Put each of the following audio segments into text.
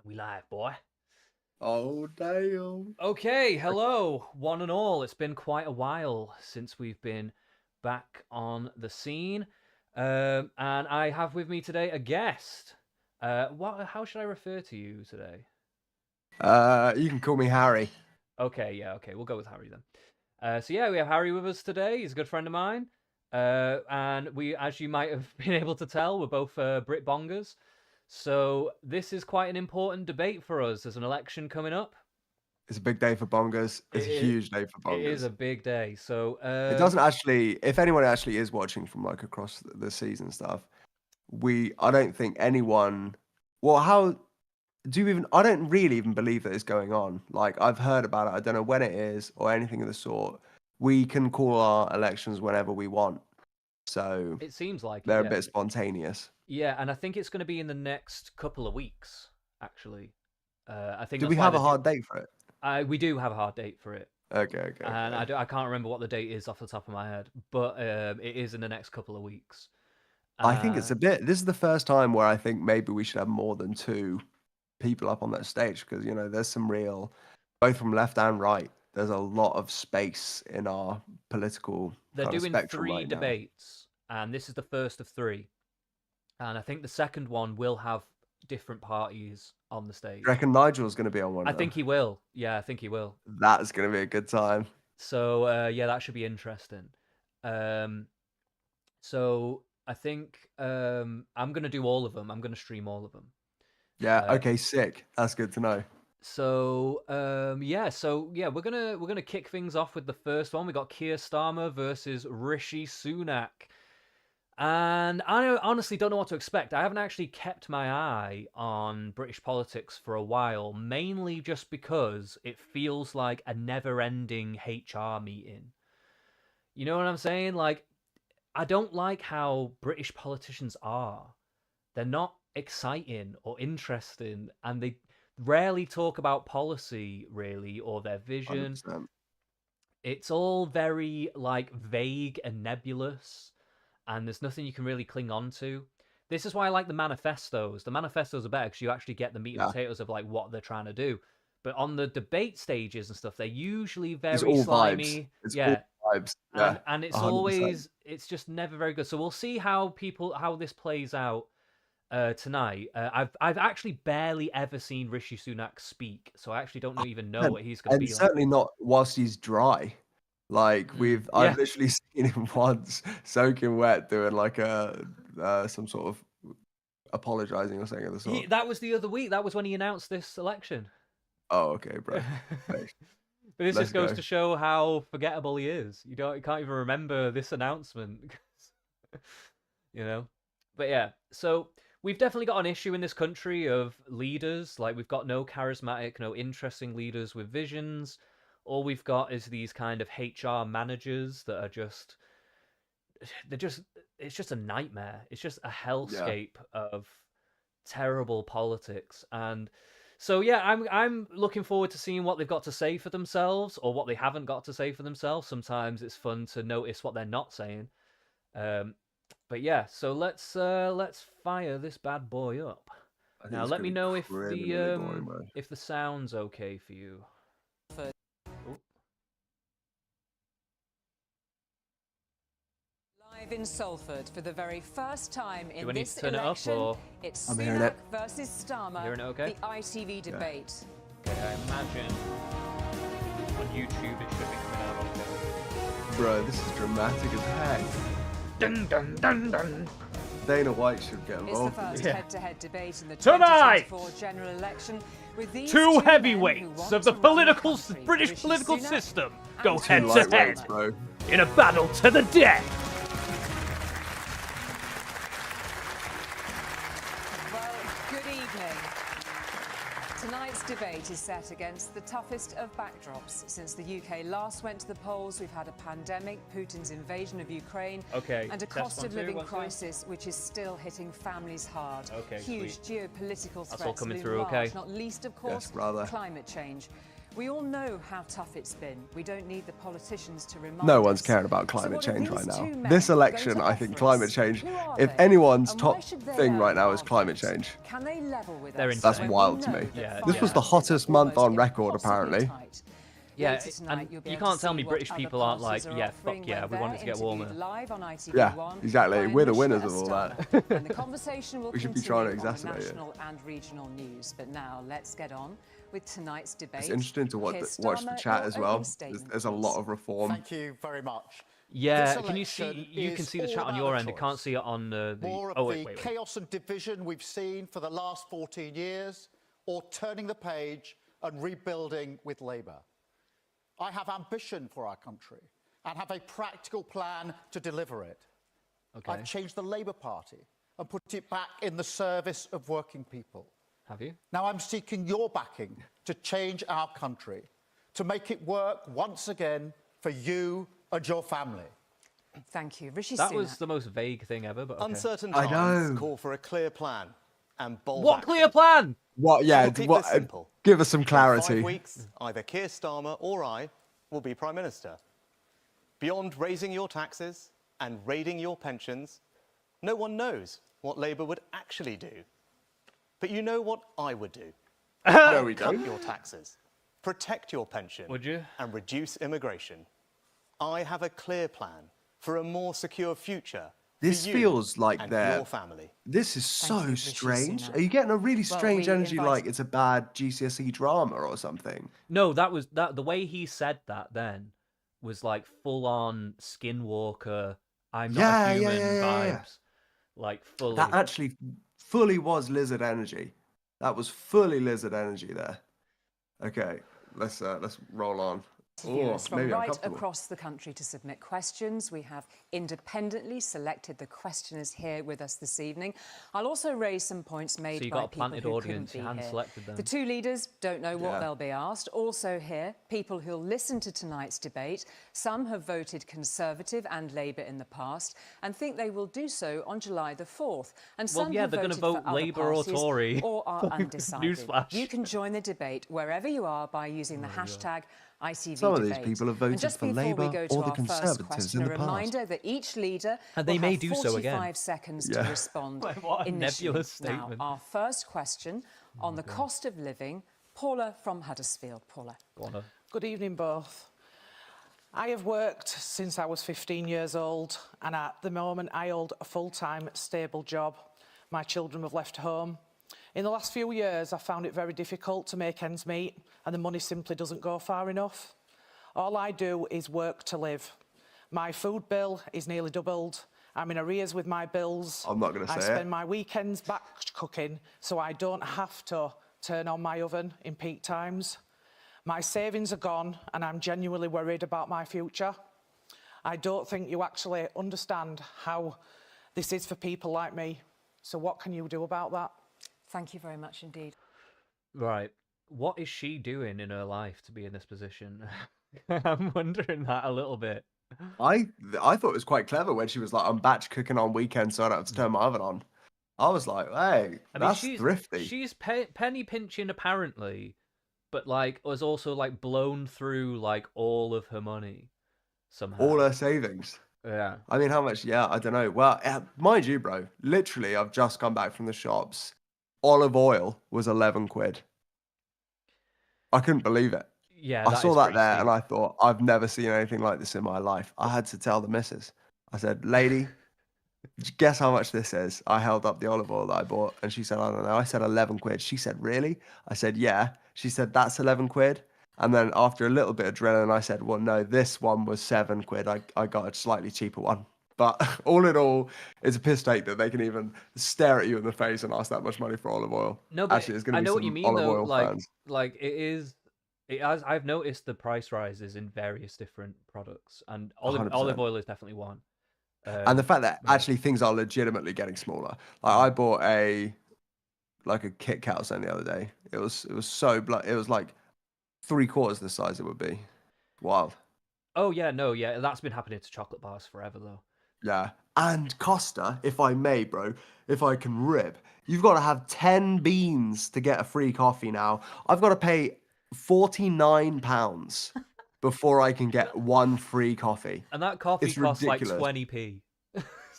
We live, boy. Oh, damn. Okay, hello, one and all. It's been quite a while since we've been back on the scene. And I have with me today a guest. How should I refer to you today? You can call me Harry. Okay, yeah, okay, we'll go with Harry then. So we have Harry with us today. He's a good friend of mine. And we, as you might have been able to tell, we're both Brit Bongers. So this is quite an important debate for us. There's an election coming up. It's a big day for bongers. It's a It, huge day for it is bongers. a big day. So, It doesn't actually, if anyone actually is watching from like across the season stuff, I don't think anyone, well, how do you even, I don't really even believe that it's going on. Like, I've heard about it. I don't know when it is or anything of the sort. We can call our elections whenever we want. So it seems like it, they're a yeah. bit spontaneous. Yeah, and I think it's going to be in the next couple of weeks, actually. I think Do that's we why have a hard date for it? we do have a hard date for it. Okay, okay, And okay. I can't remember what the date is off the top of my head, but it is in the next couple of weeks. I think it's Uh, a bit. This is the first time where I think maybe we should have more than two people up on that stage because there's some real, both from left and right. There's a lot of space in our political they're kind of doing spectrum three right now. debates, and this is the first of three. And I think the second one will have different parties on the Do you stage. reckon Nigel's going to be on one I of them? think he will. Yeah, I think he will. That's going to be a good time. So yeah, that should be interesting. Um, so I think I'm gonna do all of them. I'm gonna stream all of them. Yeah. Uh, Okay. Sick. That's good to know. so we're gonna kick things off with the first one. We got Keir Starmer versus Rishi Sunak. And I honestly don't know what to expect. I haven't actually kept my eye on British politics for a while, mainly just because it feels like a never ending HR meeting. You know what I'm saying? Like, I don't like how British politicians are. They're not exciting or interesting, and they rarely talk about policy, really, or their vision. 100%. It's all very, like, vague and nebulous, and there's nothing you can really cling on to. This is why I like the manifestos. The manifestos are better because you actually get the meat and Yeah. potatoes of like what they're trying to do. But on the debate stages and stuff, they're usually It's very all vibes. slimy. It's all Yeah, vibes. and Yeah. it's 100%. always it's just never very good. So we'll see how this plays out tonight. I've actually barely ever seen Rishi Sunak speak, so I actually don't even know And what he's going to and be like. certainly not whilst he's dry. Like I've Yeah, literally seen him once soaking wet doing like a some sort of apologizing or something of the sort. that was the other week. That was when he announced this election. Oh, okay, But bro. Thanks. this Let's just goes go. to show how forgettable he is. You can't even remember this announcement, you know. But yeah, so we've definitely got an issue in this country of leaders. Like we've got no charismatic, no interesting leaders with visions. All we've got is these kind of HR managers that are just they're just it's just a nightmare. It's just a Yeah. hellscape of terrible politics. And so yeah, I'm looking forward to seeing what they've got to say for themselves or what they haven't got to say for themselves. Sometimes it's fun to notice what they're not saying. Um, but yeah, so let's fire this bad boy up. I think Now it's let me gonna be know criminally boring, bro. if the sound's okay for you. Oh, Live in Salford for the very first time do in I need to this turn it up election, or it's I'm hearing Sunak it. versus Starmer, hearing it okay? the ITV debate. Okay, I imagine on YouTube it should be coming out okay. Bro, this is dramatic as heck. Dun dun dun dun. Dana White should get It's the involved. first Yeah. head-to-head debate in the Tonight! 2024 general election, with these Two men who heavyweights want of the to run the political country, British Rishi political Sunak system and go Two head Keir to lightweights, head bro. in a battle to the death. Well, good evening. Tonight's debate is set against the toughest of backdrops. Since the UK last went to the polls, we've had a pandemic, Putin's invasion of Ukraine, Okay, and a test cost one, of two, living 1, 2. crisis which is still hitting families hard. Okay, Huge sweet. geopolitical That's threats all coming loom through large, okay? not least, of course, brother. climate change. We all know how tough it's been. We don't need the politicians to remind No one's us. caring about So climate what are change right these now. two men This going election, to I think offer climate us? change, Who are if they? anyone's And why top should they thing right earn now our is climate votes? change. Can they level with They're us? That's insane. when we wild to know me. that Yeah, This was the finances are hottest month almost on record, impossibly apparently. tight. Yeah, Later tonight, and you'll be you able to can't tell see me what British other people aren't like, parties are yeah, offering fuck yeah, when we want it to they're get warmer. interviewed live on ITV1 Yeah, exactly. by We're the Rishi winners of all Astana. that. And the conversation will We should be continue trying to on exacerbate it. national and regional news. But now let's get on with tonight's debate. It's interesting to Keir watch the Starmer, chat your as well. opening statement, There's a lot please. of reform. Thank you very much. Yeah, This can you see? election You can is see the all chat on about your a end. I can't choice. see it on the. More of Oh the wait. chaos and division we've seen for the last 14 years, or turning the page and rebuilding with Labour. I have ambition for our country and have a practical plan to deliver it. Okay. I've changed the Labour Party and put it back in the service of working people. Have you? Now I'm seeking your backing to change our country, to make it work once again for you and your family. Thank you. Rishi That Sunak. was the most vague thing ever. But okay. Uncertain I times know. call for a clear plan and bold What action. clear plan? What? Yeah. We'll keep What? this simple. Give us some In clarity. 5 weeks, either Keir Starmer or I will be Prime Minister. Beyond raising your taxes and raiding your pensions, no one knows what Labour would actually do. But you know what I would do. No, we Cut don't. your taxes, protect your pension, Would you? and reduce immigration. I have a clear plan for a more secure future. for This you feels like and they're- your family. This is Thank so you, Rishi strange. Sunak. Are you getting a really Well, strange we energy invite- like it's a bad GCSE drama or something? No, that was that. The way he said that then was like full on Skinwalker. I'm not Yeah, a yeah, human yeah, yeah, yeah. vibes. Like fully. That actually fully was lizard energy. That was fully lizard energy there. Okay, let's roll on. Viewers from maybe right uncomfortable. across the country to submit questions. We have independently selected the questioners here with us this evening. I'll also raise some points made So you by got a people planted who audience, couldn't you be here. hand-selected them. The two leaders don't know what Yeah. they'll be asked. Also here, people who'll listen to tonight's debate. Some have voted Conservative and Labour in the past and think they will do so on July the 4th. And Well, some yeah, have they're gonna voted for vote other Labour or parties Tory. or are undecided. Newsflash. You can join the debate wherever you are by using the hashtag ITV Some of these debate. people have And voted just for before we Labour go to or the our first Conservatives question, in a the past. reminder that each leader And they will may have do so again. 45 seconds Yeah. to respond Like, what a initially. nebulous Now, statement. our first question on the cost of living. Paula from Huddersfield. Paula. Go on, Good evening, both. I have worked since I was 15 years old, and at the moment I hold a full-time, stable job. My children have left home. In the last few years, I found it very difficult to make ends meet, and the money simply doesn't go far enough. All I do is work to live. My food bill is nearly doubled. I'm in arrears with my bills. I'm not gonna I say spend it. my weekends batch cooking, so I don't have to turn on my oven in peak times. My savings are gone, and I'm genuinely worried about my future. I don't think you actually understand how this is for people like me. So what can you do about that? Thank you very much indeed. Right. What is she doing in her life to be in this position? I'm wondering that a little bit. I thought it was quite clever when she was like, "I'm batch cooking on weekends, so I don't have to turn my oven on." I was like, "Hey, I mean, that's she's thrifty." She's penny pinching apparently, but like was also like blown through like all of her money somehow. All her savings. Yeah. I mean, how much? Yeah, I don't know. Well, mind you, bro. Literally, I've just come back from the shops. Olive oil was 11 quid. I couldn't believe it. Yeah. I saw is that pretty there steep. and I thought, I've never seen anything like this in my life. I had to tell the missus. I said, "Lady, guess how much this is?" I held up the olive oil that I bought and she said, "I don't know." I said, 11 quid. She said, "Really?" I said, "Yeah." She said, "That's 11 quid." And then after a little bit of drilling, I said, "Well, no, this one was 7 quid. I got a slightly cheaper one." But all in all, it's a piss take that they can even stare at you in the face and ask that much money for olive oil. No, but Actually, it's going I to be know some what you mean olive though. oil Like, fans. like it is. It has. I've noticed the price rises in various different products, and olive 100%. oil is definitely one. And the fact that yeah. actually things are legitimately getting smaller. Like I bought a Kit Kat or something the other day. It was so it was like 3/4 the size it would be. Wild. Oh yeah, no, yeah, that's been happening to chocolate bars forever though. Yeah. And Costa, if I may, bro, if I can rip, you've got to have 10 beans to get a free coffee now. I've got to pay £49 before I can get one free coffee. And that coffee It's costs like ridiculous. 20p.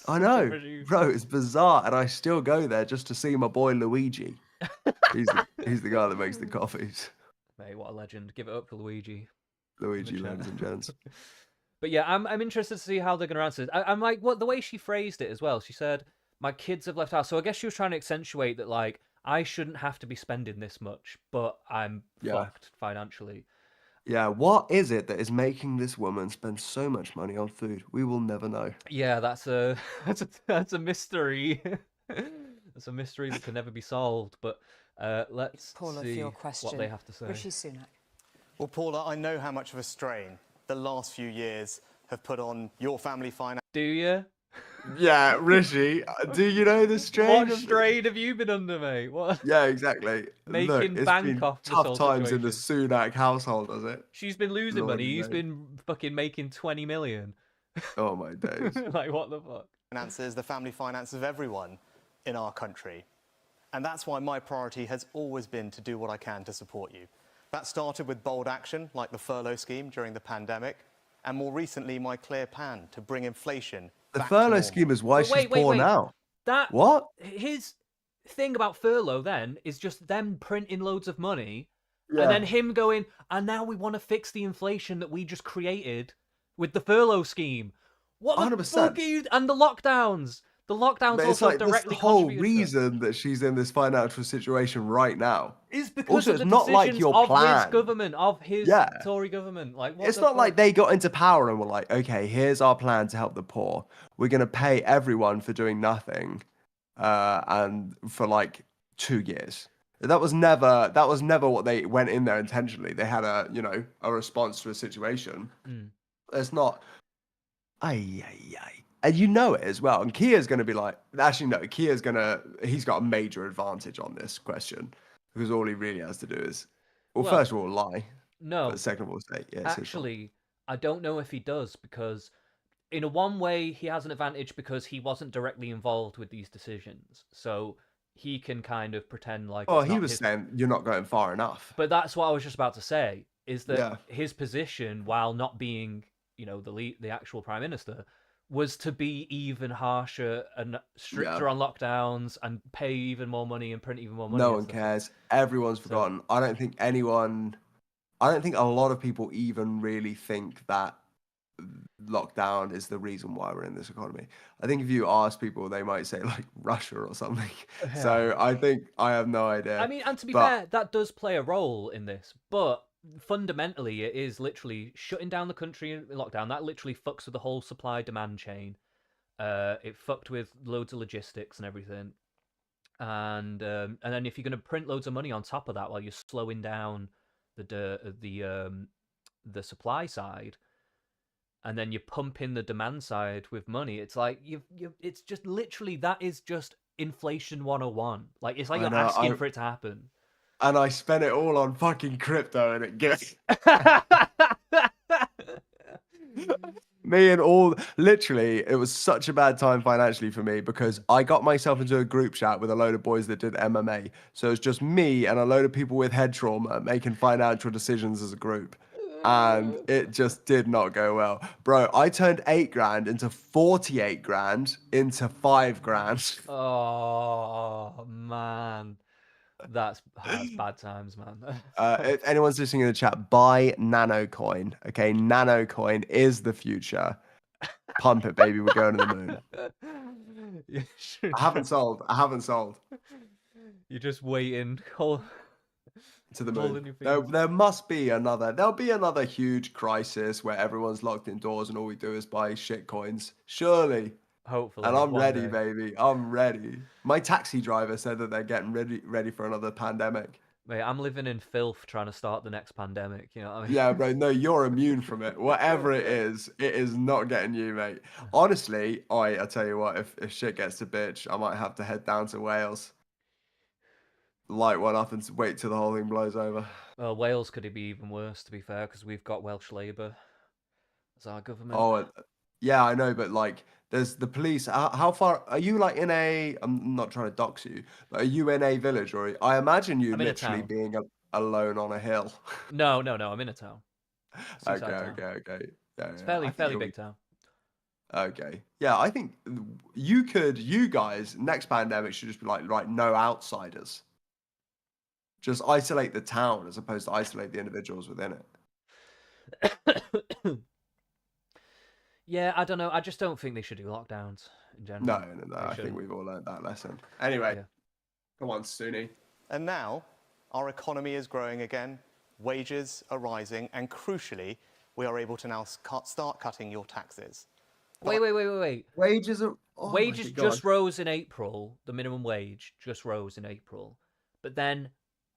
I know, bro. It's bizarre, and I still go there just to see my boy Luigi. He's the guy that makes the coffees. Mate, what a legend. Give it up for Luigi. Luigi, ladies and gents. But yeah, I'm interested to see how they're going to answer this. I'm like, what the way she phrased it as well. She said, "My kids have left house," so I guess she was trying to accentuate that, like, I shouldn't have to be spending this much, but I'm fucked financially. Yeah, what is it that is making this woman spend so much money on food? We will never know. Yeah, that's a that's a mystery. That's a mystery that can never be solved. But let's Paula, for see your question, what they have to say. Rishi Sunak. Well, Paula, I know how much of a strain the last few years have put on your family finances. Do you? Yeah, Rishi, do you know the strain? What strain have you been under, mate? What? Yeah, exactly. Making it's bank been off this tough whole times in the situation. Sunak household, has it? She's been losing Lord money. He's mate. been fucking making 20 million. Oh my days. Like, what the fuck? Finances, the family finances of everyone in our country. And that's why my priority has always been to do what I can to support you. That started with bold action, like the furlough scheme during the pandemic, and more recently, my clear plan to bring inflation The back to furlough normal. scheme is why But she's poor now. That What? His thing about furlough then is just them printing loads of money, Yeah. and then him going, and now we want to fix the inflation that we just created with the furlough scheme. What the 100%. fuck are you? And the lockdowns. The lockdowns But it's also like that's the directly whole contributed to it. reason that she's in this financial situation right now. Is because Also, of the it's not like decisions your of plan. his government, of his Yeah. Tory government. Like, what It's the not fuck? like they got into power and were like, okay, here's our plan to help the poor. We're going to pay everyone for doing nothing, and for like 2 years. That was never what they went in there intentionally. They had a response to a situation. It's not. Ay. And you know it as well. And Kia's going to be like, actually, no, he's got a major advantage on this question because all he really has to do is, well, first of all, lie. No. But second of all, say, yeah, it's his fault. Actually, I don't know if he does, because in a one way he has an advantage because he wasn't directly involved with these decisions. So he can kind of pretend like Oh, it's he not was his... saying you're not going far enough. But that's what I was just about to say, is that Yeah. his position, while not being, the actual prime minister, was to be even harsher and stricter on lockdowns and pay even more money and print even more money. No and one stuff. cares. Everyone's forgotten. I don't think a lot of people even really think that lockdown is the reason why we're in this economy. I think if you ask people, they might say like Russia or something. So I think I have no idea. I mean, and to be fair, that does play a role in this, but fundamentally it is literally shutting down the country in lockdown. That literally fucks with the whole supply demand chain. It fucked with loads of logistics and everything. And then if you're going to print loads of money on top of that while you're slowing down the supply side, and then you pump in the demand side with money, it's like it's just literally, that is just inflation 101. Like, it's like you're asking for it to happen. And I spent it all on fucking crypto, and it gets me and all. Literally, it was such a bad time financially for me because I got myself into a group chat with a load of boys that did MMA. So it's just me and a load of people with head trauma making financial decisions as a group. And it just did not go well. Bro, I turned 8 grand into 48 grand into 5 grand. Oh, man. That's bad times, man. If anyone's listening in the chat, buy Nanocoin. Okay, Nanocoin is the future. Pump it, baby. We're going to the moon. I haven't sold. You're just waiting. To the moon. There must be another. There'll be another huge crisis where everyone's locked indoors and all we do is buy shit coins. Surely. Hopefully. And I'm ready, baby. I'm ready. My taxi driver said that they're getting ready for another pandemic. Mate, I'm living in filth trying to start the next pandemic. You know what I mean? Yeah, bro. No, you're immune from it. Whatever it is not getting you, mate. Honestly, I tell you what, if shit gets to bitch, I might have to head down to Wales. Light one up and wait till the whole thing blows over. Well, Wales could be even worse, to be fair, because we've got Welsh Labour as our government. Oh, yeah, I know, but like, there's the police. How far are you? Like in a? I'm not trying to dox you, but are you in a village, or I imagine you I'm in a literally town. being a? alone on a hill. No, I'm in a town. Okay, Seaside town. okay. Yeah, It's I think fairly you'll big be town. okay. Yeah, I think you guys, next pandemic should just be like, right, no outsiders. Just isolate the town as opposed to isolate the individuals within it. Yeah, I don't know. I just don't think they should do lockdowns in general. No. They I think shouldn't. we've all learned that lesson. Anyway, Yeah. come on, Sunni. And now, our economy is growing again, wages are rising, and crucially, we are able to now start cutting your taxes. Wait. Wages are. Oh my Wages God. just rose in April. The minimum wage just rose in April. But then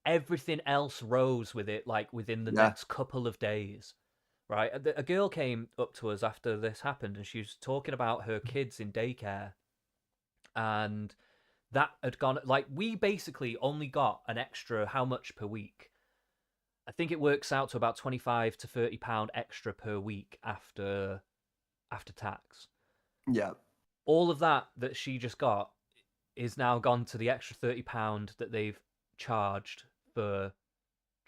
everything else rose with it, like within the Yeah. next couple of days. Right? A girl came up to us after this happened and she was talking about her kids in daycare. And that had gone, like, we basically only got an extra how much per week? I think it works out to about 25 to £30 extra per week after tax. Yeah. All of that she just got is now gone to the extra £30 that they've charged for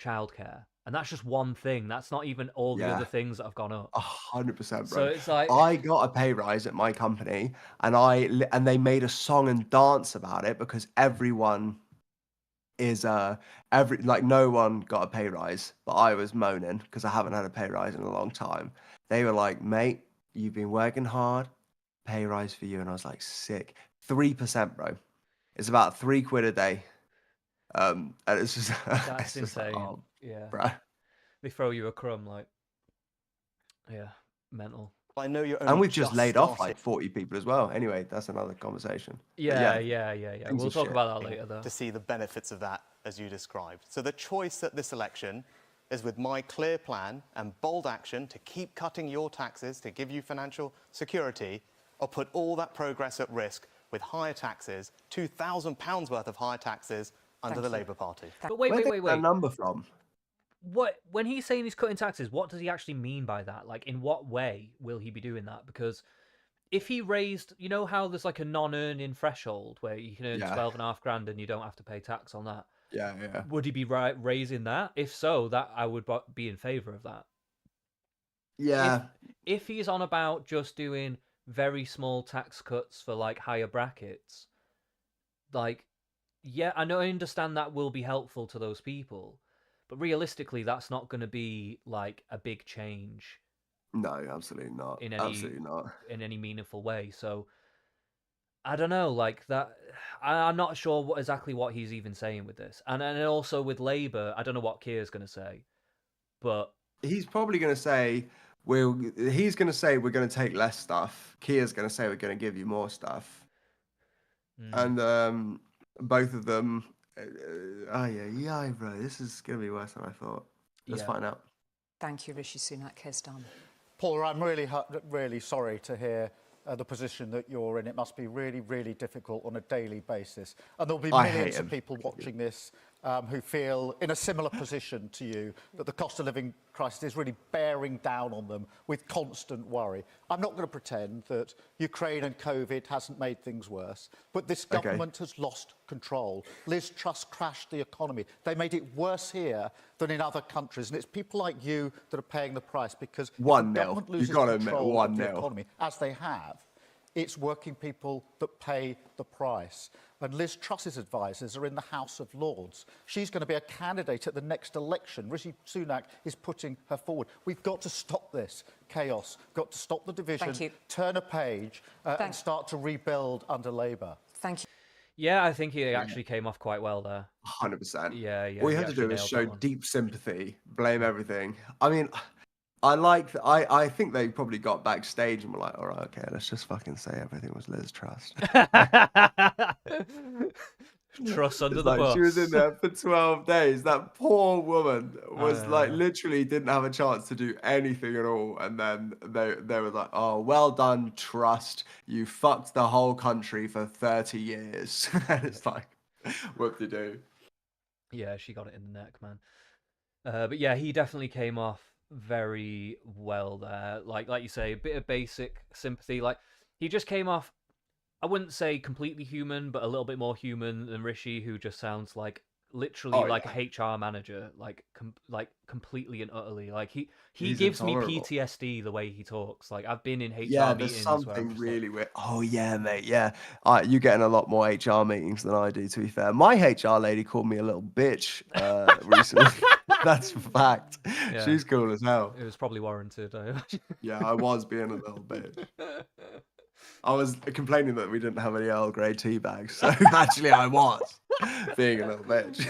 childcare. And that's just one thing. That's not even all the Yeah. other things that have gone up. 100%, bro. So it's like, I got a pay rise at my company, and they made a song and dance about it because everyone is no one got a pay rise, but I was moaning because I haven't had a pay rise in a long time. They were like, "Mate, you've been working hard, pay rise for you," and I was like, "Sick, 3%, bro. It's about £3 a day." And it's just that's it's just like, insane. oh, Yeah. bro. They throw you a crumb, like, yeah, mental. I know you're And only we've just laid off starting like 40 people as well. Anyway, that's another conversation. But Yeah. things We'll are talk shit. about that later, though. to see the benefits of that as you described. So the choice at this election is with my clear plan and bold action to keep cutting your taxes to give you financial security, or put all that progress at risk with higher taxes, £2,000 worth of higher taxes under Thank the you. Labour Party. But Where'd they wait. get that number from? What, when he's saying he's cutting taxes, what does he actually mean by that? Like, in what way will he be doing that? Because if he raised, you know how there's like a non-earning threshold where you can earn Yeah. 12.5 grand and you don't have to pay tax on that, Yeah. would he be raising that? If so, that I would be in favor of that. Yeah. If he's on about just doing very small tax cuts for like higher brackets, like, yeah, I know, I understand that will be helpful to those people, but realistically, that's not going to be like a big change No, absolutely not. in any Absolutely not. in any meaningful way. So I don't know, like that. I'm not sure exactly what he's even saying with this, and also with Labour, I don't know what Keir's going to say, but He's probably going to say we're going to take less stuff. Kia's going to say we're going to give you more stuff. And both of them bro, this is going to be worse than I thought. Let's find out. Thank you, Rishi Sunak. Keir Starmer. Paula, I'm really sorry to hear the position that you're in. It must be really, really difficult on a daily basis. And there'll be I hate millions of him. people watching this who feel in a similar position to you, that the cost of living crisis is really bearing down on them with constant worry. I'm not going to pretend that Ukraine and COVID hasn't made things worse, but this government has lost control. Liz Truss crashed the economy. They made it worse here than in other countries, and it's people like you that are paying the price, because if the 1-0. government loses You've got to admit, control of the 1-0. economy, as they have, it's working people that pay the price. And Liz Truss's advisors are in the House of Lords. She's going to be a candidate at the next election. Rishi Sunak is putting her forward. We've got to stop this chaos, got to stop the division, Thank you. turn a page and start to rebuild under Labour. Thank you. yeah, I think he actually came off quite well there. 100%. Yeah, All you he have to do actually is nailed show that one. deep sympathy, blame everything. I mean, I think they probably got backstage and were like, all right, okay, let's just fucking say everything was Liz Truss. Truss under It's the like bus. she was in there for 12 days. That poor woman was like know. literally didn't have a chance to do anything at all. And then they were like, oh, well done, Trust. You fucked the whole country for 30 years. And it's like, whoop-de-doo. Yeah, she got it in the neck, man. But yeah, he definitely came off very well there. Like you say, a bit of basic sympathy. Like, he just came off, I wouldn't say completely human, but a little bit more human than Rishi, who just sounds like literally Oh, like yeah. a HR manager, like completely and utterly. Like he He's gives me intolerable. PTSD the way he talks. Like I've been in Yeah, HR there's meetings where I'm something just like, really weird. Oh yeah, mate. Yeah, you getting a lot more HR meetings than I do. To be fair, my HR lady called me a little bitch recently. That's a fact. yeah, She's cool as hell. it was probably warranted. I imagine. Yeah, I was being a little bitch. I was complaining that we didn't have any Earl Grey tea bags, so actually I was being a little bitch.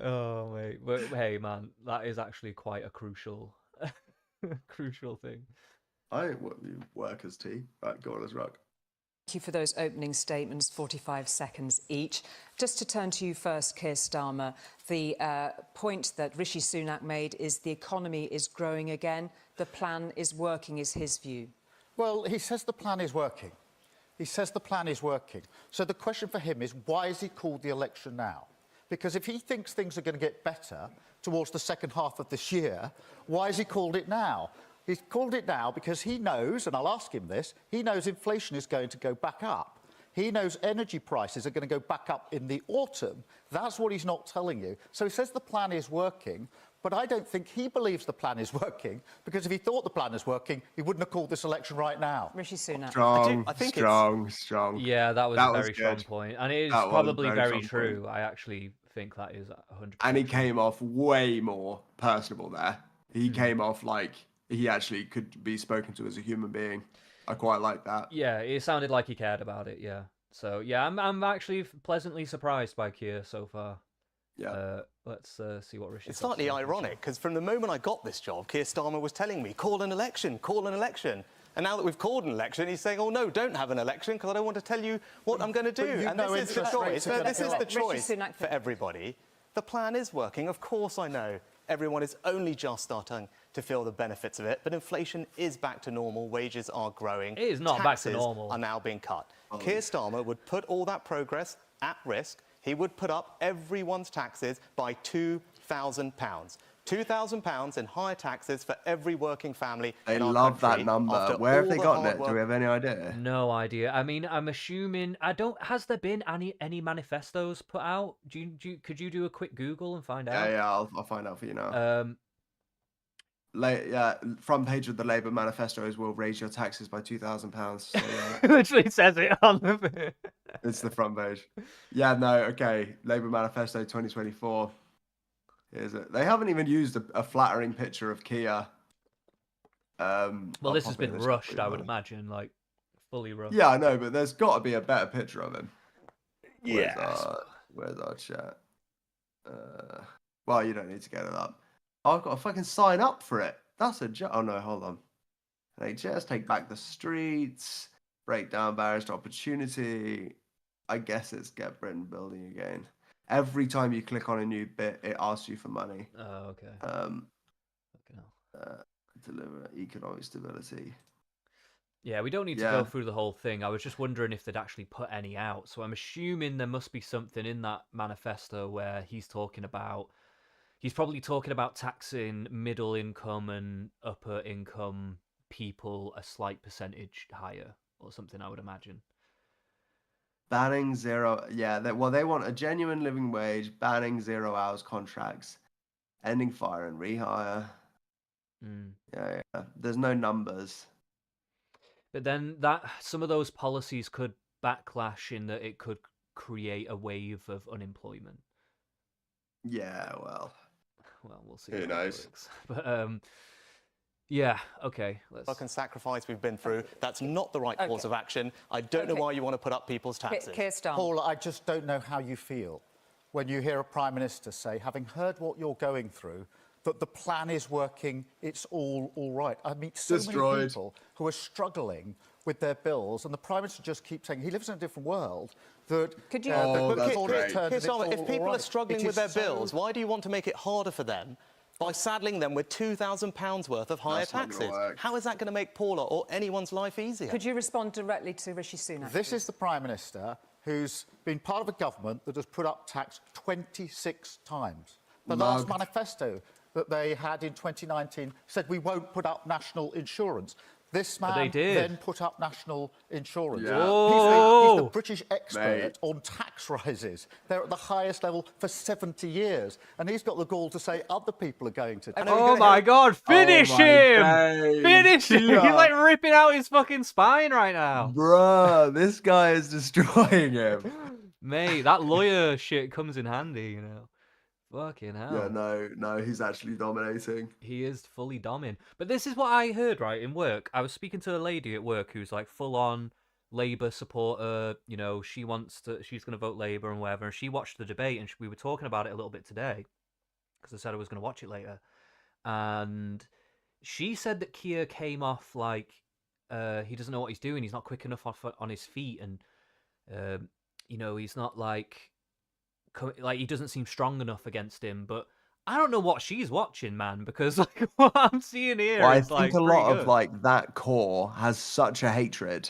Oh mate, but hey man, that is actually quite a crucial, crucial thing. I ain't workers' tea. Right, go on, let's rock. Thank you for those opening statements, 45 seconds each. Just to turn to you first, Keir Starmer, the point that Rishi Sunak made is the economy is growing again. The plan is working, is his view. Well, he says the plan is working. He says the plan is working. So the question for him is, why has he called the election now? Because if he thinks things are going to get better towards the second half of this year, why has he called it now? He's called it now because he knows, and I'll ask him this, he knows inflation is going to go back up. He knows energy prices are going to go back up in the autumn. That's what he's not telling you. So he says the plan is working, but I don't think he believes the plan is working, because if he thought the plan is working, he wouldn't have called this election right now. Rishi Sunak. Strong, I think strong. Yeah, that was That a was very strong good. point, and it is That was a probably very very strong point. true. I actually think that is 100%. And he came off way more personable there. He Hmm. came off like he actually could be spoken to as a human being. I quite like that. Yeah, it sounded like he cared about it. Yeah. So yeah, I'm actually pleasantly surprised by Keir so far. Yeah. Let's see what Rishi's It's got to slightly say. ironic, because from the moment I got this job, Keir Starmer was telling me, call an election, call an election. And now that we've called an election, he's saying, oh, no, don't have an election, because I don't want to tell you what I'm going to do. you And know this is the interest choice. rates are No, gonna this go is up. the Rishi choice Sunak for everybody. The plan is working. Of course, I know everyone is only just starting to feel the benefits of it, but inflation is back to normal. Wages are growing. It is not back to Taxes normal. are now being cut. Keir Starmer would put all that progress at risk. He would put up everyone's taxes by £2,000. £2,000 in higher taxes for every working family They in our love that country number. after Where have all they the gotten hard it? Do work. we have any idea? No idea. I mean, I'm assuming has there been any manifestos put out? Could you do a quick Google and find out? Yeah, I'll find out for you now. Front page of the Labour manifesto is will raise your taxes by £2,000. So, It literally says it on the. it's the front page. Yeah, no, okay. Labour manifesto 2024. Here's it. They haven't even used a flattering picture of Keir. Well, I'll this has pop it in been the chat for rushed, you, I would buddy. imagine, like fully rushed. Yeah, I know, but there's got to be a better picture of him. Yes. Where's our chat? Well, you don't need to get it up. I've got to fucking sign up for it. That's a joke. Oh no, hold on. NHS, take back the streets, break down barriers to opportunity. I guess it's get Britain building again. Every time you click on a new bit, it asks you for money. Oh, okay. Um, Fucking hell. Deliver economic stability. Yeah, we don't need to Yeah. go through the whole thing. I was just wondering if they'd actually put any out. So I'm assuming there must be something in that manifesto where he's probably talking about taxing middle income and upper income people a slight percentage higher or something, I would imagine. Banning zero. Yeah, they want a genuine living wage, banning 0 hours contracts, ending fire and rehire. Yeah. There's no numbers. But then some of those policies could backlash in that it could create a wave of unemployment. Yeah, well, we'll see. Who how it knows? works. But yeah, okay. Fucking sacrifice we've been through. That's not the right course of action. I don't know why you want to put up people's taxes. Keir Starmer. Paul, I just don't know how you feel when you hear a Prime Minister say, having heard what you're going through, that the plan is working, it's all right. I meet so many people who are struggling with their bills, and the Prime Minister just keeps saying he lives in a different world. That Could you? that's great. Keir Starmer, if people are struggling with their bills, why do you want to make it harder for them by saddling them with £2,000 worth of higher That's not gonna taxes? work. How is that going to make Paula or anyone's life easier? Could you respond directly to Rishi Sunak? This is the Prime Minister who's been part of a government that has put up tax 26 times. The last manifesto that they had in 2019 said we won't put up national insurance. This But they man did. then put up national insurance. Yeah. He's the British expert Mate. on tax rises. They're at the highest level for 70 years. And he's got the gall to say other people are going to. Oh my God! Finish my him! days, Finish him! He's Kia. like ripping out his fucking spine right now. Bruh, this guy is destroying him. Mate, that lawyer shit comes in handy, you know. Fucking hell. Yeah, no, he's actually dominating. He is fully dominant. But this is what I heard, right, in work. I was speaking to a lady at work who's like full on Labour supporter. You know, she's going to vote Labour and whatever. And she watched the debate and we were talking about it a little bit today because I said I was going to watch it later. And she said that Keir came off like he doesn't know what he's doing. He's not quick enough on his feet. And, you know, he's not like he doesn't seem strong enough against him. But I don't know what she's watching, man, because like what I'm seeing here Well, I is think like a lot pretty of good. like that core has such a hatred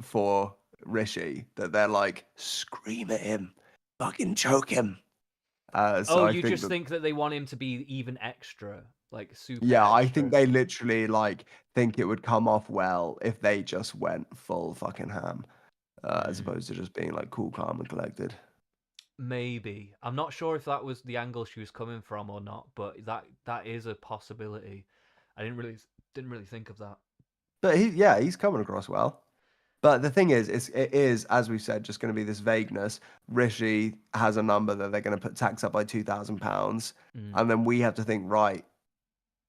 for Rishi that they're like, scream at him, fucking choke him. So I You think just think that they want him to be even extra, like super. yeah, I extra. think they literally like think it would come off well if they just went full fucking ham, as opposed to just being like cool, calm, and collected. Maybe. I'm not sure if that was the angle she was coming from or not, but that is a possibility. I didn't really think of that. But he's coming across well. But the thing is, it is, as we said, just going to be this vagueness. Rishi has a number that they're going to put tax up by £2,000, and then we have to think, right,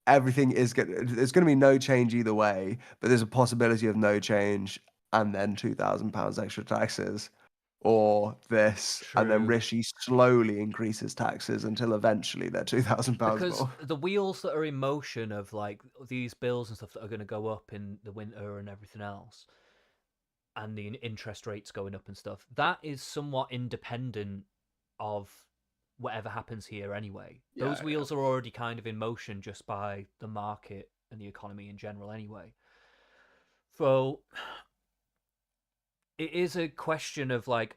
everything is there's going to be no change either way, but there's a possibility of no change and then £2,000 extra taxes, or this, and then True. Rishi slowly increases taxes until eventually they're £2,000 Because more. the wheels that are in motion of like these bills and stuff that are going to go up in the winter and everything else, and the interest rates going up and stuff, that is somewhat independent of whatever happens here anyway. Those wheels are already kind of in motion just by the market and the economy in general anyway. So it is a question of like,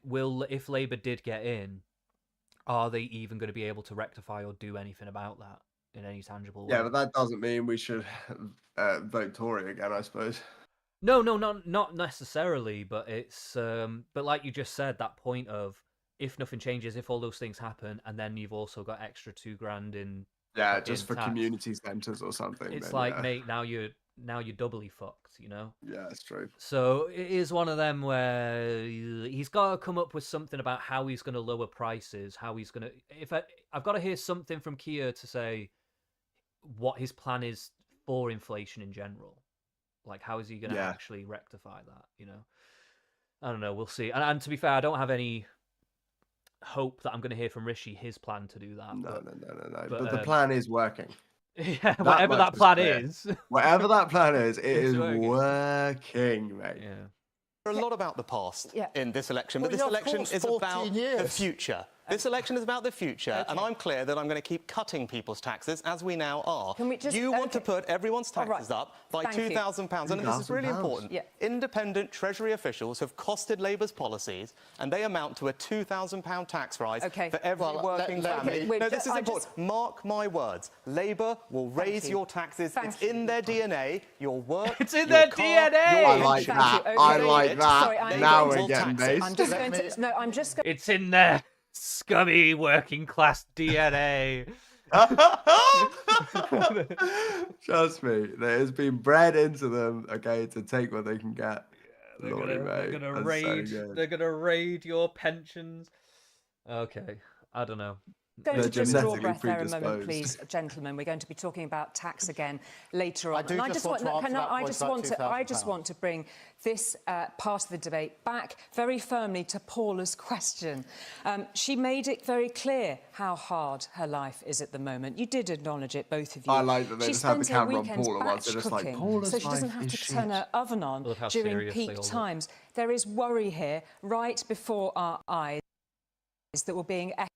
if Labour did get in, are they even going to be able to rectify or do anything about that in any tangible way? Yeah, but that doesn't mean we should vote Tory again, I suppose. No, not necessarily, but it's but like you just said, that point of if nothing changes, if all those things happen, and then you've also got extra £2,000 in just for tax, community centres or something. it's then, like, yeah. mate, now you're doubly fucked, you know. Yeah, it's true. So it is one of them where he's got to come up with something about how he's going to lower prices, how he's going to. I've got to hear something from Keir to say what his plan is for inflation in general. Like, how is he going to actually rectify that? You know, I don't know. We'll see. And to be fair, I don't have any hope that I'm going to hear from Rishi his plan to do that. No. But the plan is working. Yeah, whatever that plan is. Whatever that plan is, it is working. mate. Yeah. A lot about the past in this election, Well, but this yeah, of election course, is 14 about the years. future. This election is about the future, and I'm clear that I'm going to keep cutting people's taxes, as we now are. Can we just- you want to put everyone's taxes up by Thank you. £2,000, and this is really £2,000. important. Yeah. Independent Treasury officials have costed Labour's policies, and they amount to a £2,000 tax rise for every working family. wait, No, this is I important. Mark my words. Labour will raise you. your taxes. Thank it's you. in their DNA. Your work. It's in your their car, DNA. your I like pension. that. Okay. I like that. Sorry, I'm now going we're to- getting taxes. based. I'm just Let going me- to. No, I'm just going. It's in their scummy working class DNA. Trust me, it has been bred into them, okay, to take what they can get. They're Lordy, gonna mate, that's so raid. good. They're gonna raid your pensions. Okay, I don't know. Going to They're just draw genetically breath there a moment, predisposed. please, gentlemen. We're going to be talking about tax again later on. I do And just want to answer that I point just about want to. I just £2,000. want to bring this part of the debate back very firmly to Paula's question. She made it very clear how hard her life is at the moment. You did acknowledge it, both of you. I like that they She just had the spends her camera on weekends Paula whilst they're batch just like, cooking, "Paula's so she doesn't life have is to shit." turn her oven on love how during serious they peak all look. times. There is worry here, right before our eyes, that were being echoed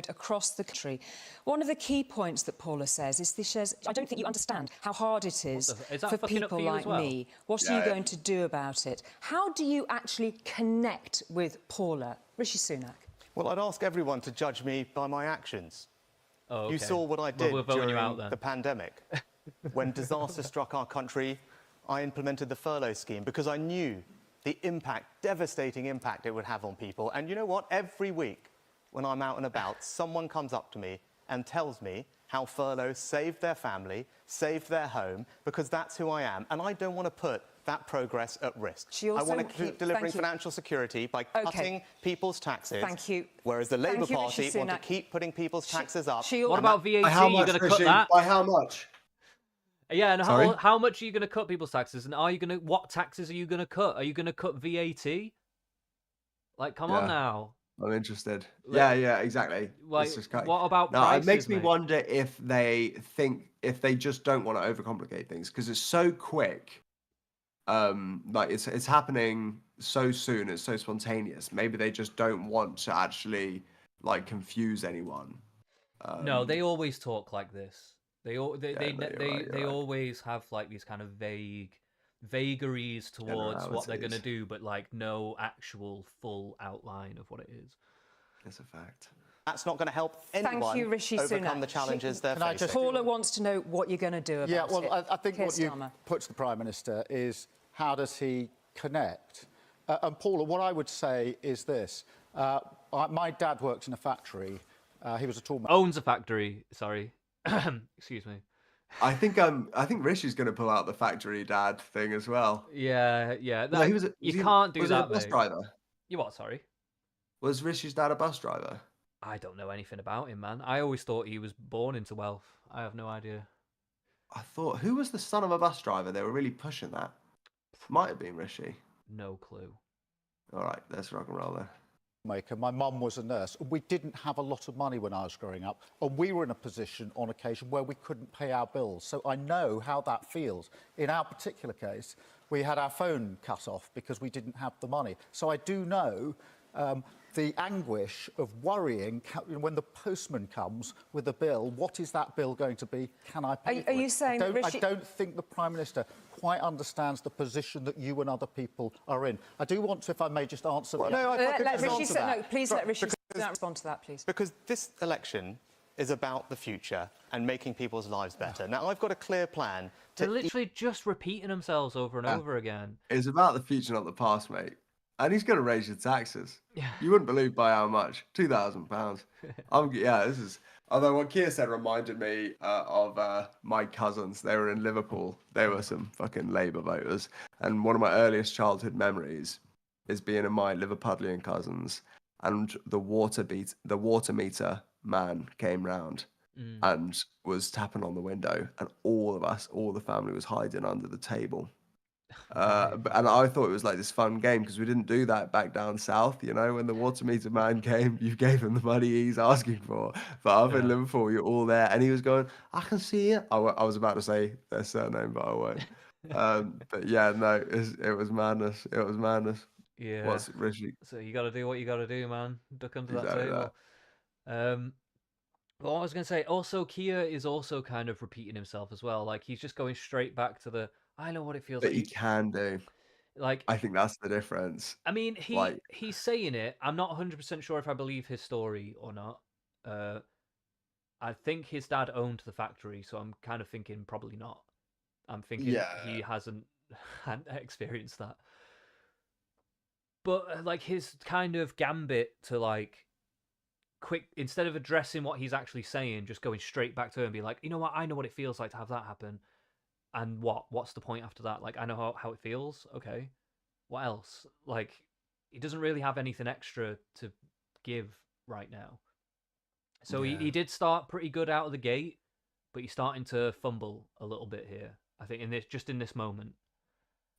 across the country. One of the key points that Paula says is she says, I don't think you understand how hard it is Is that for fucking up for people you as like well? me. What are you going to do about it? How do you actually connect with Paula? Rishi Sunak. Well, I'd ask everyone to judge me by my actions. Oh, You okay. saw what I Well, did we're voting you during out then. the pandemic. When disaster struck our country, I implemented the furlough scheme because I knew the impact, devastating impact it would have on people. And you know what? Every week when I'm out and about, someone comes up to me and tells me how furlough saved their family, saved their home, because that's who I am. And I don't want to put that progress at risk. I want to keep delivering financial security by cutting people's taxes. Thank you. Whereas the Labour you, Party want to keep putting people's taxes up. What about VAT? By how You're much, going to cut Rishi? that? By how much? Yeah, and Sorry? how much are you going to cut people's taxes? And are you going to, what taxes are you going to cut? Are you going to cut VAT? Like, come on Yeah. now. I'm interested. Like- Yeah, exactly. Like, It's just cutting. what about No, prices, it makes me mate? wonder if they just don't want to overcomplicate things because it's so quick. Like it's happening so soon. It's so spontaneous. Maybe they just don't want to actually like confuse anyone. No, they always talk like this. They you're right. always have like these kind of vagaries towards what they're going to Generalities. do, but like no actual full outline of what it is. It's a fact. That's not going to help anyone you, Rishi overcome Sunak. the challenges they're Can I facing. just- Paula wants to know what you're going to do about it. Yeah, well, I think Keir what you Starmer. put to the Prime Minister is how does he connect? And Paula, what I would say is this. My dad worked in a factory. He was a tool man. Owns a factory. Sorry, excuse me. I think Rishi's going to pull out the factory dad thing as well. Yeah. No, he was. You can't do was he that, a bus mate. driver? You what? Sorry. Was Rishi's dad a bus driver? I don't know anything about him, man. I always thought he was born into wealth. I have no idea. I thought, who was the son of a bus driver? They were really pushing that. Might have been Rishi. No clue. All right, let's rock and roll there. Maker. My mum was a nurse. We didn't have a lot of money when I was growing up, and we were in a position on occasion where we couldn't pay our bills. So I know how that feels. In our particular case, we had our phone cut off because we didn't have the money. So I do know the anguish of worrying when the postman comes with a bill. What is that bill going to be? Can I pay for Are you it? saying that Rishi... I don't think the Prime Minister quite understands the position that you and other people are in. I do want to, if I may, just answer that. No, if I could let just Rishi answer say, that. no, please let Rishi Sunak respond to that, please. Because this election is about the future and making people's lives better. Now, I've got a clear plan They're to literally just repeating themselves over and over again. It's about the future, not the past, mate. And he's going to raise your taxes. Yeah. You wouldn't believe by how much. £2,000. Yeah, this is. Although what Keir said reminded me of my cousins. They were in Liverpool. They were some fucking Labour voters. And one of my earliest childhood memories is being in my Liverpudlian cousins, and the water meter man came round and was tapping on the window, and all of us, all the family, was hiding under the table. And I thought it was like this fun game because we didn't do that back down south. You know, when the water meter man came, you gave him the money he's asking for. But up in Liverpool, you're all there, and he was going, "I can see it." I was about to say their surname, but I won't. But yeah, no, it was madness. It was madness. Yeah. What's Rishi? So you got to do what you got to do, man. Duck under that Exactly table. Well, I was going to say, also, Keir is also kind of repeating himself as well. Like, he's just going straight back to the, I know what it feels But like. he can do. Like, I think that's the difference. I mean, like- he's saying it. I'm not 100% sure if I believe his story or not. I think his dad owned the factory, so I'm kind of thinking probably not. I'm thinking he hasn't experienced that. But like his kind of gambit to like quick, instead of addressing what he's actually saying, just going straight back to him and be like, you know what, I know what it feels like to have that happen. And what's the point after that? Like, I know how it feels. Okay. What else? Like, he doesn't really have anything extra to give right now. So he did start pretty good out of the gate, but he's starting to fumble a little bit here. I think in this moment.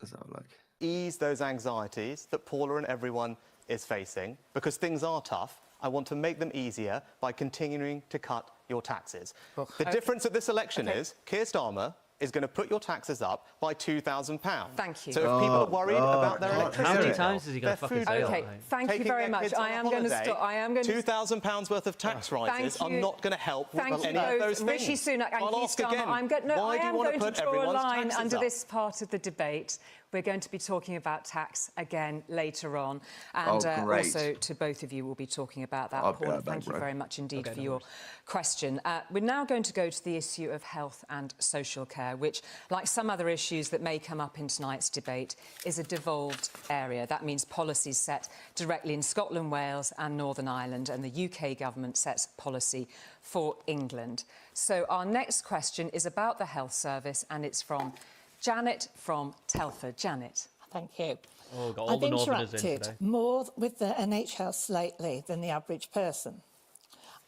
Does that look? ease those anxieties that Paula and everyone is facing, because things are tough. I want to make them easier by continuing to cut your taxes. The difference at this election is Keir Starmer is going to put your taxes up by £2,000. Thank you. So if people are worried about their electricity How many bill, times is he going to their fucking food say bill, Okay, that? thank you taking very their much. kids on I a am going to holiday, stop. I am going to. £2,000 worth of tax rises are you. not going to help with Thank any you of both, those things. Rishi Sunak and I'll Keir ask Starmer. again, I why am do you want going to put to draw a everyone's line taxes under up? this part of the debate. We're going to be talking about tax again later on. Oh, And great. also to both of you, we'll be talking about that. I'll be Paula, right back, thank you bro. very much indeed Okay, for no your worries. question. We're now going to go to the issue of health and social care, which, like some other issues that may come up in tonight's debate, is a devolved area. That means policies set directly in Scotland, Wales and Northern Ireland, and the UK government sets policy for England. So our next question is about the health service, and it's from Janet from Telford. Janet. Thank you. Oh, got all I've the Northerners in interacted today. more with the NHS lately than the average person.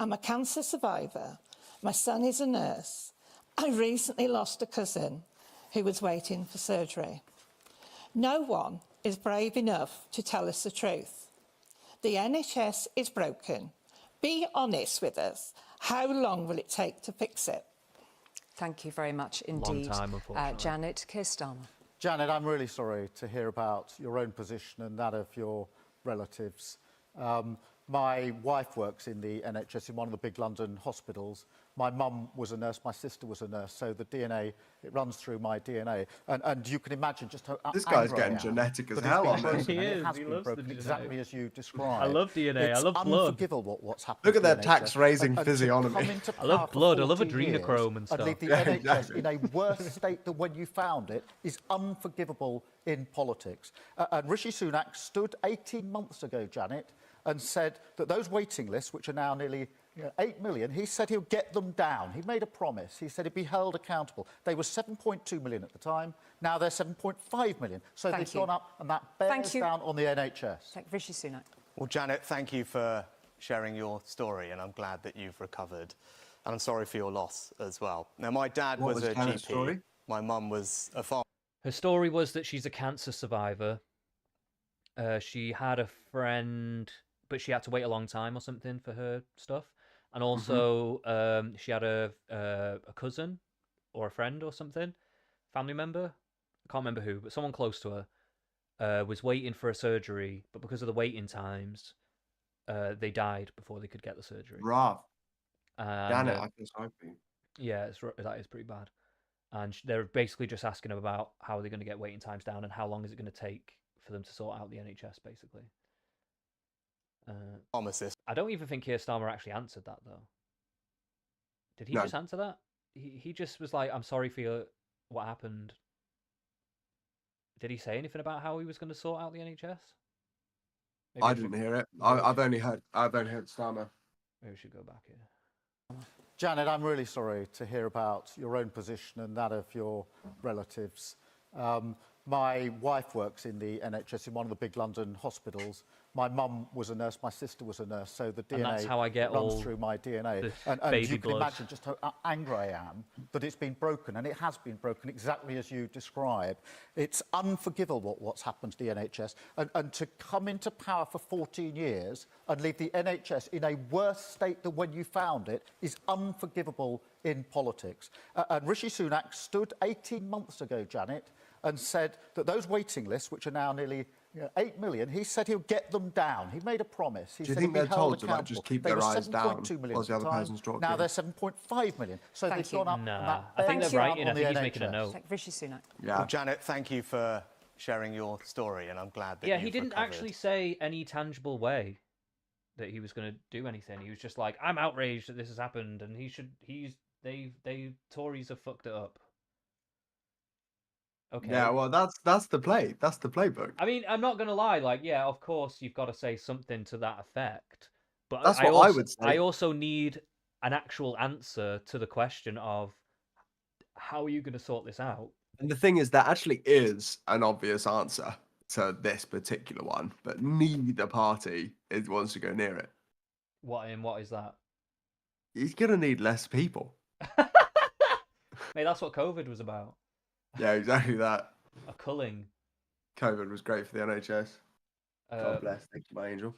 I'm a cancer survivor. My son is a nurse. I recently lost a cousin who was waiting for surgery. No one is brave enough to tell us the truth. The NHS is broken. Be honest with us. How long will it take to fix it? Thank you very much indeed, time, unfortunately. Janet. Keir Starmer. Janet, I'm really sorry to hear about your own position and that of your relatives. My wife works in the NHS in one of the big London hospitals. My mum was a nurse, my sister was a nurse, so the DNA, it runs through my DNA. And you can imagine just how This guy's angry I getting am genetic as that it's hell been on this. broken, He and is, it has he been loves the broken DNA. exactly as you described. I love DNA, I It's love blood. unforgivable what's happened Look to at that the tax NHS. raising To physiognomy. come into I love power for blood, I love 14 years adrenochrome and stuff. leave the Yeah, NHS exactly. in a worse state than when you found it is unforgivable in politics. And Rishi Sunak stood 18 months ago, Janet, and said that those waiting lists, which are now nearly 8 million, he said he'll get them down. He made a promise. He said he'd be held accountable. They were 7.2 million at the time. Now they're 7.5 million. So Thank they've you. gone up, and that bears you. down on the NHS. Thank Rishi Sunak. Well, Janet, thank you for sharing your story, and I'm glad that you've recovered. And I'm sorry for your loss as well. Now, my dad What was was a Janet's GP. story? My mum was a farmer. Her story was that she's a cancer survivor. She had a friend, but she had to wait a long time or something for her stuff. And also, she had a cousin or a friend or something, family member. I can't remember who, but someone close to her was waiting for a surgery, but because of the waiting times, they died before they could get the surgery. Rough. And, Janet, I feel sorry for you. yeah, that is pretty bad. And they're basically just asking them about how they're going to get waiting times down and how long is it going to take for them to sort out the NHS, basically. Pharmacist. I don't even think Keir Starmer actually answered that, though. Did he No. just answer that? He just was like, I'm sorry for what happened. Did he say anything about how he was going to sort out the NHS? Maybe I should- didn't hear it. maybe I've only heard Starmer. Maybe we should go back here. Janet, I'm really sorry to hear about your own position and that of your relatives. My wife works in the NHS in one of the big London hospitals. My mum was a nurse, my sister was a nurse, so the DNA And that's how I get runs all through my DNA. the And baby you can blood. imagine just how angry I am that it's been broken, and it has been broken exactly as you describe. It's unforgivable what's happened to the NHS. And to come into power for 14 years and leave the NHS in a worse state than when you found it is unforgivable in politics. And Rishi Sunak stood 18 months ago, Janet, and said that those waiting lists, which are now nearly 8 million, he said he'll get them down. He made a promise. He Do you said think he'd be they're held told to, like, just accountable. keep They their were eyes down 7.2 million whilst at the the other time. person's dropped Now in? they're 7.5 million. So Thank they've you. gone up. and Nah, that I think Thank they're you. writing. I on think the he's making a NHS. note. Thank Rishi Sunak. Yeah. Well, Janet, thank you for sharing your story, and I'm glad that Yeah, you've he didn't recovered. actually say any tangible way that he was going to do anything. He was just like, I'm outraged that this has happened, and Tories have fucked it up. Okay. Yeah, well, that's the play. That's the playbook. I mean, I'm not gonna lie. Like, yeah, of course, you've got to say something to that effect. But That's I what I also, would say. I also need an actual answer to the question of how are you going to sort this out? And the thing is, there actually is an obvious answer to this particular one, but neither party wants to go near it. What is that? He's gonna need less people. Mate, that's what COVID was about. Yeah, exactly that. A culling. COVID was great for the NHS. Uh, God bless. Thank you, my angel.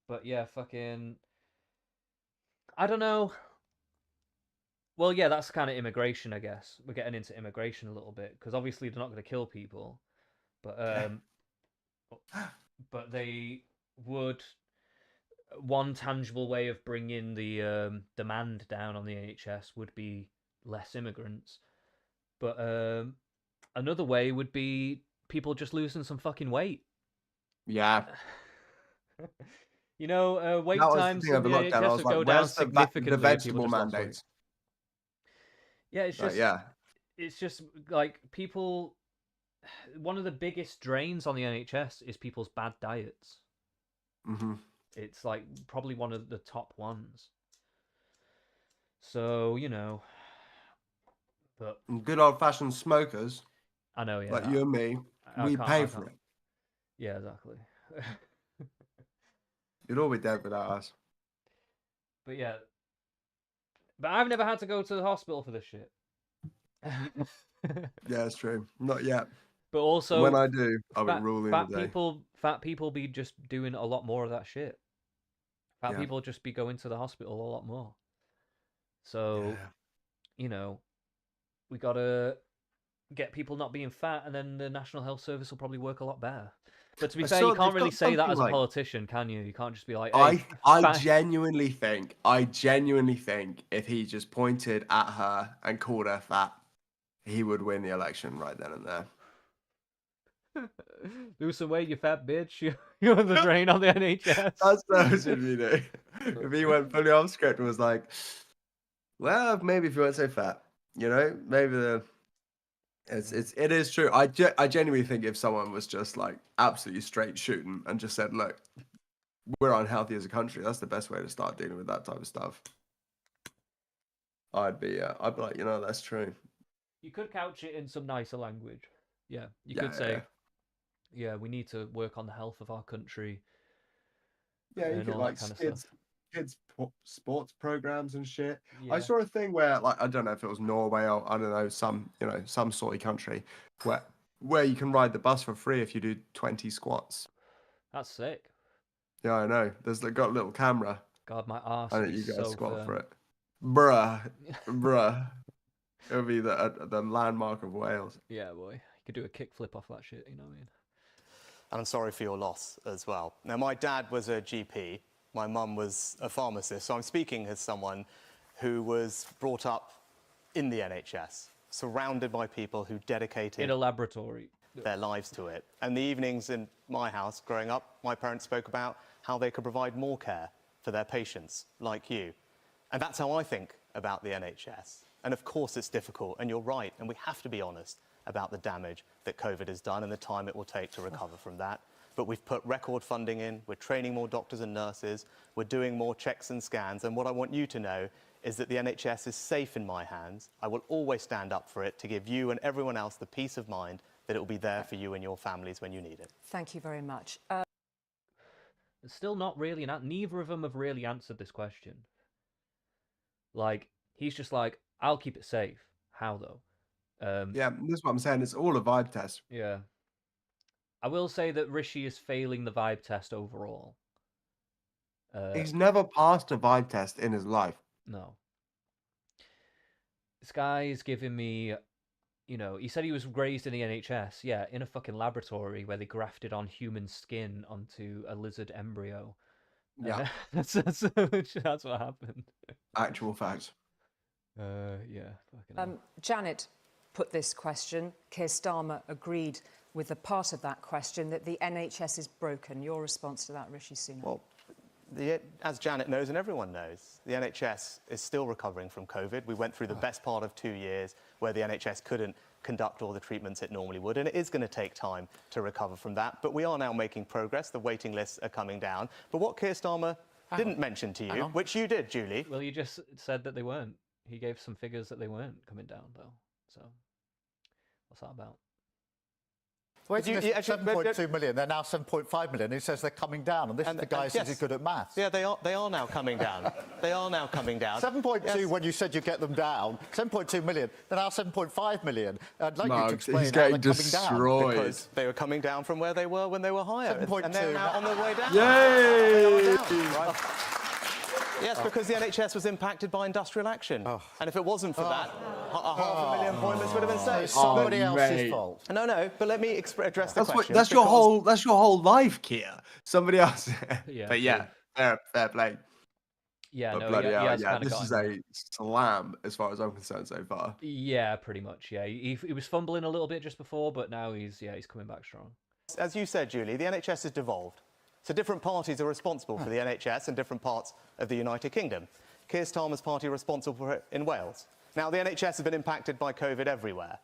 But yeah, fucking. I don't know. Well, yeah, that's kind of immigration, I guess. We're getting into immigration a little bit because obviously they're not going to kill people, but but they would. One tangible way of bringing the demand down on the NHS would be less immigrants, but another way would be people just losing some fucking weight. Yeah. You know, wait That was the times thing in over the lockdown. I NHS was would like, go down where's the significantly if people vegetable just lost weight. mandates? Yeah, it's Like, just yeah. it's just like people. One of the biggest drains on the NHS is people's bad diets. Hmm. It's like probably one of the top ones. So, you know, but Good old-fashioned smokers, I know, yeah, like you and me, I we can't, pay I for can't. it. Yeah, exactly. You'd all be dead without us. But yeah, but I've never had to go to the hospital for this shit. Yeah, it's true. Not yet. But And also, when I do, I'll be fat, ruling fat the day. people be just doing a lot more of that shit. Fat Yeah. people just be going to the hospital a lot more. So, Yeah. you know, we gotta get people not being fat, and then the National Health Service will probably work a lot better. But to be I fair, you saw can't they've really got say that something as a like politician, can you? You can't just be like, "Hey, I fat." genuinely think if he just pointed at her and called her fat, he would win the election right then and there. Lose some weight, you fat bitch. You're the drain on the NHS. That's what should be doing. If he went fully off script and was like, well, maybe if you weren't so fat, you know, maybe it is true. I genuinely think if someone was just like absolutely straight shooting and just said, look, we're unhealthy as a country, that's the best way to start dealing with that type of stuff. I'd be like, you know, that's true. You could couch it in some nicer language. Yeah, you Yeah, could say, yeah, we need to work on the health of our country yeah, you and get all like that kind of stuff. kids sports programs and shit. I Yeah. saw a thing where, like, I don't know if it was Norway or I don't know, some sort of country where you can ride the bus for free if you do 20 squats. That's sick. Yeah, I know. There's got a little camera God, my arse and would be you gotta so squat firm. for it. Bruh. It'll be the landmark of Wales. Yeah, boy. You could do a kickflip off that shit, you know what I mean? And I'm sorry for your loss as well. Now, my dad was a GP. My mum was a pharmacist. So I'm speaking as someone who was brought up in the NHS, surrounded by people who dedicated In a laboratory. their lives to it. And the evenings in my house growing up, my parents spoke about how they could provide more care for their patients, like you. And that's how I think about the NHS. And of course it's difficult, and you're right, and we have to be honest about the damage that COVID has done and the time it will take to recover from that. But we've put record funding in, we're training more doctors and nurses, we're doing more checks and scans, and what I want you to know is that the NHS is safe in my hands. I will always stand up for it to give you and everyone else the peace of mind that it will be there for you and your families when you need it. Thank you very much. It's still not really neither of them have really answered this question. Like, he's just like, I'll keep it safe. How though? Yeah, that's what I'm saying. It's all a vibe test. Yeah. I will say that Rishi is failing the vibe test overall. He's never passed a vibe test in his life. No. This guy is giving me, you know, he said he was raised in the NHS. Yeah, in a fucking laboratory where they grafted on human skin onto a lizard embryo. Yeah. That's what happened. Actual facts. Yeah. Fucking hell. Janet put this question. Keir Starmer agreed with a part of that question, that the NHS is broken. Your response to that, Rishi Sunak? Well, as Janet knows and everyone knows, the NHS is still recovering from COVID. We went through the best part of 2 years where the NHS couldn't conduct all the treatments it normally would, and it is going to take time to recover from that. But we are now making progress. The waiting lists are coming down. But what Keir Starmer didn't mention to you, which you did, Julie. Well, you just said that they weren't. He gave some figures that they weren't coming down, though. So, what's that about? Waiting list 7.2 million, they're now 7.5 million. He says they're coming down, and this is the guy who says he's good at maths. Yeah, they are now coming down. They are now coming down. 7.2 when you said you get them down. 7.2 million, they're now 7.5 million. I'd like you to Mark, explain he's how they're getting coming destroyed. down. Because they were coming down from where they were when they were higher. 7.2. And they're now on their way down. Yay! Right? Yes, because the NHS was impacted by industrial action. And if it wasn't for that, 500,000 appointments would have been saved. It's somebody else's mate. fault. No, but let me address the question. That's your whole life, Kia. Somebody else. Yeah, But yeah, fair play. Yeah, But no, bloody he hell, has yeah, kind of this is gotten. a slam as far as I'm concerned so far. Yeah, pretty much. Yeah, he was fumbling a little bit just before, but now he's coming back strong. As you said, Julie, the NHS has devolved. So different parties are responsible for the NHS in different parts of the United Kingdom. Keir Starmer's party are responsible for it in Wales. Now, the NHS has been impacted by COVID everywhere.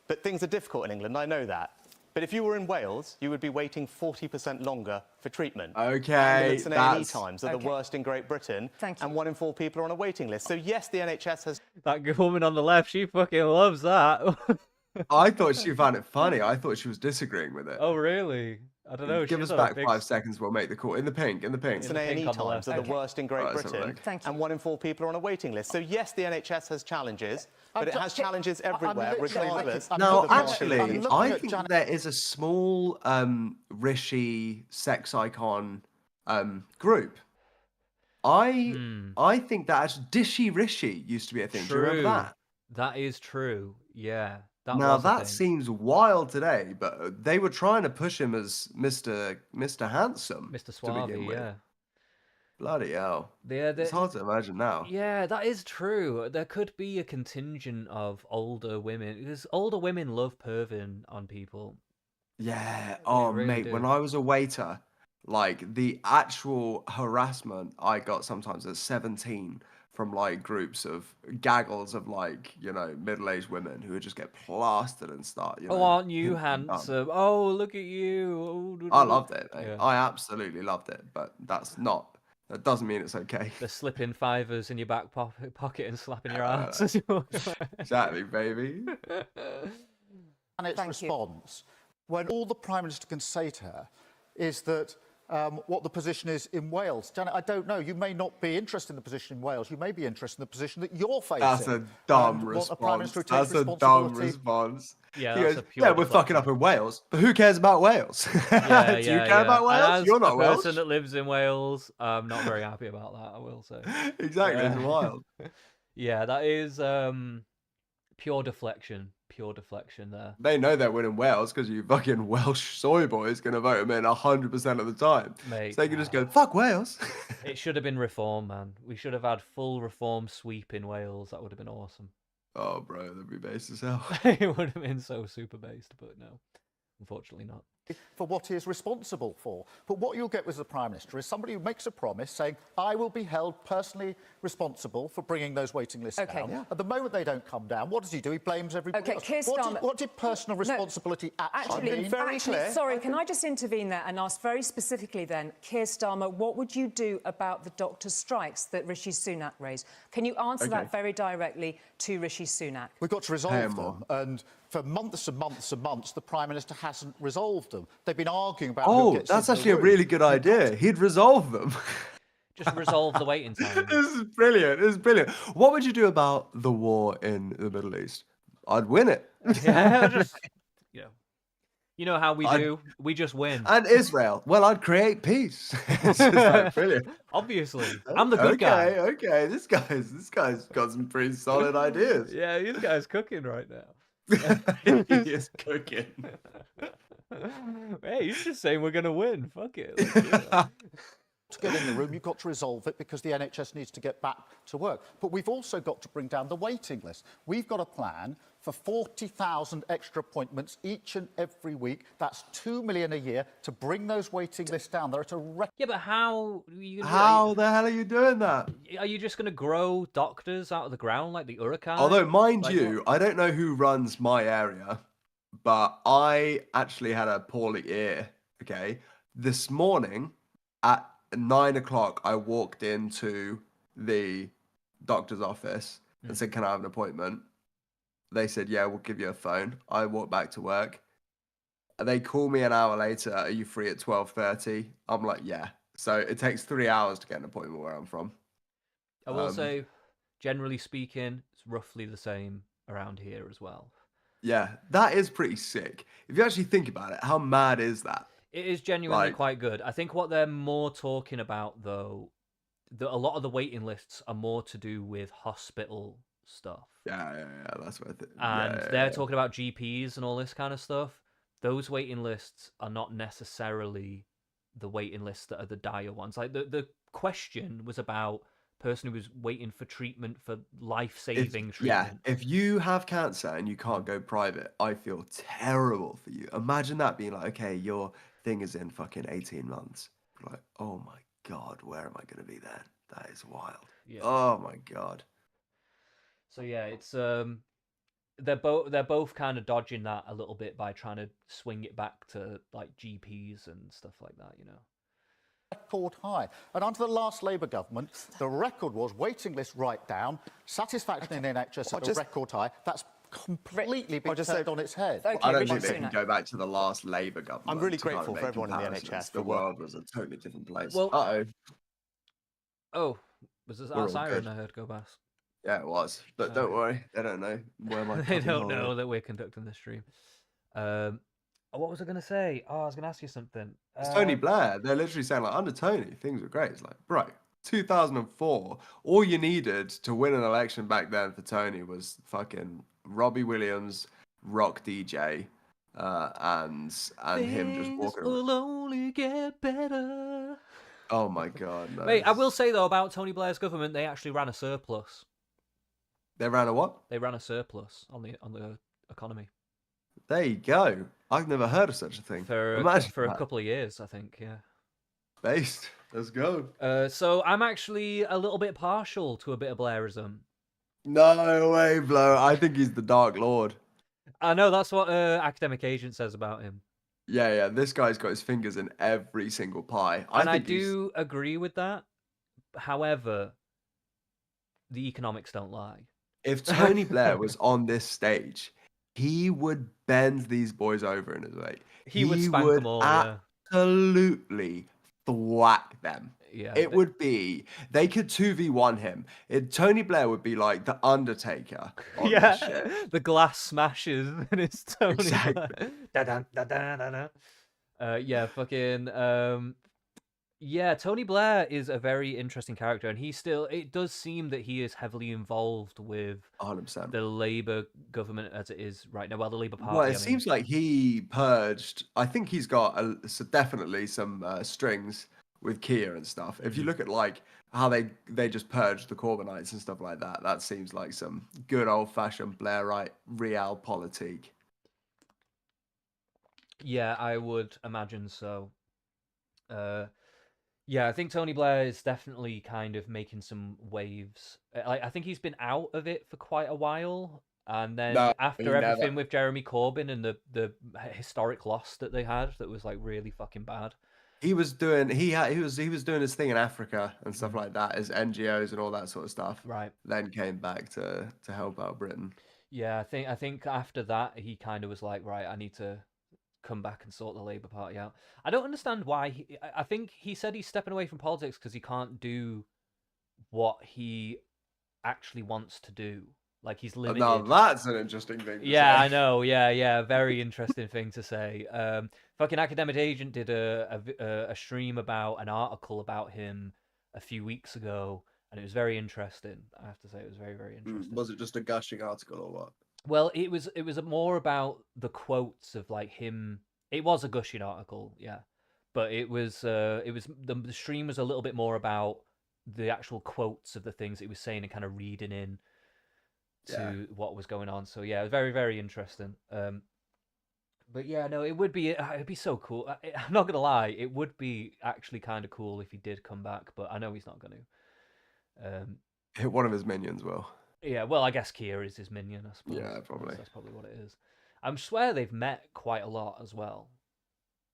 But things are difficult in England, I know that. But if you were in Wales, you would be waiting 40% longer for treatment. Okay, Ambulance and A&E that's... times are the worst in Great Britain. Thank you. And 1 in 4 people are on a waiting list. So yes, the NHS has... That woman on the left, she fucking loves that. I thought she found it funny. I thought she was disagreeing with it. Oh, really? I don't know. Give she's us on a back big 5 seconds. We'll make the call. In the pink. In and the A&E pink on the times left. are the Okay. worst in Great Let's have a Britain. look. Thank you. And 1 in 4 people are on a waiting list. So yes, the NHS has challenges, but it has challenges I'm everywhere, literally regardless. looking- No, looking at- actually, I'm looking I at think Janet- there is a small Rishi sex icon group. I think that actually Dishy Rishi used to be a thing. Do you remember that? That is true. Yeah. That Now was a that thing. seems wild today, but they were trying to push him as Mr. Handsome Mr. to begin Suave, with. yeah. Bloody hell. Yeah, It's hard to imagine now. yeah, that is true. There could be a contingent of older women because older women love perving on people. Yeah. Oh, really mate, do. when I was a waiter, like the actual harassment I got sometimes at 17 from like groups of gaggles of like, middle-aged women who would just get plastered and start, Oh, aren't you pimping them. handsome? Oh, look at you. Oh, I loved it, mate. Yeah. I absolutely loved it, but that doesn't mean it's okay. The slipping fivers in your back pocket and slapping your ass. as you walk away. Exactly, baby. Janet's Thank you. response, when all the Prime Minister can say to her is that what the position is in Wales. Janet, I don't know. You may not be interested in the position in Wales. You may be interested in the position that you're facing. That's a dumb and want the Prime Minister response. to take That's a dumb responsibility. response. Yeah, He that's goes, a pure yeah, we're fucking up deflection. in Wales, but who cares about Wales? Yeah, Do you care about And Wales? as You're not a Welsh. person that lives in Wales, I'm not very happy about that, I will say. Exactly, it's Yeah. wild. Yeah, that is pure deflection. Pure deflection there. They know they're winning Wales because you fucking Welsh soy boys going to vote them in 100% of the time. Mate, So they can just go, fuck Wales. it should have been reform, man. We should have had full reform sweep in Wales. That would have been awesome. Oh, bro, that'd be based as hell. It would have been so super based, but no, unfortunately not. For what he is responsible for. But what you'll get with the Prime Minister is somebody who makes a promise saying, I will be held personally responsible for bringing those waiting lists Okay. down. Yeah. At the moment they don't come down, what does he do? He blames everybody Okay, else. Keir Starmer- What did personal No, responsibility actually mean? very clear. Sorry, can I just intervene there and ask very specifically then, Keir Starmer, what would you do about the doctors' strikes that Rishi Sunak raised? Can you answer Okay. that very directly to Rishi Sunak? We've got to Pay resolve 'em them. And for months and months and months, the Prime Minister hasn't resolved them. They've been arguing about who Oh, gets that's into the actually a room. really good idea. He'd resolve them. Just resolve the waiting time. This is brilliant. This is brilliant. What would you do about the war in the Middle East? I'd win it. Yeah, just you know how we I'd- do. We just win. And Israel. Well, I'd create peace. It's just like, brilliant. Obviously, I'm the good guy. Okay. This guy's got some pretty solid ideas. Yeah, this guy's cooking right now. He is cooking. Hey, he's just saying we're gonna win. Fuck it. Let's do it. To get in the room, you've got to resolve it because the NHS needs to get back to work. But we've also got to bring down the waiting list. We've got a plan for 40,000 extra appointments each and every week. That's 2 million a year to bring those waiting lists down. They're at a record. Yeah, but how are you gonna How the hell are you doing that? Are you just gonna grow doctors out of the ground like the Huracan? Although, mind Like you, I don't know who runs my area, but I actually had a poorly ear. Okay. This morning at 9 o'clock, I walked into the doctor's office and said, can I have an appointment? They said, yeah, we'll give you a phone. I walked back to work. They call me an hour later. Are you free at 12:30? I'm like, yeah. So it takes 3 hours to get an appointment where I'm from. I will say, generally speaking, it's roughly the same around here as well. Yeah, that is pretty sick. If you actually think about it, how mad is that? It is genuinely Like- quite good. I think what they're more talking about, though, a lot of the waiting lists are more to do with hospital stuff. Yeah, that's what I think. And they're talking about GPs and all this kind of stuff. Those waiting lists are not necessarily the waiting lists that are the dire ones. Like the question was about person who was waiting for treatment for life-saving Yeah, treatment. if you have cancer and you can't go private, I feel terrible for you. Imagine that being like, okay, your thing is in fucking 18 months. Like, oh my God, where am I going to be then? That is wild. Yeah. Oh my God. So yeah, it's they're both kind of dodging that a little bit by trying to swing it back to like GPs and stuff like that, you know. Record high. And under the last Labour government, the record was waiting list right down, satisfaction in the NHS at a record high. That's completely been turned on its head. Okay, I don't Rishi think they can Sunak. go back to the last Labour government. I'm really to kind of grateful for make everyone in the comparisons. NHS The for what- world was a totally different place. Well- Uh-oh. Oh, was this We're our all siren good. I heard go past? Yeah, it was. But don't worry, they don't know where my They fucking don't hole know is. that we're conducting this stream. What was I gonna say? Oh, I was gonna ask you something. It's Tony Blair. They're literally saying like under Tony, things were great. It's like, bro, 2004, all you needed to win an election back then for Tony was fucking Robbie Williams, rock DJ, and him just Things walking. will only get better. Oh my God, no. Mate, I will say though about Tony Blair's government, they actually ran a surplus. They ran a what? They ran a surplus on the economy There you go. I've never heard of such a thing. for Imagine a that. couple of years, I think. Yeah. Based. Let's go. So I'm actually a little bit partial to a bit of Blairism. No way, Blow. I think he's the Dark Lord. I know that's what Academic Agent says about him, Yeah. This guy's got his fingers in every single pie. and I think he's- do agree with that. However, the economics don't lie. If Tony Blair was on this stage, he would bend these boys over in his way. He would spank them all. Yeah. Absolutely thwack them. Yeah. It would be, they could 2v1 him. Tony Blair would be like the Undertaker. On Yeah, this shit. the glass smashes and it's Tony Exactly. Blair. Da-dun, da-dun, da-dun. Yeah, fucking yeah, Tony Blair is a very interesting character, and it does seem that he is heavily involved with 100%. the Labour government as it is right now. Well, the Labour Party. Well, I it mean. seems like he purged. I think he's got definitely some strings with Kia and stuff. If you look at like how they just purged the Corbynites and stuff like that, that seems like some good old fashioned Blairite realpolitik. Yeah, I would imagine so. Yeah, I think Tony Blair is definitely kind of making some waves. I think he's been out of it for quite a while, and then No, after he everything never. with Jeremy Corbyn and the historic loss that they had, that was like really fucking bad. He was doing he was doing his thing in Africa and stuff like that as NGOs and all that sort of stuff. Right. Then came back to help out Britain. Yeah, I think after that he kind of was like, right, I need to come back and sort the Labour Party out. I don't understand why. I think he said he's stepping away from politics because he can't do what he actually wants to do. Like he's limited. Now that's an interesting thing. Yeah, say. I know. Yeah. Very interesting thing to say. Fucking Academic Agent did a stream about an article about him a few weeks ago, and it was very interesting. I have to say, it was very, very interesting. Was it just a gushing article or what? Well, it was more about the quotes of like him. It was a gushing article, yeah, but the stream was a little bit more about the actual quotes of the things it was saying and kind of reading in to what was going on. So yeah, it was very, very interesting. But yeah, no, it'd be so cool. I'm not gonna lie, it would be actually kind of cool if he did come back, but I know he's not gonna. Hit one of his minions will. Yeah, well, I guess Kia is his minion, I suppose. Yeah, probably. That's probably what it is. I swear they've met quite a lot as well.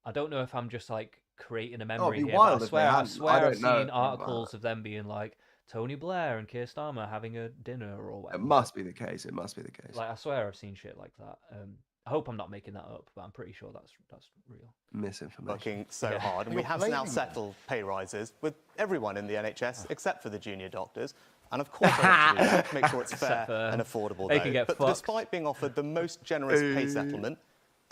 I don't know if I'm just like creating a memory it'd be here, wild but if they I hadn't. swear I I've don't know seen about articles of them being like Tony Blair and Keir Starmer having a dinner or It whatever. must be the case. It must be the case. Like I swear I've seen shit like that. I hope I'm not making that up, but I'm pretty sure that's real. Misinformation. Working so Yeah. hard, and You're we have now blaming them. settled pay rises with everyone in the NHS except for the junior doctors. And of course, I want to do that to make sure it's fair Except for and affordable. they though. can get but fucked. despite being offered the most generous pay settlement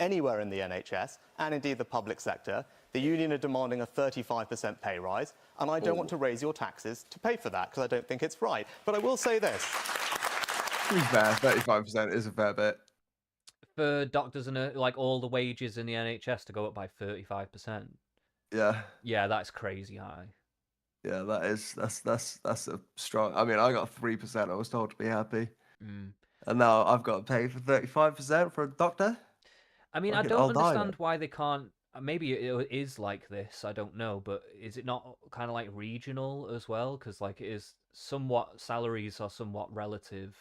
anywhere in the NHS and indeed the public sector, the union are demanding a 35% pay rise, and I don't want to raise your taxes to pay for that because I don't think it's right. But I will say this. To be fair, 35% is a fair bit. For doctors and like all the wages in the NHS to go up by 35%. Yeah. Yeah, that's crazy high. Yeah, that's a strong. I mean, I got 3%. I was told to be happy, Mm. and now I've got to pay for 35% for a doctor. I mean, I Fucking, don't I'll die, understand man. why they can't. Maybe it is like this. I don't know, but is it not kind of like regional as well? Because like it is somewhat salaries are somewhat relative.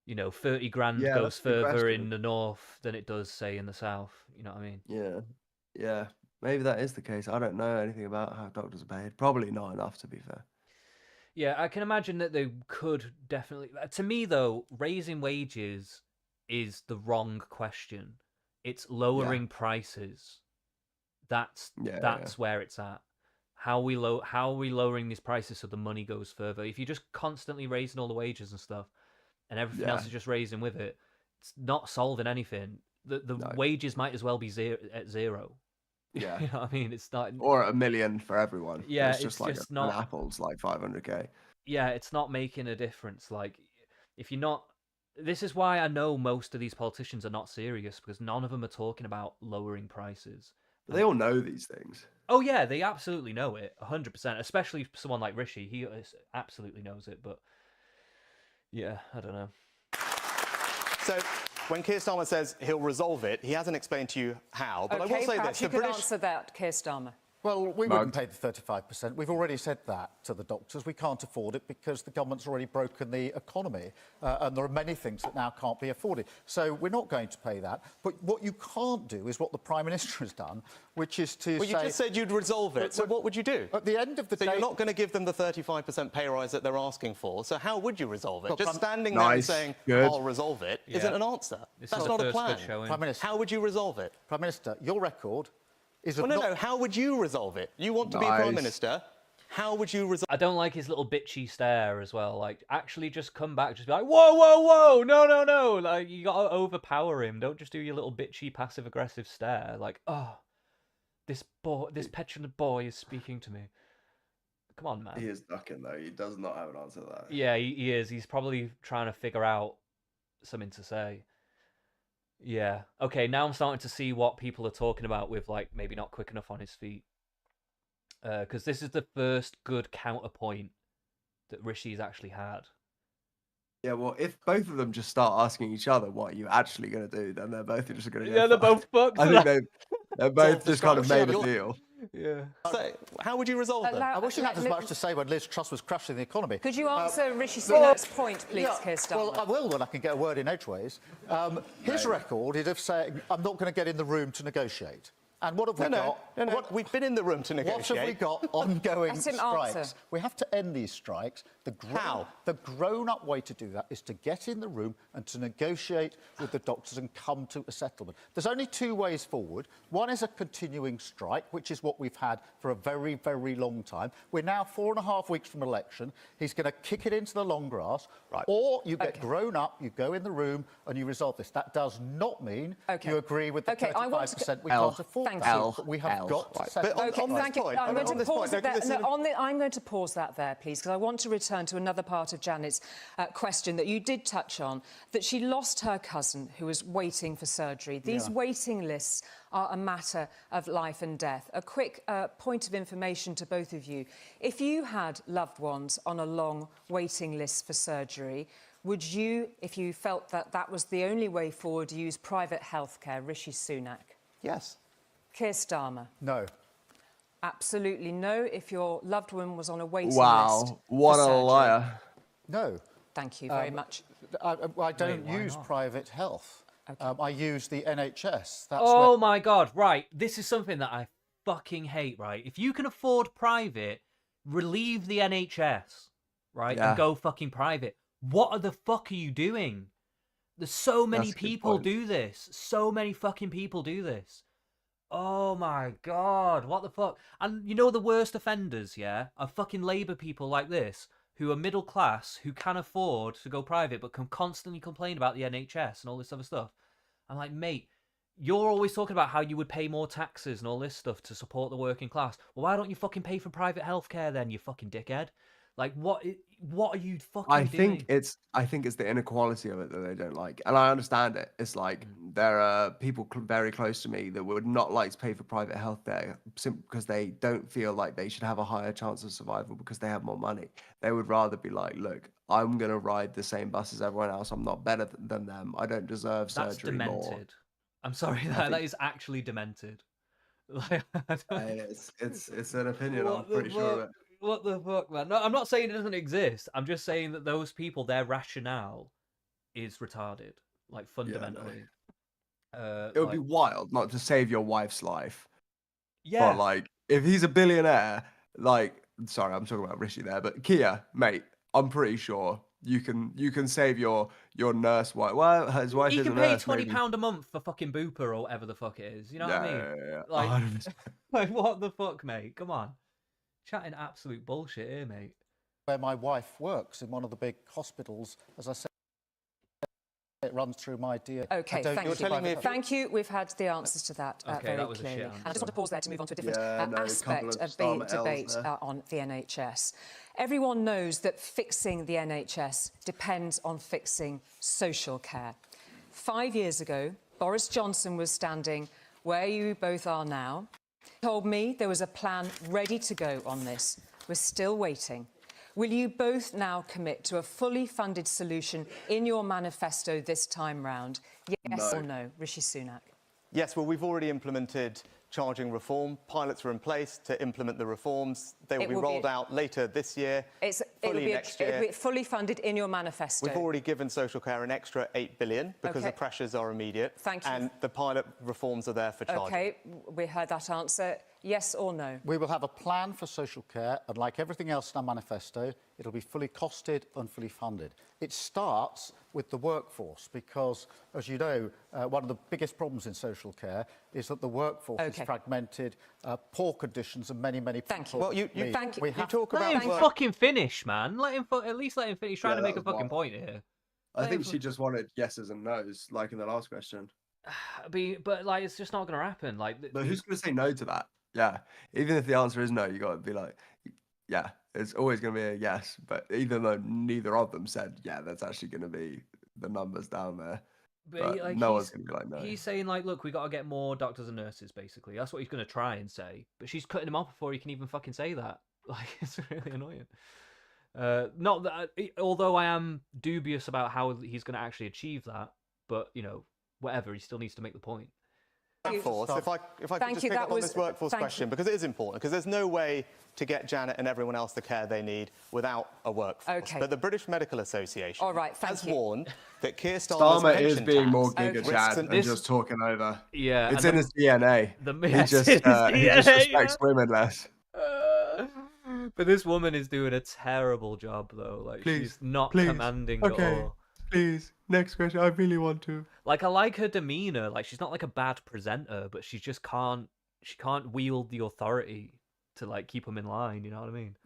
30 grand Yeah, goes that's a good further question. in the north than it does, say, in the south. You know what I mean? Yeah, yeah. Maybe that is the case. I don't know anything about how doctors are paid. Probably not enough, to be fair. Yeah, I can imagine that they could definitely. To me, though, raising wages is the wrong question. It's Yeah, lowering prices. That's yeah, yeah, that's where it's at. How are we lowering these prices so the money goes further? If you're just constantly raising all the wages and stuff, and everything yeah. else is just raising with it, it's not solving anything. The No, wages might as well be at zero. yeah. You know what I mean? It's not. Or 1 million for everyone. Yeah, It's just it's like just an not. apple's like 500k. Yeah, it's not making a difference. Like, if you're not. This is why I know most of these politicians are not serious because none of them are talking about lowering prices. But they all know these things. Oh yeah, they absolutely know it, 100%. Especially someone like Rishi, he absolutely knows it. But yeah, I don't know. So, when Keir Starmer says he'll resolve it, he hasn't explained to you how. But I will Okay, say perhaps this: you the could British. answer that, Keir Starmer. Well, we Mugged. wouldn't pay the 35%. We've already said that to the doctors. We can't afford it because the government's already broken the economy, and there are many things that now can't be afforded. So we're not going to pay that. But what you can't do is what the Prime Minister has done, which is to Well, say... you just said you'd resolve it. So what would you do? At the end of the So day... you're not going to give them the 35% pay rise that they're asking for. So how would you resolve it? Look, Just I'm- standing there and Nice. saying, Good. I'll resolve it, Yeah. isn't an answer. This That's is not the a first plan. good showing. Prime Minister, How would you resolve it? Prime Minister, your record is... Well, of no, not... how would you resolve it? You want to be Prime Nice. Minister. How would you resolve I don't like his little bitchy stare as well. Like, actually, just come back, just be like, whoa, whoa, whoa, no, no, no. Like, you gotta overpower him. Don't just do your little bitchy, passive aggressive stare. Like, oh, this petulant boy is speaking to me. Come on, man. He is ducking though. He does not have an answer to that. Yeah, he is. He's probably trying to figure out something to say. Yeah. Okay, now I'm starting to see what people are talking about with, like, maybe not quick enough on his feet. Because this is the first good counterpoint that Rishi's actually had. Yeah, well, if both of them just start asking each other what are you actually going to do, then they're both just going to go. Yeah, they're fucked. both fucked. I think they're both the just kind of made a structure. deal. Yeah. So, how would you resolve them? I wish you had as much to say when Liz Truss was crashing the economy. Could you answer Rishi Sunak's point, please, Yeah, Keir Starmer? well, I will when I can get a word in edgeways. His record is of saying, I'm not going to get in the room to negotiate. And what have we got? No. We've been in the room to What negotiate. have we got? Ongoing Let him strikes. answer. We have to end these strikes. How? The grown-up way to do that is to get in the room and to negotiate with the doctors and come to a settlement. There's only two ways forward. One is a continuing strike, which is what we've had for a very, very long time. We're now 4.5 weeks from election. He's going to kick it into the long grass. Right. Or you get grown up, you go in the room and you resolve this. That does not mean you agree with the Okay, I want to 35% we L. can't afford. Thank that. you. But we have got to settle But on Okay, this thank you. point, I'm going on to this pause point, that. listen, I'm going to pause that there, please, because I want to return to another part of Janet's question that you did touch on, that she lost her cousin who was waiting for surgery. These waiting lists are a matter of life and death. A quick point of information to both of you. If you had loved ones on a long waiting list for surgery, would you, if you felt that that was the only way forward, use private healthcare? Rishi Sunak. Yes. Keir Starmer. No. Absolutely no. If your loved one was on a waiting list. Wow, what for a surgery. liar! No. Thank you very much. I don't why use not? private health. I use the NHS. That's Oh my god, right. This is something that I fucking hate, right? If you can afford private, relieve the NHS, right? Yeah. And go fucking private. What the fuck are you doing? There's so many That's a good people point. do this. So many fucking people do this. Oh my god, what the fuck? And you know the worst offenders, yeah, are fucking Labour people like this, who are middle class, who can afford to go private, but can constantly complain about the NHS and all this other stuff. I'm like, mate, you're always talking about how you would pay more taxes and all this stuff to support the working class. Well, why don't you fucking pay for private healthcare then, you fucking dickhead? Like, what are you fucking I doing? think it's the inequality of it that they don't like, and I understand it. It's like there are people very close to me that would not like to pay for private healthcare simply because they don't feel like they should have a higher chance of survival because they have more money. They would rather be like, look, I'm gonna ride the same bus as everyone else. I'm not better than them. I don't deserve That's surgery more. demented. I'm sorry, I that think is actually demented. Like, I don't- it's an opinion. I'm what the pretty sure of fuck? it. What the fuck, man? No, I'm not saying it doesn't exist. I'm just saying that those people, their rationale is retarded, like fundamentally. It would be Like, wild not to save your wife's life. yeah, But like, if he's a billionaire, like, sorry, I'm talking about Rishi there, but Kia, mate, I'm pretty sure you can save your nurse wife. Well, his wife he is a can pay nurse, maybe. £20 a month for fucking Booper or whatever the fuck it is. You know what I mean? Yeah. Like, 100%. like what the fuck, mate? Come on, chatting absolute bullshit here, mate. Where my wife works, in one of the big hospitals, as I said, it runs through my dear. Okay, thank You're you. telling me if you- Thank you. We've had the answers to that Okay, very that was a shit clearly. answer. And I just want to pause there to move on to a different Yeah, no, a aspect couple of of the Starmer Ls debate there. on the NHS. Everyone knows that fixing the NHS depends on fixing social care. 5 years ago, Boris Johnson was standing where you both are now. He told me there was a plan ready to go on this. We're still waiting. Will you both now commit to a fully funded solution in your manifesto this time round? Yes No. or no? Rishi Sunak. Yes, well, we've already implemented charging reform. Pilots are in place to implement the reforms. They will It be will be- rolled out later this year, It'll fully be, next it'll year. be fully funded in your manifesto. We've already given social care an extra 8 billion because Okay. the pressures are immediate. Thank you. And the pilot reforms are there for charging. OK, we heard that answer. Yes or no? We will have a plan for social care, and like everything else in our manifesto, it'll be fully costed and fully funded. It starts with the workforce because, as you know, one of the biggest problems in social care is that the workforce is Okay. fragmented, poor conditions, and many people. Thank you. Well, you leave. Thank you. We You have talk to- about Let him work- fucking finish, man. At least let him finish. He's trying Yeah, to that make a was fucking wild. point here. I think she just wanted yeses and nos, like in the last question. But like, it's just not gonna happen. Like, But who's going to say no to that? Yeah. Even if the answer is no, you got to be like, yeah, it's always going to be a yes. But even though neither of them said, yeah, that's actually going to be the numbers down there. But like, no one's going to be like, no. He's saying like, look, we got to get more doctors and nurses. Basically, that's what he's gonna try and say. But she's cutting him off before he can even fucking say that. Like, it's really annoying. Not that, although I am dubious about how he's going to actually achieve that. But you know, whatever, he still needs to make the point. Workforce, if I could Thank just you, pick that up on was- this workforce thank question, you. because it is important, because there's no way to get Janet and everyone else the care they need without a workforce. Okay. But the British Medical Association All right, thank has you. warned that Keir Starmer's Starmer is pension being tax more Okay. Giga risks Chad an- and just talking over. Yeah, It's and in his DNA. the- He yes, just it is he just DNA, respects yeah. women less. But this woman is doing a terrible job, though. Like, she's not commanding at all. Please, next question. I really want to. Like, I like her demeanor. Like, she's not like a bad presenter, but she just can't. She can't wield the authority to like keep them in line. You know what I mean?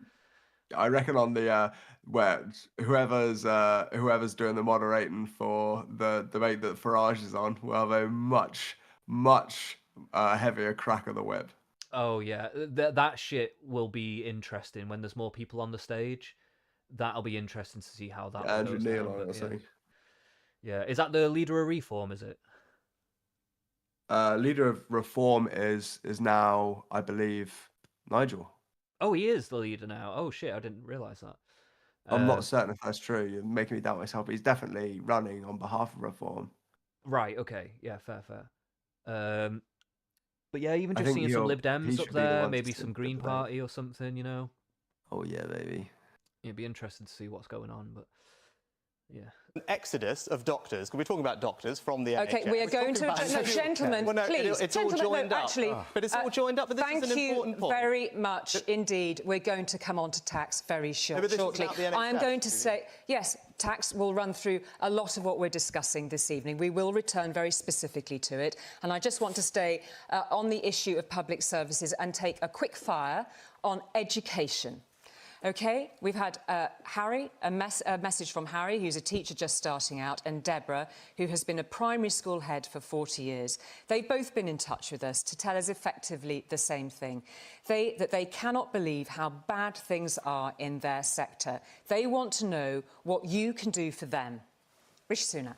I reckon on the where whoever's doing the moderating for the debate that Farage is on will have a much heavier crack of the whip. Oh yeah, that shit will be interesting when there's more people on the stage. That'll be interesting to see how that Andrew goes Neil down, on but it or yeah. something. Yeah, is that the leader of Reform? Is it? Leader of Reform is now, I believe, Nigel. Oh, he is the leader now. Oh shit, I didn't realize that. I'm not certain if that's true. You're making me doubt myself, but he's definitely running on behalf of Reform. Right. Okay. Yeah. Fair. But yeah, even I just think seeing some he Lib Dems should up be the there, one to maybe sit some the Green debate. Party or something. You know, Oh yeah, baby. it'd be interesting to see what's going on. But yeah. An exodus of doctors, because we're talking about doctors from the OK, NHS. we are going talking to... about No, social gentlemen, Well, no, please. it's all Gentlemen, joined no, up. actually... But it's all joined up, but this is an important Thank point. you very much indeed. We're going to come on to tax very but this is shortly. about the I am NHS, going to Julie. say, yes, tax will run through a lot of what we're discussing this evening. We will return very specifically to it. And I just want to stay on the issue of public services and take a quick fire on education. OK, we've had Harry, a message from Harry, who's a teacher just starting out, and Deborah, who has been a primary school head for 40 years. They've both been in touch with us to tell us effectively the same thing. That they cannot believe how bad things are in their sector. They want to know what you can do for them. Rishi Sunak.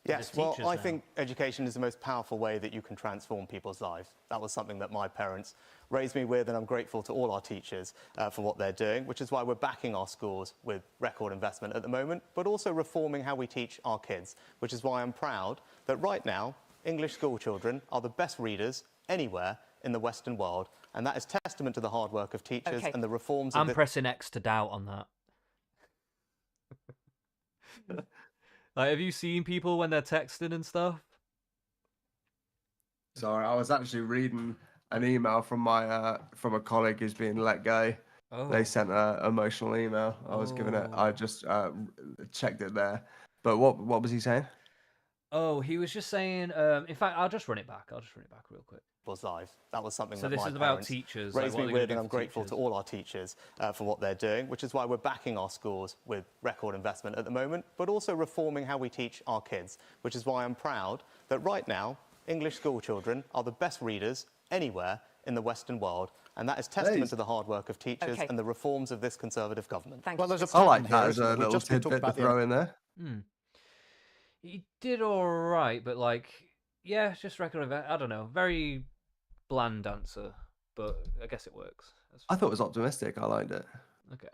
Yes, well, I think education is the most powerful way that you can transform people's lives. That was something that my parents raised me with, and I'm grateful to all our teachers for what they're doing, which is why we're backing our schools with record investment at the moment, but also reforming how we teach our kids, which is why I'm proud that right now, English school children are the best readers anywhere in the Western world, and that is testament to the hard work of teachers and the reforms of I'm pressing X to doubt on that. Like, have you seen people when they're texting and stuff? Sorry, I was actually reading an email from from a colleague who's being let go. Oh. They sent an emotional email. I was given it. I just checked it there. But what was he saying? Oh, he was just saying. In fact, I'll just run it back. Real quick. Was live. That was something So that this my is about parents teachers, raised like, me what are they with, gonna and do I'm for grateful to teachers? all our teachers for what they're doing, which is why we're backing our schools with record investment at the moment, but also reforming how we teach our kids, which is why I'm proud that right now English school children are the best readers anywhere in the Western world, and that is testament to the hard work of teachers and the reforms of this Conservative government. Thank Well, you. there's a I like pattern that here, as isn't a there? We've little just been talking tidbit to about throw in there. He did all right, but like, yeah, just record of it. I don't know, very bland answer, but I guess it works. I thought it was optimistic. I liked it. Okay.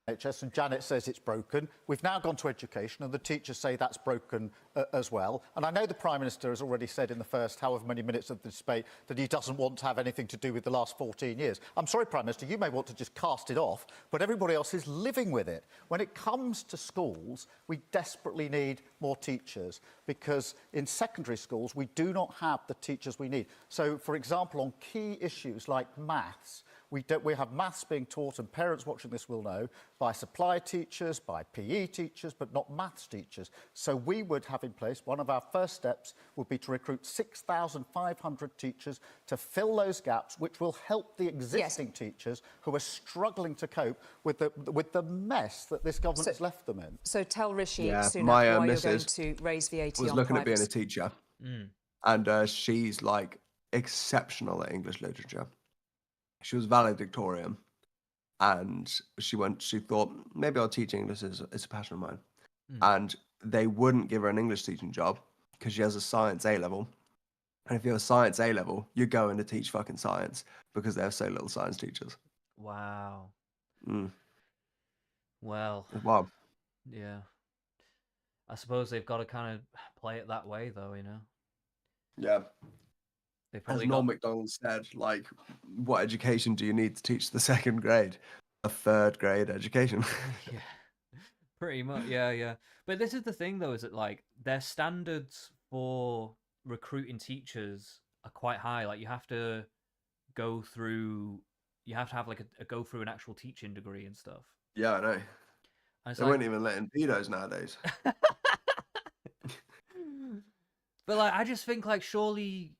NHS, and Janet says it's broken. We've now gone to education, and the teachers say that's broken as well. And I know the Prime Minister has already said in the first however many minutes of the debate that he doesn't want to have anything to do with the last 14 years. I'm sorry, Prime Minister, you may want to just cast it off, but everybody else is living with it. When it comes to schools, we desperately need more teachers, because in secondary schools, we do not have the teachers we need. So, for example, on key issues like maths, we have maths being taught, and parents watching this will know, by supply teachers, by PE teachers, but not maths teachers. So we would have in place, one of our first steps would be to recruit 6,500 teachers to fill those gaps, which will help the existing teachers who are struggling to cope with the mess that this government has left them in. So tell Rishi Sunak my why you're going missus to raise VAT was on looking at private being a teacher, and she's like exceptional at English literature. She was valedictorian, and she thought, maybe I'll teach English, it's a passion of mine. And they wouldn't give her an English teaching job because she has a science A-level. And if you have a science A-level, you're going to teach fucking science because they have so little science teachers. Wow. Mm. Well, Wow. yeah. I suppose they've got to kind of play it that way, though, you know? Yeah. They As probably Norm got... MacDonald said, like, what education do you need to teach the second grade? A third grade education. Yeah. Pretty much, yeah. But this is the thing, though, is that, like, their standards for recruiting teachers are quite high. Like, you have to go through... You have to have, like, a go through an actual teaching degree and stuff. Yeah, I know. And it's They like... weren't even letting pedos nowadays. But, like, I just think, like, surely...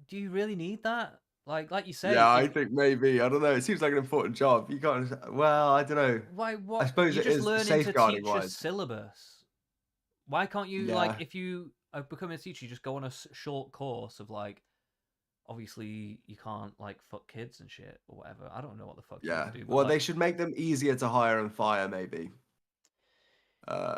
Do you really need that? Like you say... Yeah, I think maybe. I don't know. It seems like an important job. You can't... Well, I don't know. Why? What? I suppose You're it just is learning to teach a safeguarding-wise. syllabus. Why can't you, Yeah. like, if you are becoming a teacher, you just go on a short course of, like, obviously you can't, like, fuck kids and shit or whatever. I don't know what the fuck you Yeah. have to do. But, Well, like, they should make them easier to hire and fire, maybe.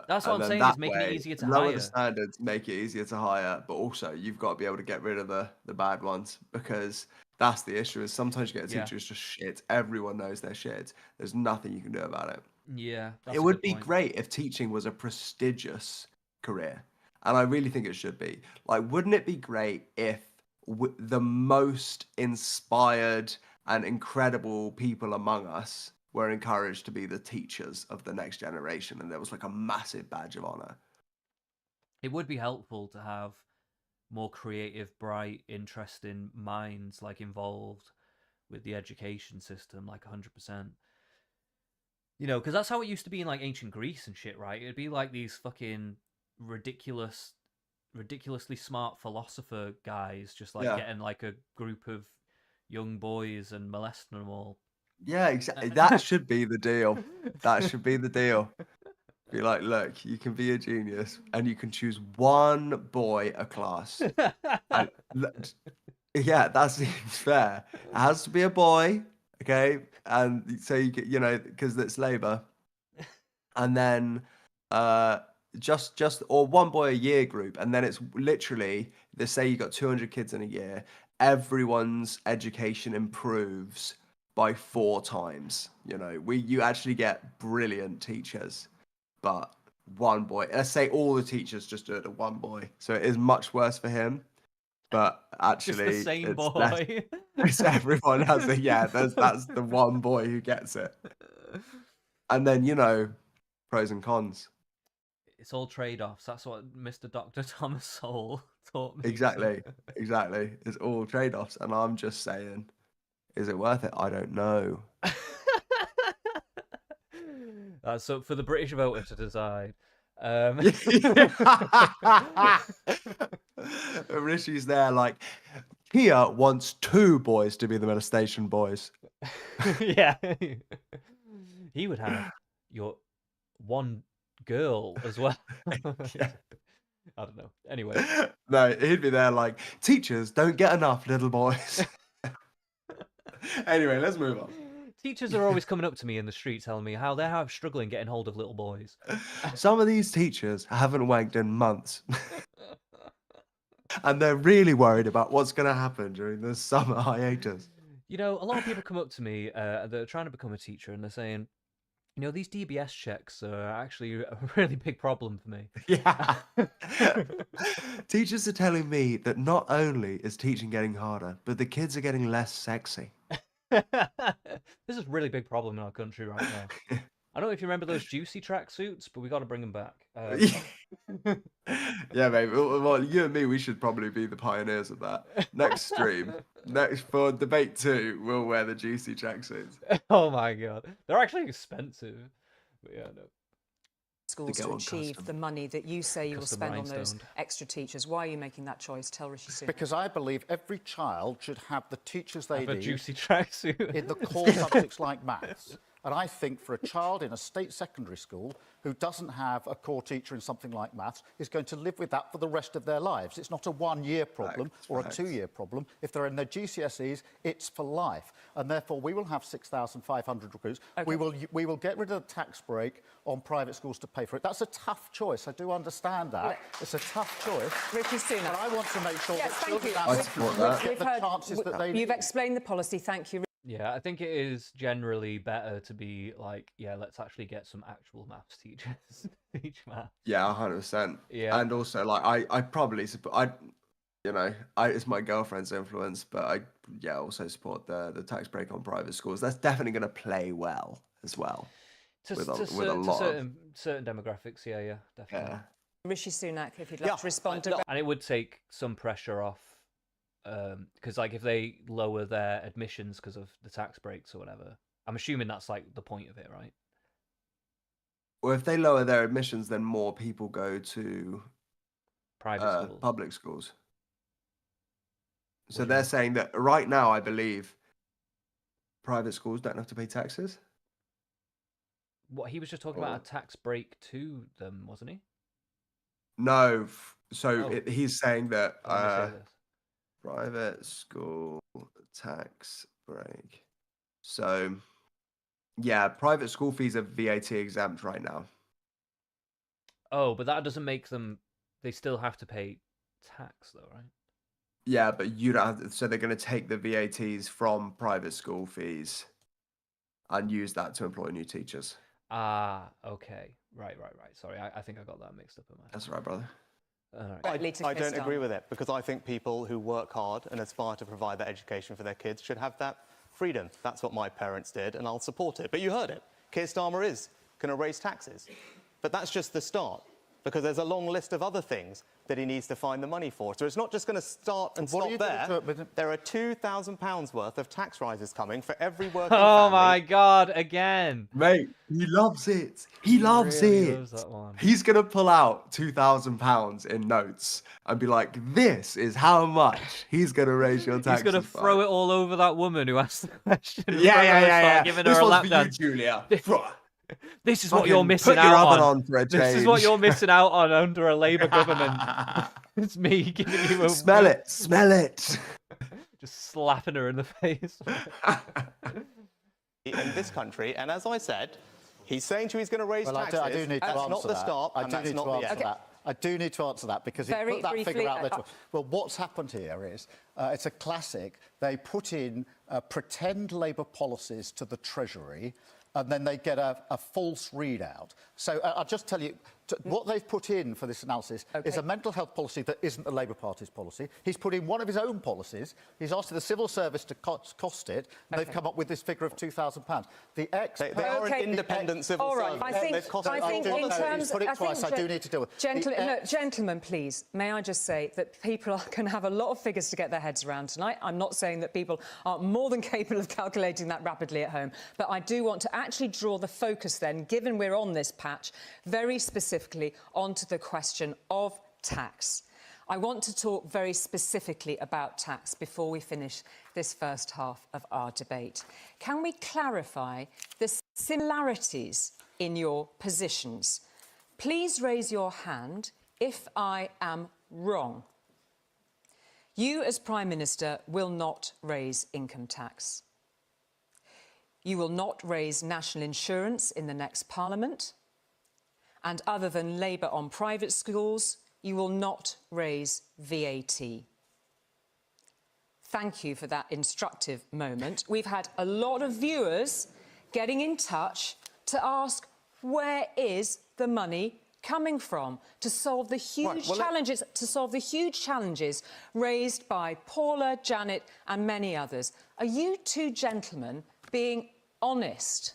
that's what And I'm then saying, that is making it way, easier to lower hire. the standards, make it easier to hire, but also you've got to be able to get rid of the bad ones, because that's the issue. Is sometimes you get a Yeah. teacher who's just shit. Everyone knows they're shit. There's nothing you can do about it. Yeah, that's It a would good be point. great if teaching was a prestigious career, and I really think it should be. Like, wouldn't it be great if the most inspired and incredible people among us were encouraged to be the teachers of the next generation, and there was like a massive badge of honor? It would be helpful to have more creative, bright, interesting minds, like, involved with the education system, like 100%. You know, because that's how it used to be in, like, ancient Greece and shit, right? It'd be like these fucking ridiculously smart philosopher guys just, like, Yeah. getting, like, a group of young boys and molesting them all. Yeah, exactly. That should be the deal. That should be the deal. Be like, look, you can be a genius and you can choose one boy a class. And yeah, that seems fair. It has to be a boy, okay? And so you get, you know, because it's Labour. And then just or one boy a year group, and then it's literally they say you got 200 kids in a year. Everyone's education improves by 4 times. You know, you actually get brilliant teachers, but one boy. Let's say all the teachers just do it to one boy, so it is much worse for him. But Just the actually, same it's less. boy. It's everyone has a that's the one boy who gets it, and then you know, pros and cons. It's all trade-offs. That's what Mr. Dr. Thomas Sowell taught me. Exactly, exactly. It's all trade-offs, and I'm just saying, is it worth it? I don't know. That's up for the British voter to decide. Rishi's there like, Kia wants 2 boys to be the molestation boys. Yeah. He would have your one girl as well. Yeah. I don't know. Anyway. No, he'd be there like, teachers don't get enough little boys. Anyway, let's move on. Teachers are always coming up to me in the street telling me how they're struggling getting hold of little boys. Some of these teachers haven't wanked in months. And they're really worried about what's going to happen during the summer hiatus. You know, a lot of people come up to me, they're trying to become a teacher, and they're saying, you know, these DBS checks are actually a really big problem for me. Yeah. Teachers are telling me that not only is teaching getting harder, but the kids are getting less sexy. This is a really big problem in our country right now. I don't know if you remember those juicy tracksuits, but we got to bring them back. Yeah, mate. Well, you and me, we should probably be the pioneers of that. Next stream, next for debate 2, we'll wear the juicy tracksuits. Oh my god, they're actually expensive. But yeah, no. Schools go to on achieve custom. the money that you say you will Custom spend on those rhinestoned. extra teachers. Why are you making that choice? Tell Rishi Sunak. Because I believe every child should have the teachers they Have a need juicy tracksuit. in the core subjects like maths. And I think for a child in a state secondary school who doesn't have a core teacher in something like maths is going to live with that for the rest of their lives. It's not a 1-year problem or a 2-year problem. If they're in their GCSEs, it's for life. And therefore, we will have 6,500 recruits. Okay. We will get rid of the tax break on private schools to pay for it. That's a tough choice. I do understand that. Yeah. It's a tough choice. Rishi Sunak. But I want to make sure Yes, that thank children you. I support that. get the chances that they You've need. explained the policy. Thank you. Yeah, I think it is generally better to be like, yeah, let's actually get some actual maths teachers to teach maths. Yeah, 100%. Yeah. And also, like, I probably support. It's my girlfriend's influence, but I also support the tax break on private schools. That's definitely going to play well as well. To with a certain lot of- certain demographics, yeah, definitely. Yeah. Rishi Sunak, if you'd like Yeah, to respond no, to And it would take some pressure off, because like if they lower their admissions because of the tax breaks or whatever, I'm assuming that's like the point of it, right? Well, if they lower their admissions, then more people go to Private schools. public schools. So What do you they're mean? saying that right now, I believe private schools don't have to pay taxes. What, he was just talking about a tax break to them, wasn't he? No, so Oh. he's saying that Let me say this. private school tax break. So, yeah, private school fees are VAT exempt right now. Oh, but that doesn't make them. They still have to pay tax, though, right? Yeah, but you don't have to, so they're going to take the VATs from private school fees and use that to employ new teachers. Ah, okay. Right. Sorry, I think I got that mixed up in my head. That's right, brother. All right. Rightly to I don't Keir agree Starmer. with it because I think people who work hard and aspire to provide that education for their kids should have that freedom. That's what my parents did, and I'll support it. But you heard it. Keir Starmer is going to raise taxes. But that's just the start. because there's a long list of other things that he needs to find the money for. So it's not just going to start and What are stop you doing to it there. with- There are £2,000 worth of tax rises coming for every working Oh family. my God! Again. Mate, he loves it. He loves really it. loves that one. He's gonna pull out £2,000 in notes and be like, "This is how much he's gonna raise your He's taxes." gonna throw by." it all over that woman who asked the question. in Yeah, front of yeah, her, yeah, start yeah. Giving This her a one's lap for you, dance. Julia. This is what Fucking you're missing put your out oven on. on for a This is what change. you're missing out on under a Labour government. It's me giving you a Smell it, smell it. just slapping her in the face. In this country, and as I said, he's saying to you he's going to raise Well, taxes. I do need to That's answer not the that. start, I and do that's need not to the answer end. that. I do need to answer that because he Very put that briefly, figure out later. Well, what's happened here is it's a classic. They put in pretend Labour policies to the Treasury, and then they get a false readout. So I'll just tell you, what they've put in for this analysis is a mental health policy that isn't the Labour Party's policy. He's put in one of his own policies. He's asked the civil service to cost it, and they've come up with this figure of £2,000. The They are an independent civil All right, service. I think, They've cost I think $2 in billion. terms... He's put it twice, I do need to deal with it. Gentlemen, please, may I just say that people can have a lot of figures to get their heads around tonight. I'm not saying that people are more than capable of calculating that rapidly at home, but I do want to actually draw the focus then, given we're on this patch, very specifically onto the question of tax. I want to talk very specifically about tax before we finish this first half of our debate. Can we clarify the similarities in your positions? Please raise your hand if I am wrong. You, as Prime Minister, will not raise income tax. You will not raise national insurance in the next Parliament. And other than Labour on private schools, you will not raise VAT. Thank you for that instructive moment. We've had a lot of viewers getting in touch to ask, where is the money coming from to solve the huge challenges raised by Paula, Janet and many others? Are you two gentlemen being honest?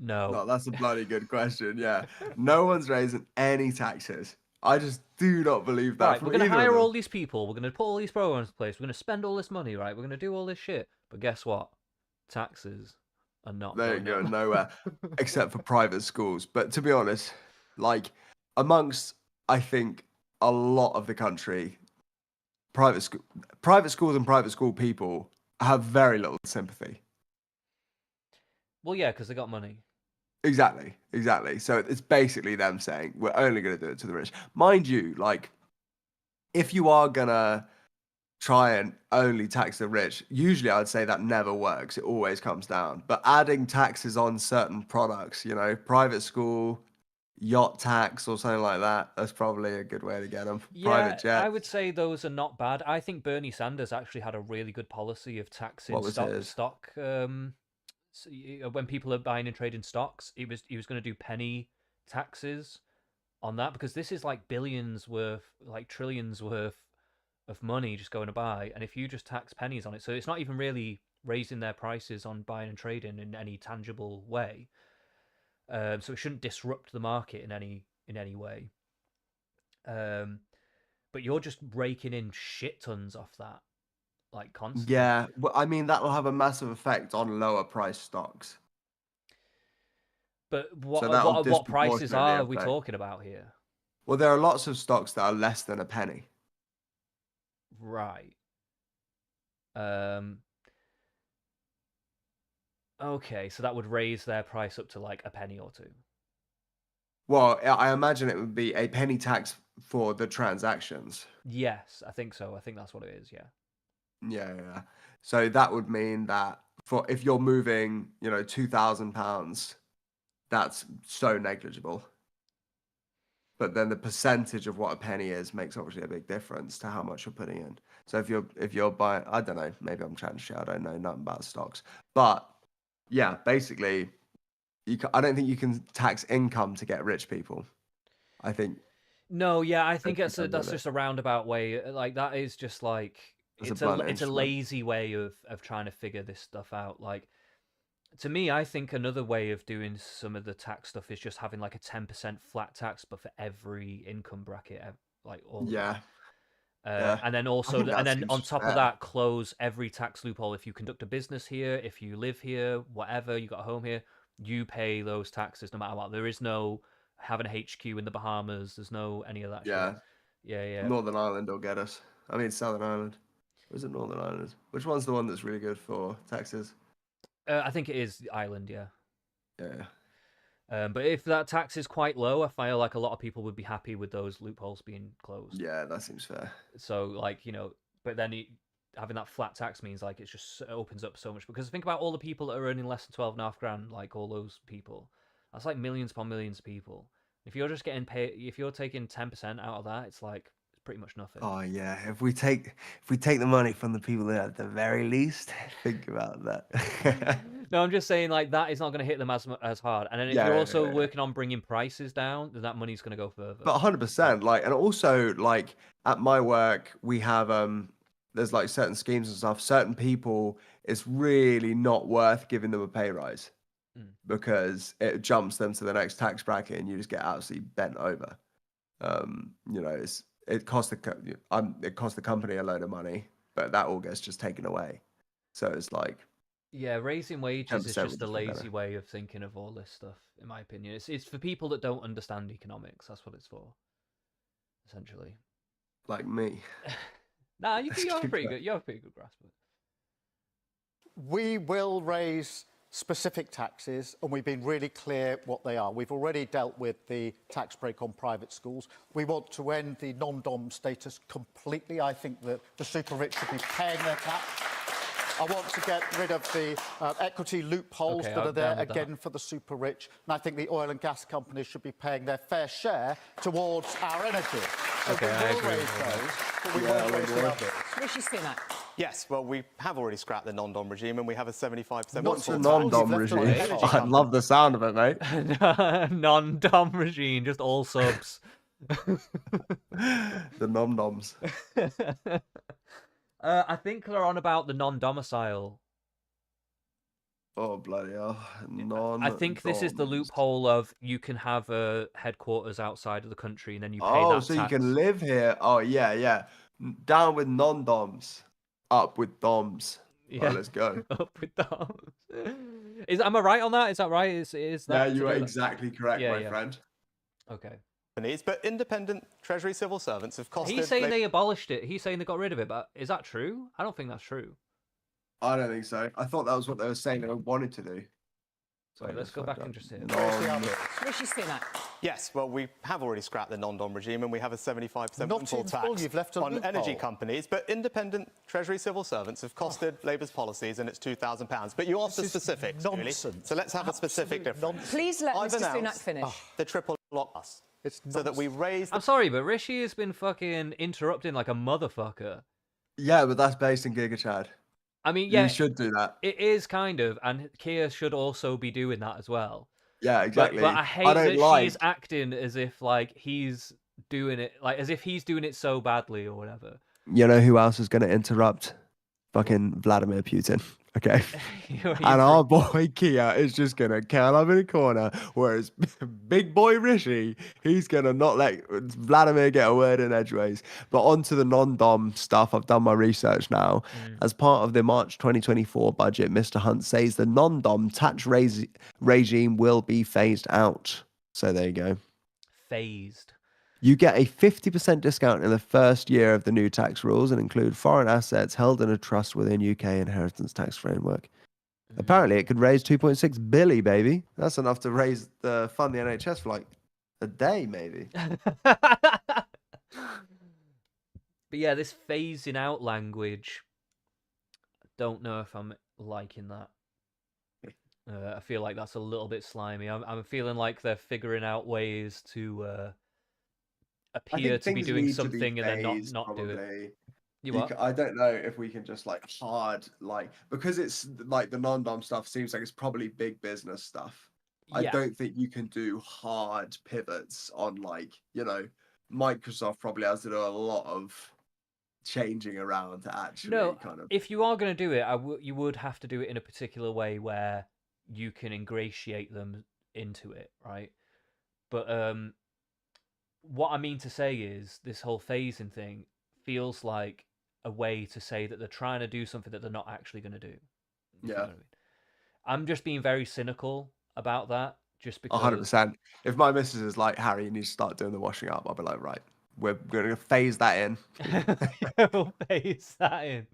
No, that's a bloody good question. Yeah, no one's raising any taxes. I just do not believe that. Right, from we're going to either of hire them. all these people. We're going to put all these programs in place. We're going to spend all this money, right? We're going to do all this shit. But guess what? Taxes are not. They ain't going going up. nowhere, except for private schools. But to be honest, like amongst, I think, a lot of the country, private schools and private school people have very little sympathy. Well, yeah, because they got money. Exactly. So it's basically them saying we're only going to do it to the rich. Mind you, like if you are gonna try and only tax the rich, usually I'd say that never works. It always comes down. But adding taxes on certain products, you know, private school, yacht tax or something like that, that's probably a good way to get them. Yeah, Private jet. I would say those are not bad. I think Bernie Sanders actually had a really good policy of taxing What was his? stock. When people are buying and trading stocks, he was going to do penny taxes on that, because this is like billions worth, like trillions worth of money just going to buy, and if you just tax pennies on it, so it's not even really raising their prices on buying and trading in any tangible way. So it shouldn't disrupt the market in any way. But you're just raking in shit tons off that, like constantly. Yeah, well, I mean that'll have a massive effect on lower price stocks. But So that'll what prices disproportionately are we affect. talking about here? Well, there are lots of stocks that are less than a penny. Right. Okay, so that would raise their price up to like a penny or two. Well, I imagine it would be a penny tax for the transactions. Yes, I think so. I think that's what it is, yeah. Yeah. So that would mean that for if you're moving, you know, £2,000, that's so negligible. But then the percentage of what a penny is makes obviously a big difference to how much you're putting in. So if you're buying, I don't know, maybe I'm chatting shit. I don't know nothing about stocks, but yeah, basically, I don't think you can tax income to get rich people. I think. No, yeah, I think That's that's just a roundabout way. Like that is just like It's a it's blunt a instrument. lazy way of trying to figure this stuff out. Like To me, I think another way of doing some of the tax stuff is just having like a 10% flat tax, but for every income bracket, like all of them. Yeah, yeah. And then I also, think and that then seems on top of fair. that, close every tax loophole. If you conduct a business here, if you live here, whatever, you got a home here, you pay those taxes no matter what. There is no having a HQ in the Bahamas. There's no any of that shit. Yeah, Yeah, yeah. Northern Ireland will get us. I mean, Southern Ireland. Or is it Northern Ireland? Which one's the one that's really good for taxes? I think it is the island, yeah. Yeah. But if that tax is quite low, I feel like a lot of people would be happy with those loopholes being closed. Yeah, that seems fair. So, like, but then having that flat tax means like it opens up so much. Because think about all the people that are earning less than 12.5 grand, like all those people. That's like millions upon millions of people. If you're just getting paid, if you're taking 10% out of that, it's pretty much nothing. Oh yeah, if we take the money from the people that at the very least, think about that. No, I'm just saying like that is not going to hit them as hard. And then if Yeah, you're yeah, also yeah. working on bringing prices down, then that money's going to go further. But 100%, like, and also like at my work, we have there's like certain schemes and stuff. Certain people, it's really not worth giving them a pay rise because it jumps them to the next tax bracket, and you just get absolutely bent over. It costs the company a load of money, but that all gets just taken away. So it's like, Yeah, raising wages 10% is would just a just be better. lazy way of thinking of all this stuff, in my opinion. It's for people that don't understand economics. That's what it's for, essentially. Like me. Nah, you Let's have keep pretty going. good. You have a pretty good grasp of it. We will raise specific taxes, and we've been really clear what they are. We've already dealt with the tax break on private schools. We want to end the non-dom status completely. I think that the super rich should be paying their tax. I want to get rid of the equity loopholes Okay, that I'm are there down with that. again for the super rich. And I think the oil and gas companies should be paying their fair share towards our energy. So Okay, I we will agree raise with that. those, but we Yeah, won't we raise the will. others. Rishi Sunak. Yes, well, we have already scrapped the non-dom regime and we have a 75% What's a windfall tax. non-dom You've left regime? it on the I'd love the sound of it, mate. Non-dom regime, just all subs. The nom-noms. I think they're on about the non-domicile. Oh, bloody hell. I think this is the Non-doms. loophole of you can have a headquarters outside of the country and then you pay Oh, that so tax. you can live here. Oh, yeah, yeah. Down with non-doms. Up with doms. Yeah. Right, let's go. Up with those. Am I right on that? Is that right? Is Yeah, that you are to do that? exactly correct, Yeah, my yeah. friend. Okay. But independent Treasury civil servants have costed... He's saying they abolished it. He's saying they got rid of it, but is that true? I don't think that's true. I don't think so. I thought that was what they were saying they wanted to do. So Wait, let's go back and just hit it. Where's the others? Rishi Sunak. Yes, well, we have already scrapped the non-dom regime and we have a 75% Not windfall in full, tax you've left a on energy loophole. companies. But independent Treasury civil servants have costed Labour's policies and it's £2,000. But you asked for This is specifics, Julie. nonsense. So let's have a specific Absolute difference. nonsense. Please let I've Mr Sunak announced finish. the triple lock us It's so that we raise the I'm sorry, but Rishi has been fucking interrupting like a motherfucker. Yeah, but that's based in Giga Chad. I mean, yeah, You should do that. it is kind of, and Kia should also be doing that as well. Yeah, exactly. But I hate don't that like... she's acting as if like he's doing it, like as if he's doing it so badly or whatever. You know who else is going to interrupt? Fucking Vladimir Putin. Okay. You're And our boy Kia is just going to curl up in a corner, whereas big boy Rishi, he's going to not let Vladimir get a word in edgeways. But on to the non-dom stuff. I've done my research now. As part of the March 2024 budget, Mr. Hunt says the non-dom tax regime will be phased out. So there you go. phased. You get a 50% discount in the first year of the new tax rules and include foreign assets held in a trust within UK inheritance tax framework. Apparently, it could raise 2.6 billion, baby. That's enough to fund the NHS for like a day, maybe. But yeah, this phasing out language, I don't know if I'm liking that. I feel like that's a little bit slimy. I'm feeling like they're figuring out ways to appear to be doing something and then not do it. You what? I don't know if we can just because it's like the non-dom stuff seems like it's probably big business stuff. I Yeah. don't think you can do hard pivots on Microsoft probably has to do a lot of changing around to actually No, kind of... if you are going to do it, you would have to do it in a particular way where you can ingratiate them into it, right? But what I mean to say is this whole phasing thing feels like a way to say that they're trying to do something that they're not actually going to do. If you know what I mean. I'm just being very cynical about that, just because 100%. If my missus is like, Harry, you need to start doing the washing up, I'll be like, right, we're going to phase that in. we'll phase that in.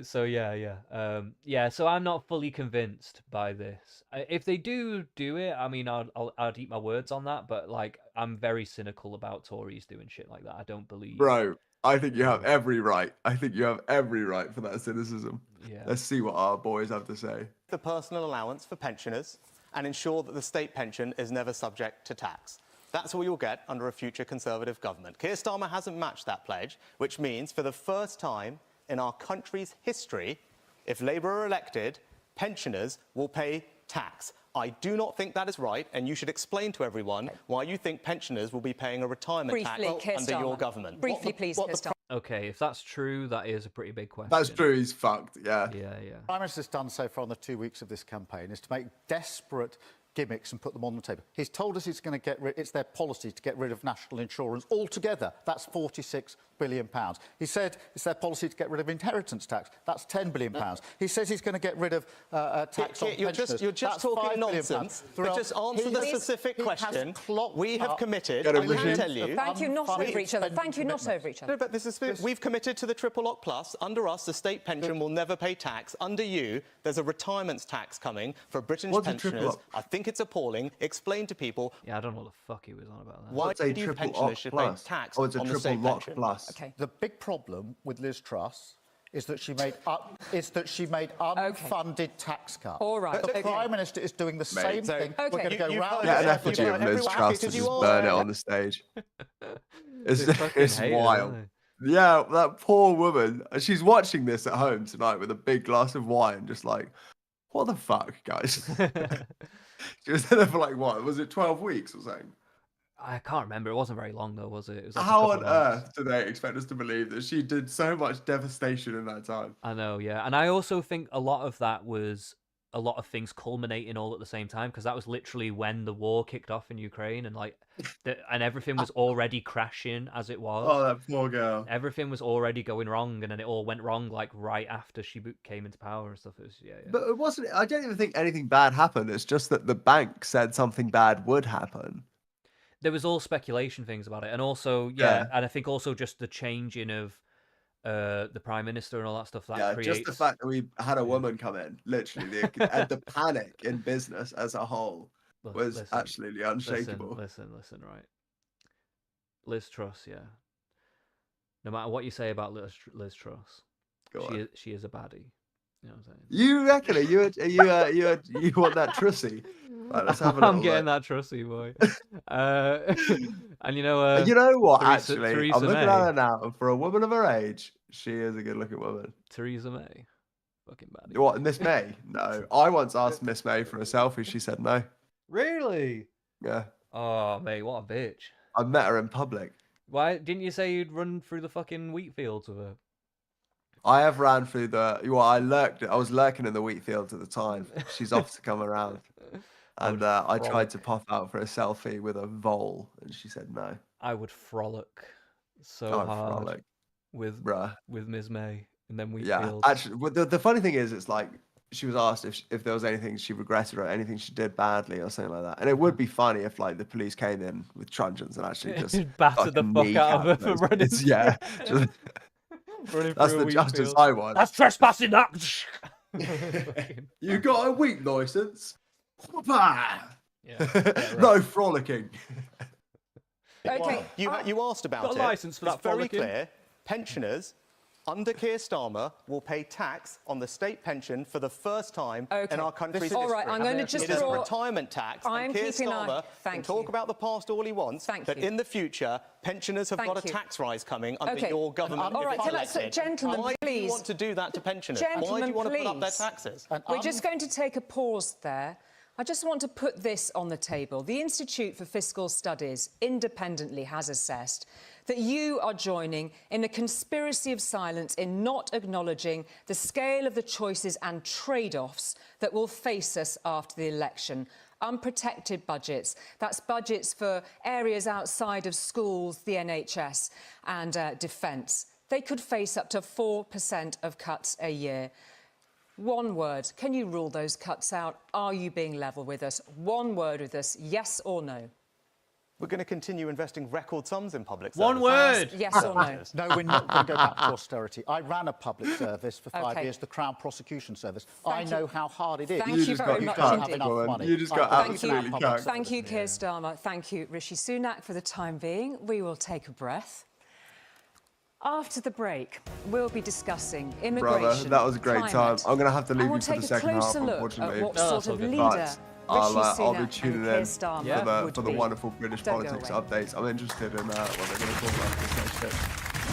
So yeah. So I'm not fully convinced by this. If they do it, I mean, I'd eat my words on that. But like, I'm very cynical about Tories doing shit like that. I don't believe. Bro, I think you have every right. I think you have every right for that cynicism. Yeah. Let's see what our boys have to say. The personal allowance for pensioners and ensure that the state pension is never subject to tax. That's all you'll get under a future Conservative government. Keir Starmer hasn't matched that pledge, which means for the first time in our country's history, if Labour are elected, pensioners will pay tax. I do not think that is right, and you should explain to everyone why you think pensioners will be paying a retirement tax under your government. Briefly, please, Keir Starmer. Okay, if that's true, that is a pretty big question. That's true, he's fucked, yeah. Yeah. Prime Minister's done so far in the 2 weeks of this campaign is to make desperate gimmicks and put them on the table. He's told us he's going to get rid, it's their policy to get rid of national insurance altogether. That's £46 billion. He said it's their policy to get rid of inheritance tax. That's £10 billion. He says he's going to get rid of tax on pensioners. You're just talking nonsense. But just answer the specific question. We have committed, I can tell you... Thank you, not over each other. Thank you, not over each other. No, but we've committed to the Triple Lock Plus. Under us, the state pension will never pay tax. Under you, there's a retirement tax coming for British pensioners. I think it's appalling. Explain to people... Yeah, I don't know what the fuck he was on about that. Why do you pensioners should pay tax on the state pension? Plus. Okay. The big problem with Liz Truss is that she made unfunded tax cuts. All right. The Prime Minister is doing the same thing. Okay. We're going to go round. Get an effigy of Liz Truss and just burn it on the stage. It's wild. Yeah, that poor woman. She's watching this at home tonight with a big glass of wine, just like, what the fuck, guys? She was there for like, what, was it 12 weeks or something? I can't remember. It wasn't very long though, was it? It was like How on earth do they expect us to believe that she did so much devastation in that time? I know, yeah. And I also think a lot of that was a lot of things culminating all at the same time, because that was literally when the war kicked off in Ukraine, and like, and everything was already crashing as it was. Oh, that poor girl. Everything was already going wrong, and then it all went wrong like right after she came into power and stuff. It was, yeah. But it wasn't. I don't even think anything bad happened. It's just that the bank said something bad would happen. There was all speculation things about it, and also Yeah. and I think also just the changing of the Prime Minister and all that stuff. That Yeah, creates... just the fact that we had a woman come in, literally, and the panic in business as a whole was absolutely unshakable. Listen, right. Liz Truss, yeah. No matter what you say about Liz Truss, she is a baddie. You know what I'm saying? You reckon it? You want that Trussy? Right, let's have a I'm getting that Trussy, boy. And you know what? Theresa Actually, I'm looking at her now, and for a woman of her age, she is a good-looking woman. Theresa May, fucking baddie. What, Miss May? No, I once asked Miss May for a selfie. She said no. Really? Yeah. Oh, mate, what a bitch. I met her in public. Why didn't you say you'd run through the fucking wheat fields with her? I have ran through the. Well, I was lurking in the wheat fields at the time. She's off to come around, and I tried to pop out for a selfie with a vole, and she said no. I would frolic so hard with Ms. May and then wheat fields. Yeah, actually, the funny thing is, it's like she was asked if there was anything she regretted or anything she did badly or something like that, and it would be funny if like the police came in with truncheons and actually just battered the fuck out of her for running. Yeah. That's the justice I want. That's trespassing. That. You got a wheat license? Yeah, right. No frolicking. Okay. You asked about got a license for that It's very frolicking. clear. Pensioners under Keir Starmer will pay tax on the state pension for the first time in our country's history. All right, I'm going to just It is a retirement tax. I'm and Keir keeping Starmer can talk about the past all he wants, but in the future, pensioners have got a tax rise coming under your government. All right, gentlemen, Why please. do you want to do that to pensioners? Why do you want to put up their taxes? We're just going to take a pause there. I just want to put this on the table. The Institute for Fiscal Studies independently has assessed that you are joining in a conspiracy of silence in not acknowledging the scale of the choices and trade-offs that will face us after the election. Unprotected budgets. That's budgets for areas outside of schools, the NHS and defence. They could face up to 4% of cuts a year. One word. Can you rule those cuts out? Are you being level with us? One word with us, yes or no? We're going to continue investing record sums in public service. One word. Yes or no? No, we're not going to go back to austerity. I ran a public service for 5 years, the Crown Prosecution Service. I know how hard it is. Thank you very much indeed. You just got absolutely cucked. Thank you, Keir Starmer. Thank you, Rishi Sunak. For the time being, we will take a breath. After the break, we'll be discussing immigration. Brother, that was a great time. I'm going to have to leave and we'll you for take the a second half, closer look unfortunately. at what sort of leader But I'll be Rishi Sunak tuning and Keir in Starmer for would the be. wonderful British Don't go politics away. updates. I'm interested in what they're going to talk about this next bit.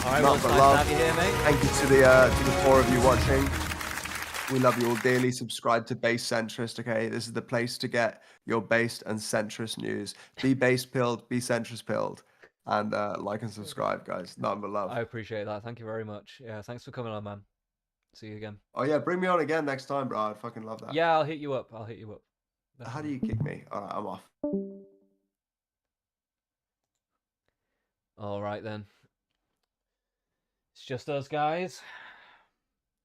All right, well, it's nice to have you here, mate. Thank you to the 4 of you watching. We love you all dearly. Subscribe to Base Centrist, okay? This is the place to get your based and centrist news. Be base pilled, be centrist pilled. And like and subscribe, guys. Nothing but love. I appreciate that. Thank you very much. Yeah, thanks for coming on, man. See you again. Oh, yeah, bring me on again next time, bro. I'd fucking love that. Yeah, I'll hit you up. I'll hit you up. How do you kick me? All right, I'm off. All right, then. It's just us, guys.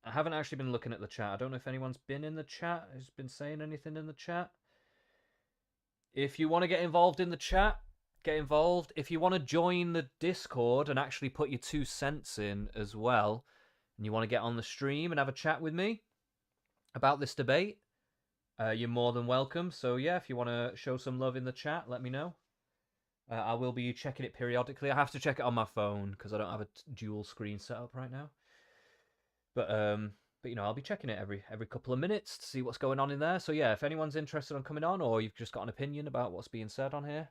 I haven't actually been looking at the chat. I don't know if anyone's been in the chat, who's been saying anything in the chat. If you want to get involved in the chat, get involved. If you want to join the Discord and actually put your 2 cents in as well, and you want to get on the stream and have a chat with me about this debate, you're more than welcome. So yeah, if you want to show some love in the chat, let me know. I will be checking it periodically. I have to check it on my phone because I don't have a dual screen set up right now. But you know, I'll be checking it every couple of minutes to see what's going on in there. So yeah, if anyone's interested in coming on, or you've just got an opinion about what's being said on here,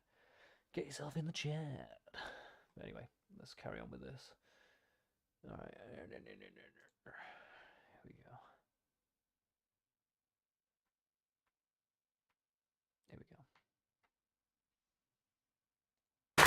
get yourself in the chat. But anyway, let's carry on with this. All right, here we go. There we go.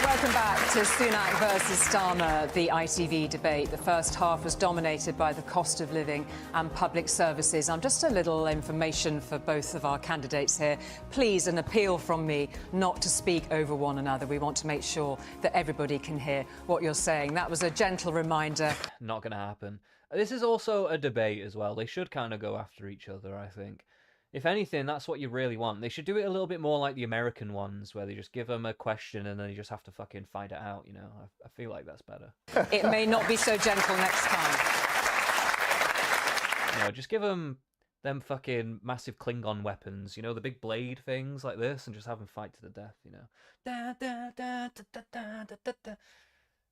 Welcome back to Sunak versus Starmer, the ITV debate. The first half was dominated by the cost of living and public services. Just a little information for both of our candidates here. Please, an appeal from me not to speak over one another. We want to make sure that everybody can hear what you're saying. That was a gentle reminder. Not going to happen. This is also a debate as well. They should kind of go after each other, I think. If anything, that's what you really want. They should do it a little bit more like the American ones, where they just give them a question and then you just have to fucking fight it out, you know? I feel like that's better. It may not be so gentle next time. No, just give them fucking massive Klingon weapons, you know, the big blade things like this, and just have them fight to the death, you know?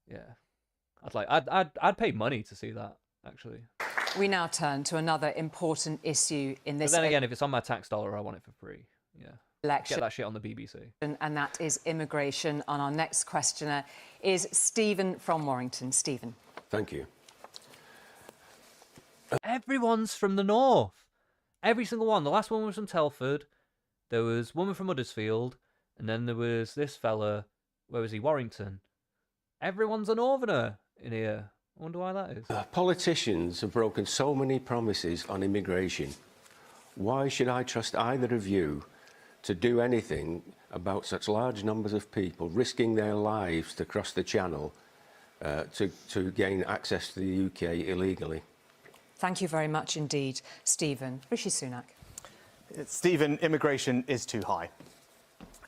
Yeah. I'd pay money to see that, actually. We now turn to another important issue in this But then again, if it's on my tax dollar, I want it for free. Yeah. election. Get that shit on the BBC. And that is immigration. And our next questioner is Stephen from Warrington. Stephen. Thank you. Everyone's from the north. Every single one. The last one was from Telford. There was one from Huddersfield. And then there was this fella. Where was he? Warrington. Everyone's a northerner in here. I wonder why that is. Politicians have broken so many promises on immigration. Why should I trust either of you to do anything about such large numbers of people risking their lives to cross the channel to gain access to the UK illegally? Thank you very much indeed, Stephen. Rishi Sunak. Stephen, immigration is too high,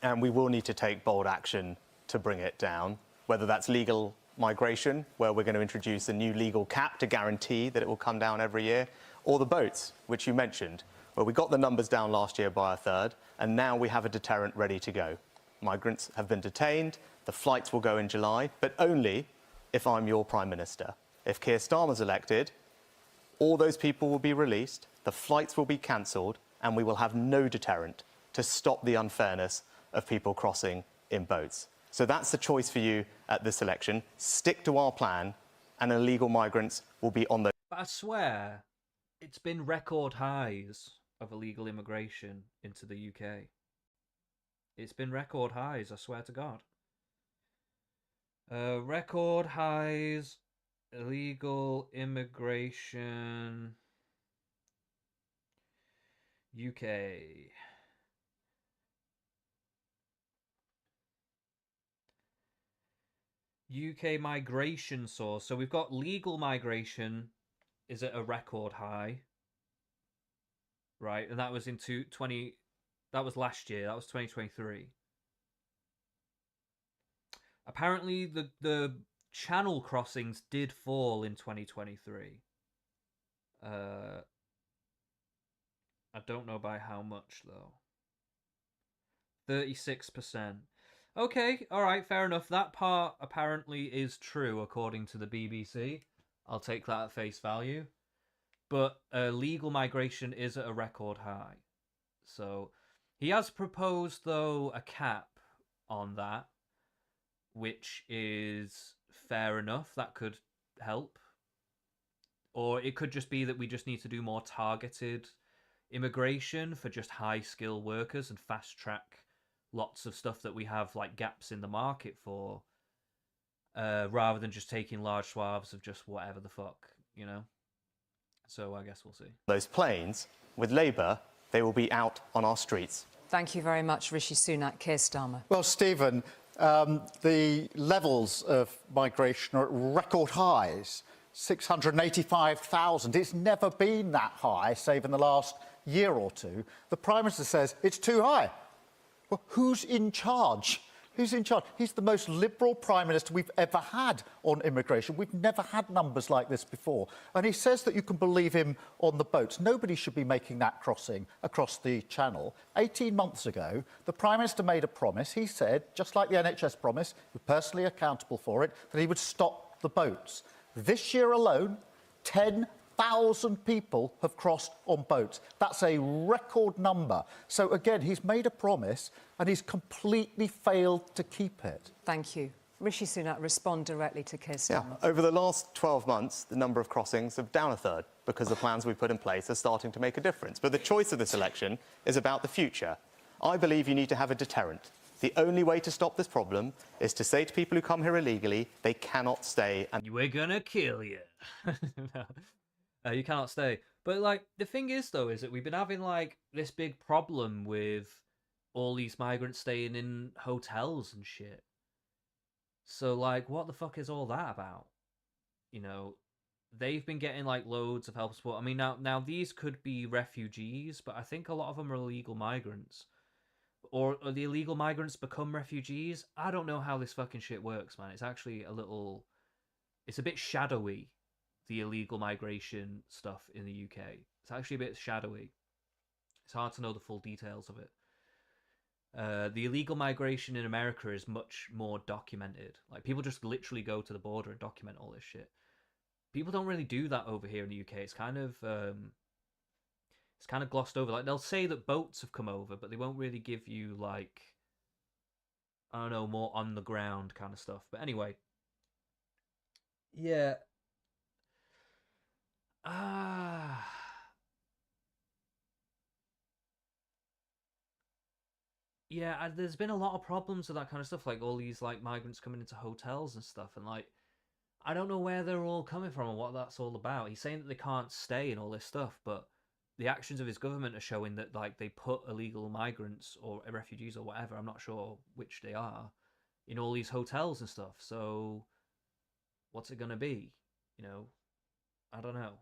and we will need to take bold action to bring it down, whether that's legal migration, where we're going to introduce a new legal cap to guarantee that it will come down every year, or the boats, which you mentioned, where we got the numbers down last year by a third, and now we have a deterrent ready to go. Migrants have been detained, the flights will go in July, but only if I'm your Prime Minister. If Keir Starmer's elected, all those people will be released, the flights will be cancelled, and we will have no deterrent to stop the unfairness of people crossing in boats. So that's the choice for you at this election. Stick to our plan, and illegal migrants will be on the... But I swear, it's been record highs of illegal immigration into the UK. It's been record highs, I swear to God. Record highs, illegal immigration, UK. UK migration source. So we've got legal migration is at a record high, right? And that was into 20. That was last year. That was 2023. Apparently, the channel crossings did fall in 2023. I don't know by how much though. 36%. Okay, all right, fair enough. That part apparently is true according to the BBC. I'll take that at face value. But legal migration is at a record high. So he has proposed, though, a cap on that, which is fair enough. That could help. Or it could just be that we just need to do more targeted immigration for just high skill workers and fast track lots of stuff that we have like gaps in the market for, rather than just taking large swaths of just whatever the fuck, you know? So I guess we'll see. Those planes, with Labour, they will be out on our streets. Thank you very much, Rishi Sunak. Keir Starmer. Well, Stephen, the levels of migration are at record highs, 685,000. It's never been that high, save in the last year or two. The Prime Minister says it's too high. Well, who's in charge? Who's in charge? He's the most liberal Prime Minister we've ever had on immigration. We've never had numbers like this before. And he says that you can believe him on the boats. Nobody should be making that crossing across the Channel. 18 months ago, the Prime Minister made a promise. He said, just like the NHS promise, he was personally accountable for it, that he would stop the boats. This year alone, 10,000 people have crossed on boats. That's a record number. So again, he's made a promise and he's completely failed to keep it. Thank you. Rishi Sunak, respond directly to Keir Starmer. Yeah, over the last 12 months, the number of crossings have down a third because the plans we put in place are starting to make a difference. But the choice of this election is about the future. I believe you need to have a deterrent. The only way to stop this problem is to say to people who come here illegally, they cannot stay. And we're gonna kill you. No. You cannot stay. But, like, the thing is, though, is that we've been having, like, this big problem with all these migrants staying in hotels and shit. So, like, what the fuck is all that about? You know, they've been getting, like, loads of help support. I mean, now these could be refugees, but I think a lot of them are illegal migrants. Or the illegal migrants become refugees? I don't know how this fucking shit works, man. It's actually a little... It's a bit shadowy, the illegal migration stuff in the UK. It's actually a bit shadowy. It's hard to know the full details of it. The illegal migration in America is much more documented. Like, people just literally go to the border and document all this shit. People don't really do that over here in the UK. It's kind of glossed over. Like, they'll say that boats have come over, but they won't really give you, like, I don't know, more on the ground kind of stuff. But anyway, yeah. Yeah, there's been a lot of problems with that kind of stuff, like all these like migrants coming into hotels and stuff, and like I don't know where they're all coming from and what that's all about. He's saying that they can't stay and all this stuff, but the actions of his government are showing that like they put illegal migrants or refugees or whatever, I'm not sure which they are, in all these hotels and stuff. So what's it gonna be? You know, I don't know.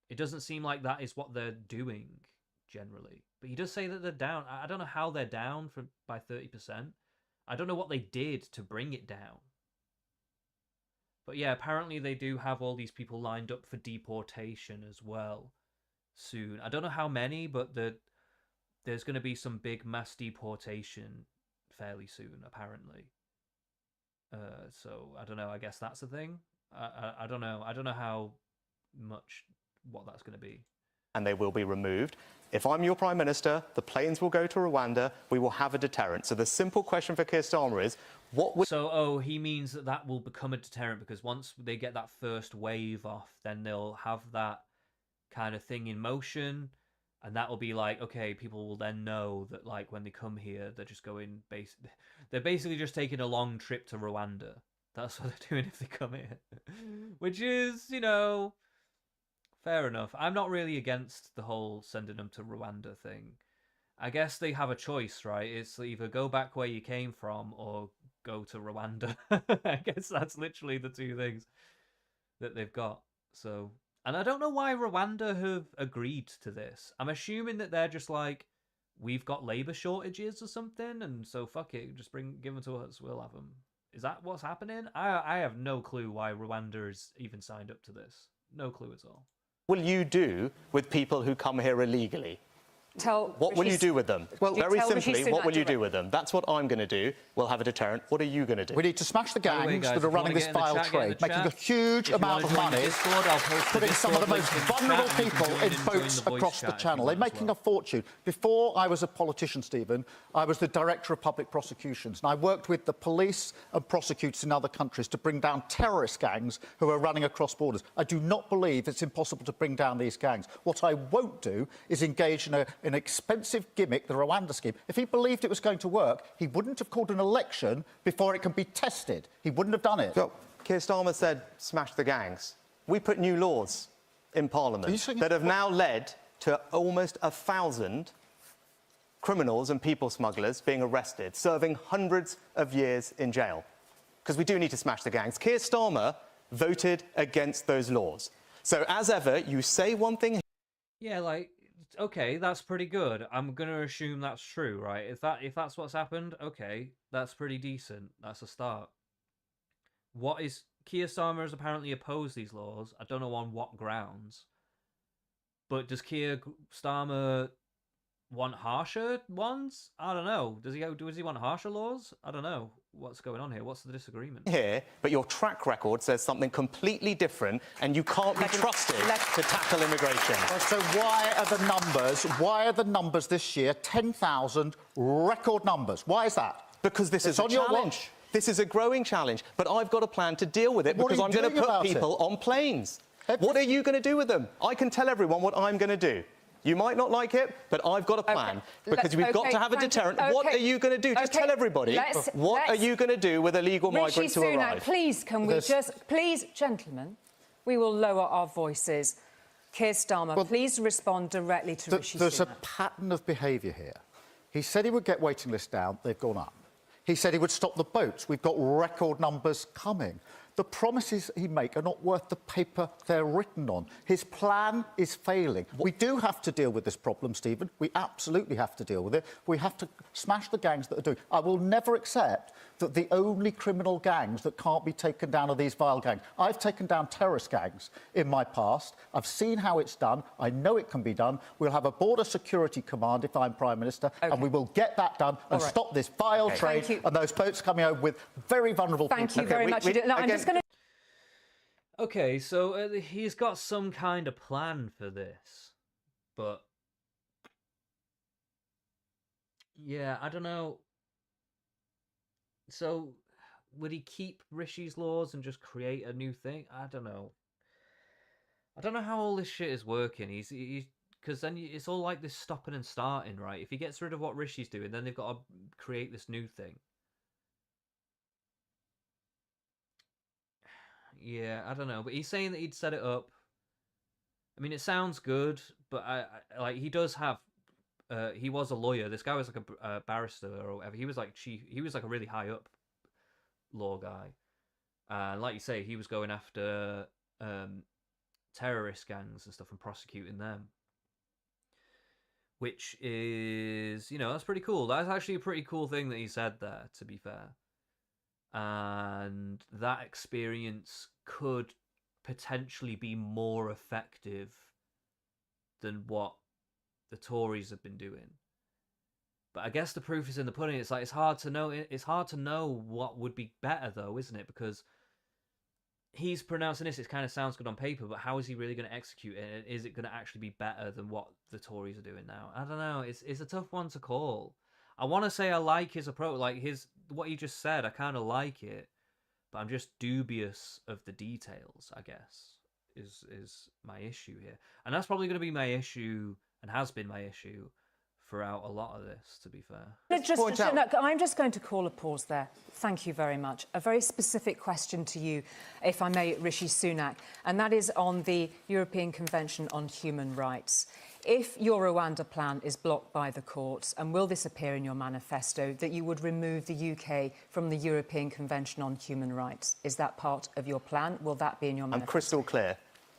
It doesn't seem like that is what they're doing generally. But he does say that they're down. I don't know how they're down by 30%. I don't know what they did to bring it down. But yeah, apparently they do have all these people lined up for deportation as well soon. I don't know how many, but there's going to be some big mass deportation fairly soon, apparently. So I don't know. I guess that's the thing. I don't know. I don't know how much what that's going to be. And they will be removed. If I'm your Prime Minister, the planes will go to Rwanda, we will have a deterrent. So the simple question for Keir Starmer is, what would... So, he means that will become a deterrent because once they get that first wave off, then they'll have that kind of thing in motion, and that will be like, okay, people will then know that, like, when they come here, they're just going... They're basically just taking a long trip to Rwanda. That's what they're doing if they come here. Which is, you know, fair enough. I'm not really against the whole sending them to Rwanda thing. I guess they have a choice, right? It's either go back where you came from or go to Rwanda. I guess that's literally the two things that they've got. So, and I don't know why Rwanda have agreed to this. I'm assuming that they're just like, we've got labor shortages or something, and so fuck it, just give them to us, we'll have them. Is that what's happening? I have no clue why Rwanda is even signed up to this. No clue at all. What will you do with people who come here illegally? What will you do with them? Well, very simply, what will you do with them? That's what I'm going to do. We'll have a deterrent. What are you going to do? We need to smash the gangs that are running this vile trade, making a huge amount of money, putting some of the most vulnerable people in boats across the channel. They're making a fortune. Before I was a politician, Stephen, I was the Director of Public Prosecutions, and I worked with the police and prosecutors in other countries to bring down terrorist gangs who are running across borders. I do not believe it's impossible to bring down these gangs. What I won't do is engage in an expensive gimmick, the Rwanda scheme. If he believed it was going to work, he wouldn't have called an election before it can be tested. He wouldn't have done it. So, Keir Starmer said, smash the gangs. We put new laws in Parliament that have now led to almost 1,000 criminals and people smugglers being arrested, serving hundreds of years in jail. Because we do need to smash the gangs. Keir Starmer voted against those laws. So, as ever, you say one thing... Yeah, like, okay, that's pretty good. I'm gonna assume that's true, right? If that's what's happened, okay, that's pretty decent. That's a start. What is Keir Starmer has apparently opposed these laws. I don't know on what grounds. But does Keir Starmer want harsher ones? I don't know. Does he want harsher laws? I don't know. What's going on here? What's the disagreement? Here, but your track record says something completely different, and you can't be trusted to tackle immigration. Well, so why are the numbers? Why are the numbers this year 10,000 record numbers? Why is that? Because this is a challenge. This is a growing challenge, but I've got a plan to deal with it because I'm going to put people on planes. What are you going to do with them? I can tell everyone what I'm going to do. You might not like it, but I've got a plan because we've got to have a deterrent. What are you going to do? Just tell everybody. What are you going to do with illegal migrants who arrive? Please, can we please, gentlemen, we will lower our voices. Keir Starmer, please respond directly to Rishi Sunak. There's a pattern of behaviour here. He said he would get waiting lists down. They've gone up. He said he would stop the boats. We've got record numbers coming. The promises he makes are not worth the paper they're written on. His plan is failing. We do have to deal with this problem, Stephen. We absolutely have to deal with it. We have to smash the gangs that are doing. I will never accept that the only criminal gangs that can't be taken down are these vile gangs. I've taken down terrorist gangs in my past. I've seen how it's done. I know it can be done. We'll have a border security command if I'm Prime Minister, and we will get that done and stop this vile trade and those boats coming over with very vulnerable people. Thank you very much. I'm just going to... Okay, so he's got some kind of plan for this, but yeah, I don't know. So would he keep Rishi's laws and just create a new thing? I don't know. I don't know how all this shit is working. He's because then it's all like this stopping and starting, right? If he gets rid of what Rishi's doing, then they've got to create this new thing. Yeah, I don't know, but he's saying that he'd set it up. I mean, it sounds good, but I like he does have. He was a lawyer. This guy was like a barrister or whatever. He was like chief. He was like a really high up law guy, and like you say, he was going after terrorist gangs and stuff and prosecuting them, which is, you know, that's pretty cool. That's actually a pretty cool thing that he said there, to be fair. And that experience could potentially be more effective than what the Tories have been doing. But I guess the proof is in the pudding. It's like it's hard to know. It's hard to know what would be better, though, isn't it? Because he's pronouncing this. It kind of sounds good on paper, but how is he really going to execute it? Is it going to actually be better than what the Tories are doing now? I don't know. It's a tough one to call. I want to say I like his approach, like what he just said. I kind of like it, but I'm just dubious of the details, I guess, is my issue here. And that's probably going to be my issue, and has been my issue, throughout a lot of this, to be fair. Look, I'm just going to call a pause there. Thank you very much. A very specific question to you, if I may, Rishi Sunak, and that is on the European Convention on Human Rights. If your Rwanda plan is blocked by the courts, and will this appear in your manifesto, that you would remove the UK from the European Convention on Human Rights? Is that part of your plan? Will that be in your manifesto? I'm crystal clear.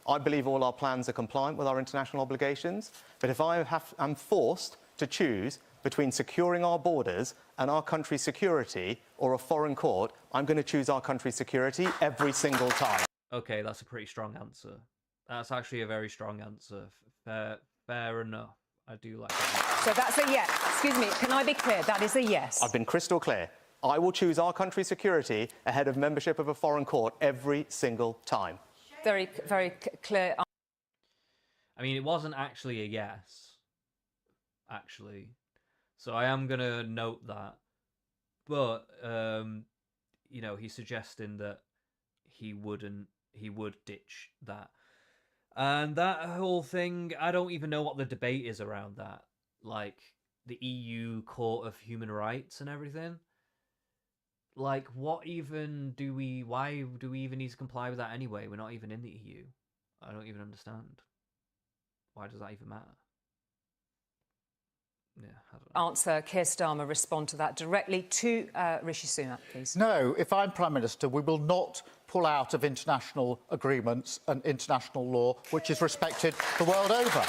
I believe all our plans are compliant with our international obligations, but if I'm forced to choose between securing our borders and our country's security or a foreign court, I'm going to choose our country's security every single time. Okay, that's a pretty strong answer. That's actually a very strong answer. Fair enough. I do like that. So that's a yes. Excuse me, can I be clear? That is a yes. I've been crystal clear. I will choose our country's security ahead of membership of a foreign court every single time. Very, very clear. I mean, it wasn't actually a yes, actually. So I am going to note that. But, you know, he's suggesting that he would ditch that. And that whole thing, I don't even know what the debate is around that. Like, the EU Court of Human Rights and everything. Like, why do we even need to comply with that anyway? We're not even in the EU. I don't even understand. Why does that even matter? Yeah, I don't know. Answer, Keir Starmer, respond to that directly to Rishi Sunak, please. No, if I'm Prime Minister, we will not pull out of international agreements and international law, which is respected the world over.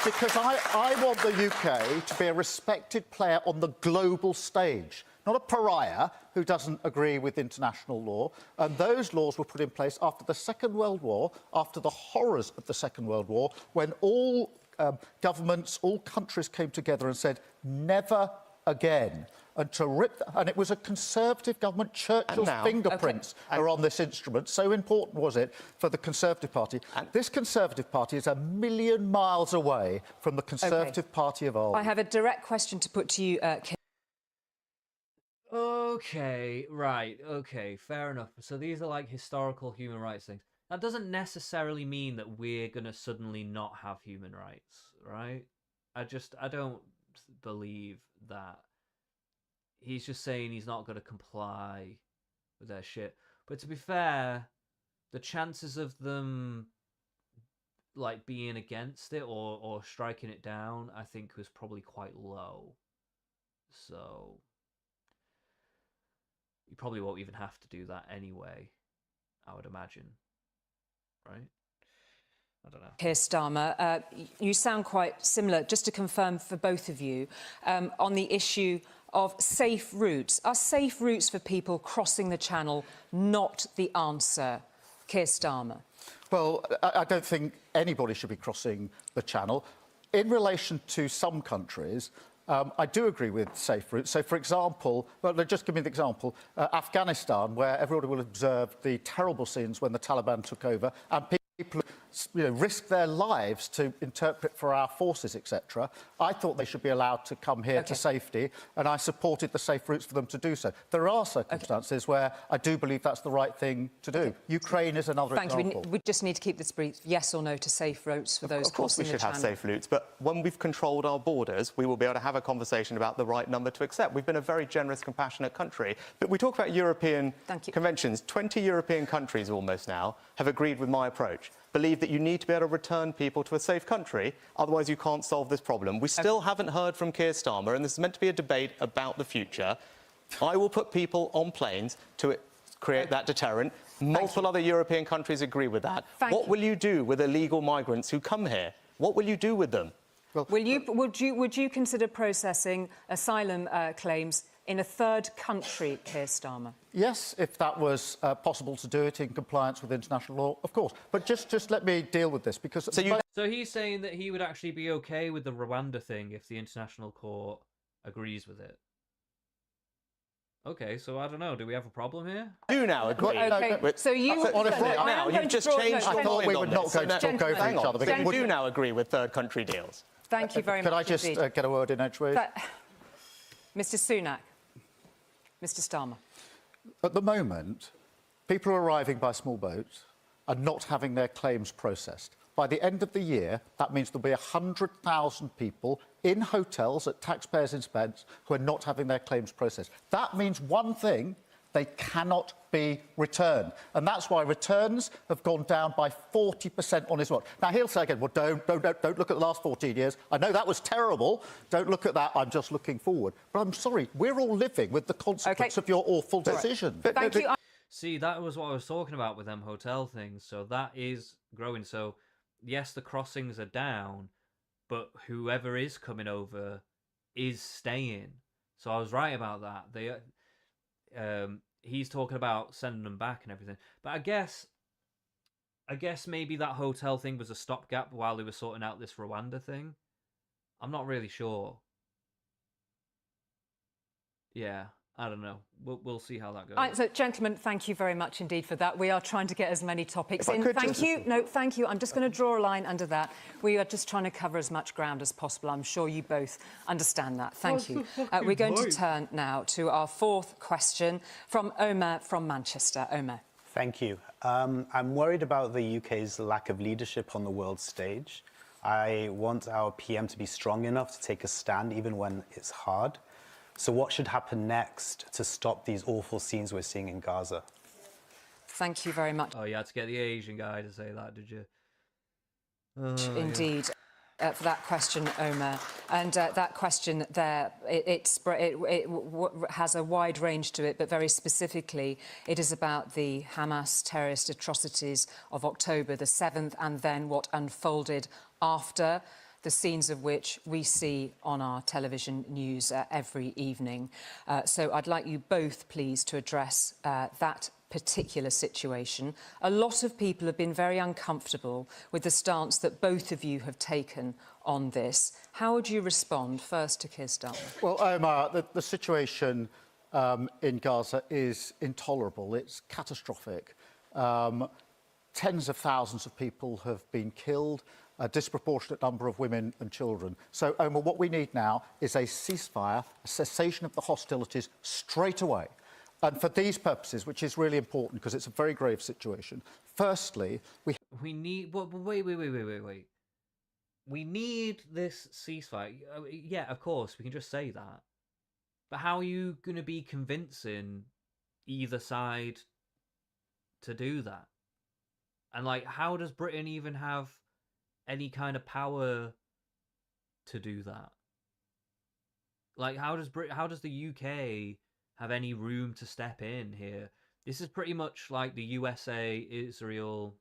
Because I want the UK to be a respected player on the global stage, not a pariah who doesn't agree with international law. And those laws were put in place after the Second World War, after the horrors of the Second World War, when all governments, all countries came together and said, never again. And it was a Conservative government. Churchill's fingerprints are on this instrument. So important was it for the Conservative Party. This Conservative Party is a million miles away from the Conservative Party of old. I have a direct question to put to you, Keir. Okay, right, okay, fair enough. So these are like historical human rights things. That doesn't necessarily mean that we're going to suddenly not have human rights, right? I don't believe that. He's just saying he's not going to comply with their shit. But to be fair, the chances of them like being against it or striking it down, I think was probably quite low. So you probably won't even have to do that anyway, I would imagine. Right? I don't know. Keir Starmer, you sound quite similar. Just to confirm for both of you, on the issue of safe routes. Are safe routes for people crossing the Channel not the answer? Keir Starmer. Well, I don't think anybody should be crossing the Channel. In relation to some countries, I do agree with safe routes. So, for example, well, just give me the example, Afghanistan, where everybody will observe the terrible scenes when the Taliban took over, and people risk their lives to interpret for our forces, etc. I thought they should be allowed to come here to safety, and I supported the safe routes for them to do so. There are circumstances where I do believe that's the right thing to do. Ukraine is another example. Thank you. We just need to keep this brief. Yes or no to safe routes for those crossing the Channel? Of course we should have safe routes, but when we've controlled our borders, we will be able to have a conversation about the right number to accept. We've been a very generous, compassionate country. But we talk about European conventions. 20 European countries almost now have agreed with my approach. Believe that you need to be able to return people to a safe country, otherwise you can't solve this problem. We still haven't heard from Keir Starmer, and this is meant to be a debate about the future. I will put people on planes to create that deterrent. Multiple other European countries agree with that. What will you do with illegal migrants who come here? What will you do with them? Well, would you consider processing asylum claims in a third country, Keir Starmer? Yes, if that was possible to do it in compliance with international law, of course. But just let me deal with this, because... So he's saying that he would actually be okay with the Rwanda thing if the International Court agrees with it. Okay, so I don't know. Do we have a problem here? You now agree. So you... now, you've just changed your mind. We were not going to talk over each other. So you now agree with third country deals. Thank you very much. Could I just get a word in edgeways? Mr Sunak. Mr Starmer. At the moment, people are arriving by small boats and not having their claims processed. by the end of the year, that means there'll be 100,000 people in hotels at taxpayers' expense who are not having their claims processed. That means one thing: they cannot be returned. And that's why returns have gone down by 40% on his watch. Now, he'll say again, well, don't look at the last 14 years. I know that was terrible. Don't look at that. I'm just looking forward. But I'm sorry, we're all living with the consequence of your awful decision. Thank you. See, that was what I was talking about with them hotel things. So that is growing. So, yes, the crossings are down, but whoever is coming over is staying. So I was right about that. He's talking about sending them back and everything. But I guess maybe that hotel thing was a stopgap while they were sorting out this Rwanda thing. I'm not really sure. Yeah, I don't know. We'll see how that goes. Right, so, gentlemen, thank you very much indeed for that. We are trying to get as many topics in. Thank you. No, thank you. I'm just going to draw a line under that. We are just trying to cover as much ground as possible. I'm sure you both understand that. Thank you. We're going to turn now to our fourth question from Omer from Manchester. Omer. Thank you. I'm worried about the UK's lack of leadership on the world stage. I want our PM to be strong enough to take a stand even when it's hard. So what should happen next to stop these awful scenes we're seeing in Gaza? Thank you very much. Oh, you had to get the Asian guy to say that, did you? Indeed. For that question, Omer. And that question there, it has a wide range to it, but very specifically, it is about the Hamas terrorist atrocities of October the 7th and then what unfolded after, the scenes of which we see on our television news every evening. So I'd like you both, please, to address that particular situation. A lot of people have been very uncomfortable with the stance that both of you have taken on this. How would you respond? First to Keir Starmer. Well, Omar, the situation in Gaza is intolerable. It's catastrophic. Tens of thousands of people have been killed, a disproportionate number of women and children. So, Omar, what we need now is a ceasefire, a cessation of the hostilities straight away. And for these purposes, which is really important because it's a very grave situation, firstly, we need... Wait. We need this ceasefire. Yeah, of course, we can just say that. But how are you going to be convincing either side to do that? And, like, how does Britain even have any kind of power to do that? Like, how does the UK have any room to step in here? This is pretty much like the USA, Israel,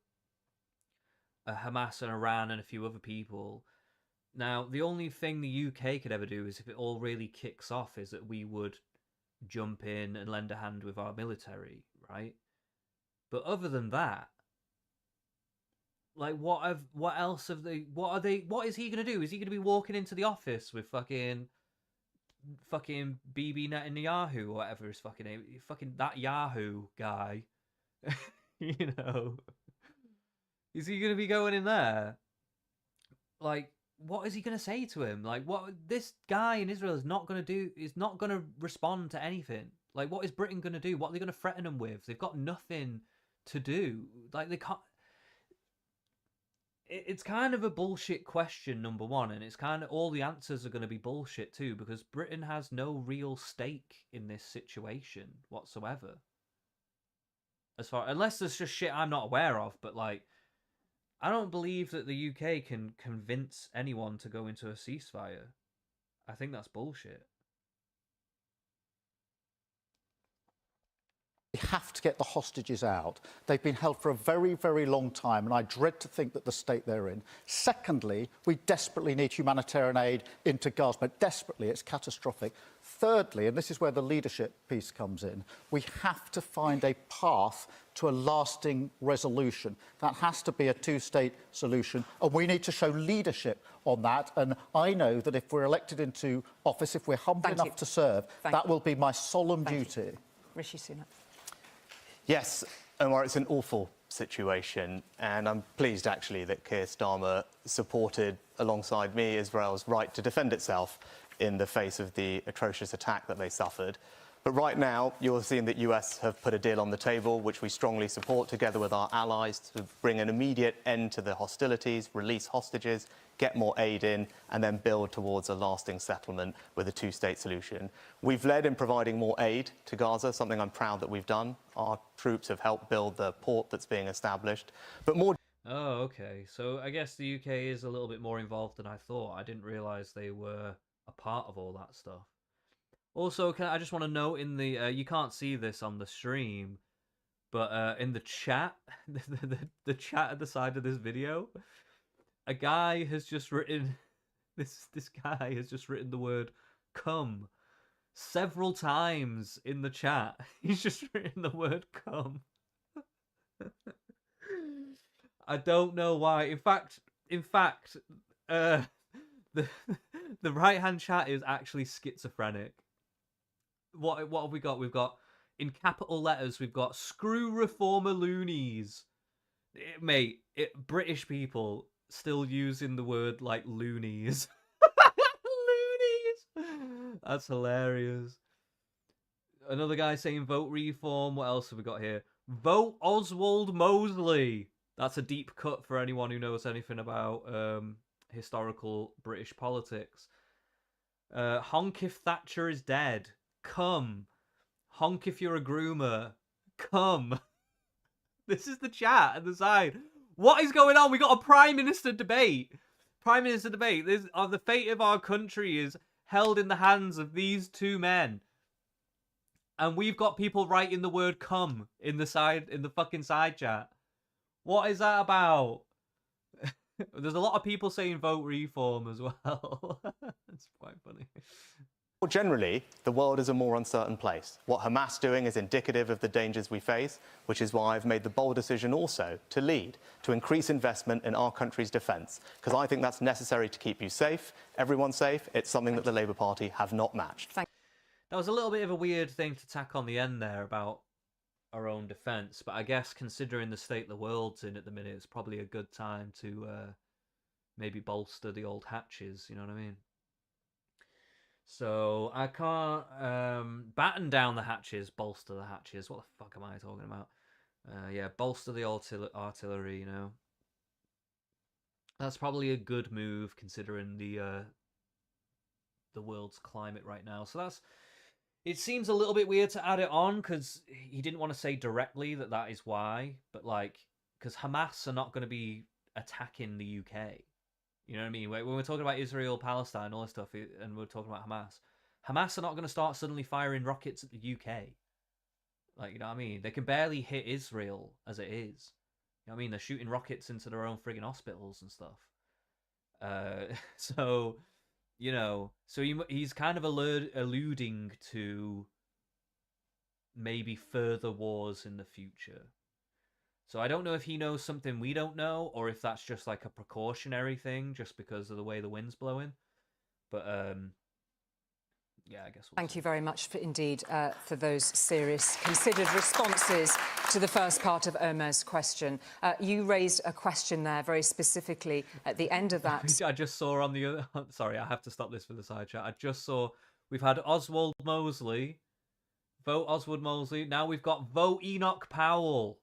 Hamas and Iran and a few other people. Now, the only thing the UK could ever do is if it all really kicks off is that we would jump in and lend a hand with our military, right? But other than that, like, what is he going to do? Is he going to be walking into the office with fucking Bibi Netanyahu or whatever his fucking name, fucking that Yahoo guy, you know? Is he going to be going in there? Like, what is he going to say to him? Like, what this guy in Israel is not going to do, is not going to respond to anything. Like, what is Britain going to do? What are they going to threaten him with? They've got nothing to do. Like, they can't... It's kind of a bullshit question, number one, and it's kind of all the answers are going to be bullshit too, because Britain has no real stake in this situation whatsoever. Unless there's just shit I'm not aware of, but like, I don't believe that the UK can convince anyone to go into a ceasefire. I think that's bullshit. We have to get the hostages out. They've been held for a very, very long time, and I dread to think that the state they're in. Secondly, we desperately need humanitarian aid into Gaza, but desperately, it's catastrophic. Thirdly, and this is where the leadership piece comes in, we have to find a path to a lasting resolution. That has to be a two-state solution, and we need to show leadership on that. And I know that if we're elected into office, if we're humble enough to serve, that will be my solemn duty. Rishi Sunak. Yes, Omar, it's an awful situation, and I'm pleased, actually, that Keir Starmer supported, alongside me, Israel's right to defend itself in the face of the atrocious attack that they suffered. But right now, you're seeing that US have put a deal on the table, which we strongly support, together with our allies, to bring an immediate end to the hostilities, release hostages, get more aid in, and then build towards a lasting settlement with a two-state solution. We've led in providing more aid to Gaza, something I'm proud that we've done. Our troops have helped build the port that's being established. But more Oh, okay. So I guess the UK is a little bit more involved than I thought. I didn't realize they were a part of all that stuff. Also, I just want to note in the you can't see this on the stream, but in the chat, the chat at the side of this video, a guy has just written this guy has just written the word "come" several times in the chat. He's just written the word "come." I don't know why. In fact, the the right hand chat is actually schizophrenic. What have we got? We've got in capital letters. We've got "screw reformer loonies." British people still using the word like loonies. Loonies. That's hilarious. Another guy saying vote reform. What else have we got here? Vote Oswald Mosley. That's a deep cut for anyone who knows anything about historical British politics. Honk if Thatcher is dead. Come. Honk if you're a groomer. Come. This is the chat at the side. What is going on? We got a Prime Minister debate. Prime Minister debate. The fate of our country is held in the hands of these two men. And we've got people writing the word come in the fucking side chat. What is that about? There's a lot of people saying vote reform as well. It's quite funny. More generally, the world is a more uncertain place. What Hamas doing is indicative of the dangers we face, which is why I've made the bold decision also to lead, to increase investment in our country's defence, because I think that's necessary to keep you safe, everyone safe. It's something that the Labour Party have not matched. That was a little bit of a weird thing to tack on the end there about our own defence, but I guess considering the state the world's in at the minute, it's probably a good time to maybe bolster the old hatches, you know what I mean? So I can't batten down the hatches, bolster the hatches. What the fuck am I talking about? Yeah, bolster the artillery, you know. That's probably a good move considering the world's climate right now. So it seems a little bit weird to add it on because he didn't want to say directly that is why, but like, because Hamas are not going to be attacking the UK. You know what I mean? When we're talking about Israel, Palestine, all this stuff, and we're talking about Hamas are not going to start suddenly firing rockets at the UK. Like, you know what I mean? They can barely hit Israel as it is. You know what I mean? They're shooting rockets into their own friggin' hospitals and stuff. So, you know, he's kind of alluding to maybe further wars in the future. So I don't know if he knows something we don't know, or if that's just like a precautionary thing, just because of the way the wind's blowing. But yeah, I guess. Thank you very much indeed for those serious, considered responses to the first part of Omer's question. You raised a question there very specifically at the end of that. I just saw on the other. Sorry, I have to stop this for the side chat. I just saw we've had Oswald Mosley, vote Oswald Mosley. Now we've got vote Enoch Powell.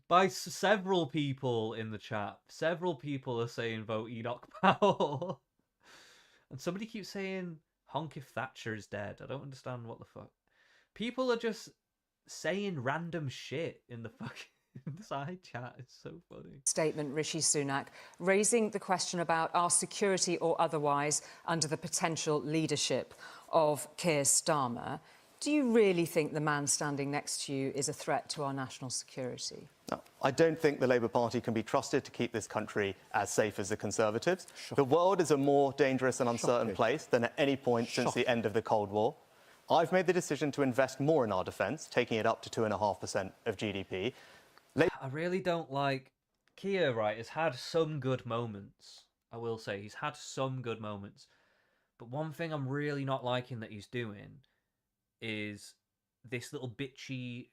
By several people in the chat. Several people are saying vote Enoch Powell. And somebody keeps saying honk if Thatcher is dead. I don't understand what the fuck. People are just saying random shit in the fucking side chat. It's so funny. Statement, Rishi Sunak, raising the question about our security or otherwise under the potential leadership of Keir Starmer. Do you really think the man standing next to you is a threat to our national security? No, I don't think the Labour Party can be trusted to keep this country as safe as the Conservatives. The world is a more dangerous and uncertain place than at any point since the end of the Cold War. I've made the decision to invest more in our defence, taking it up to 2.5% of GDP. I really don't like... Keir, right, has had some good moments. I will say, he's had some good moments. But one thing I'm really not liking that he's doing is these little bitchy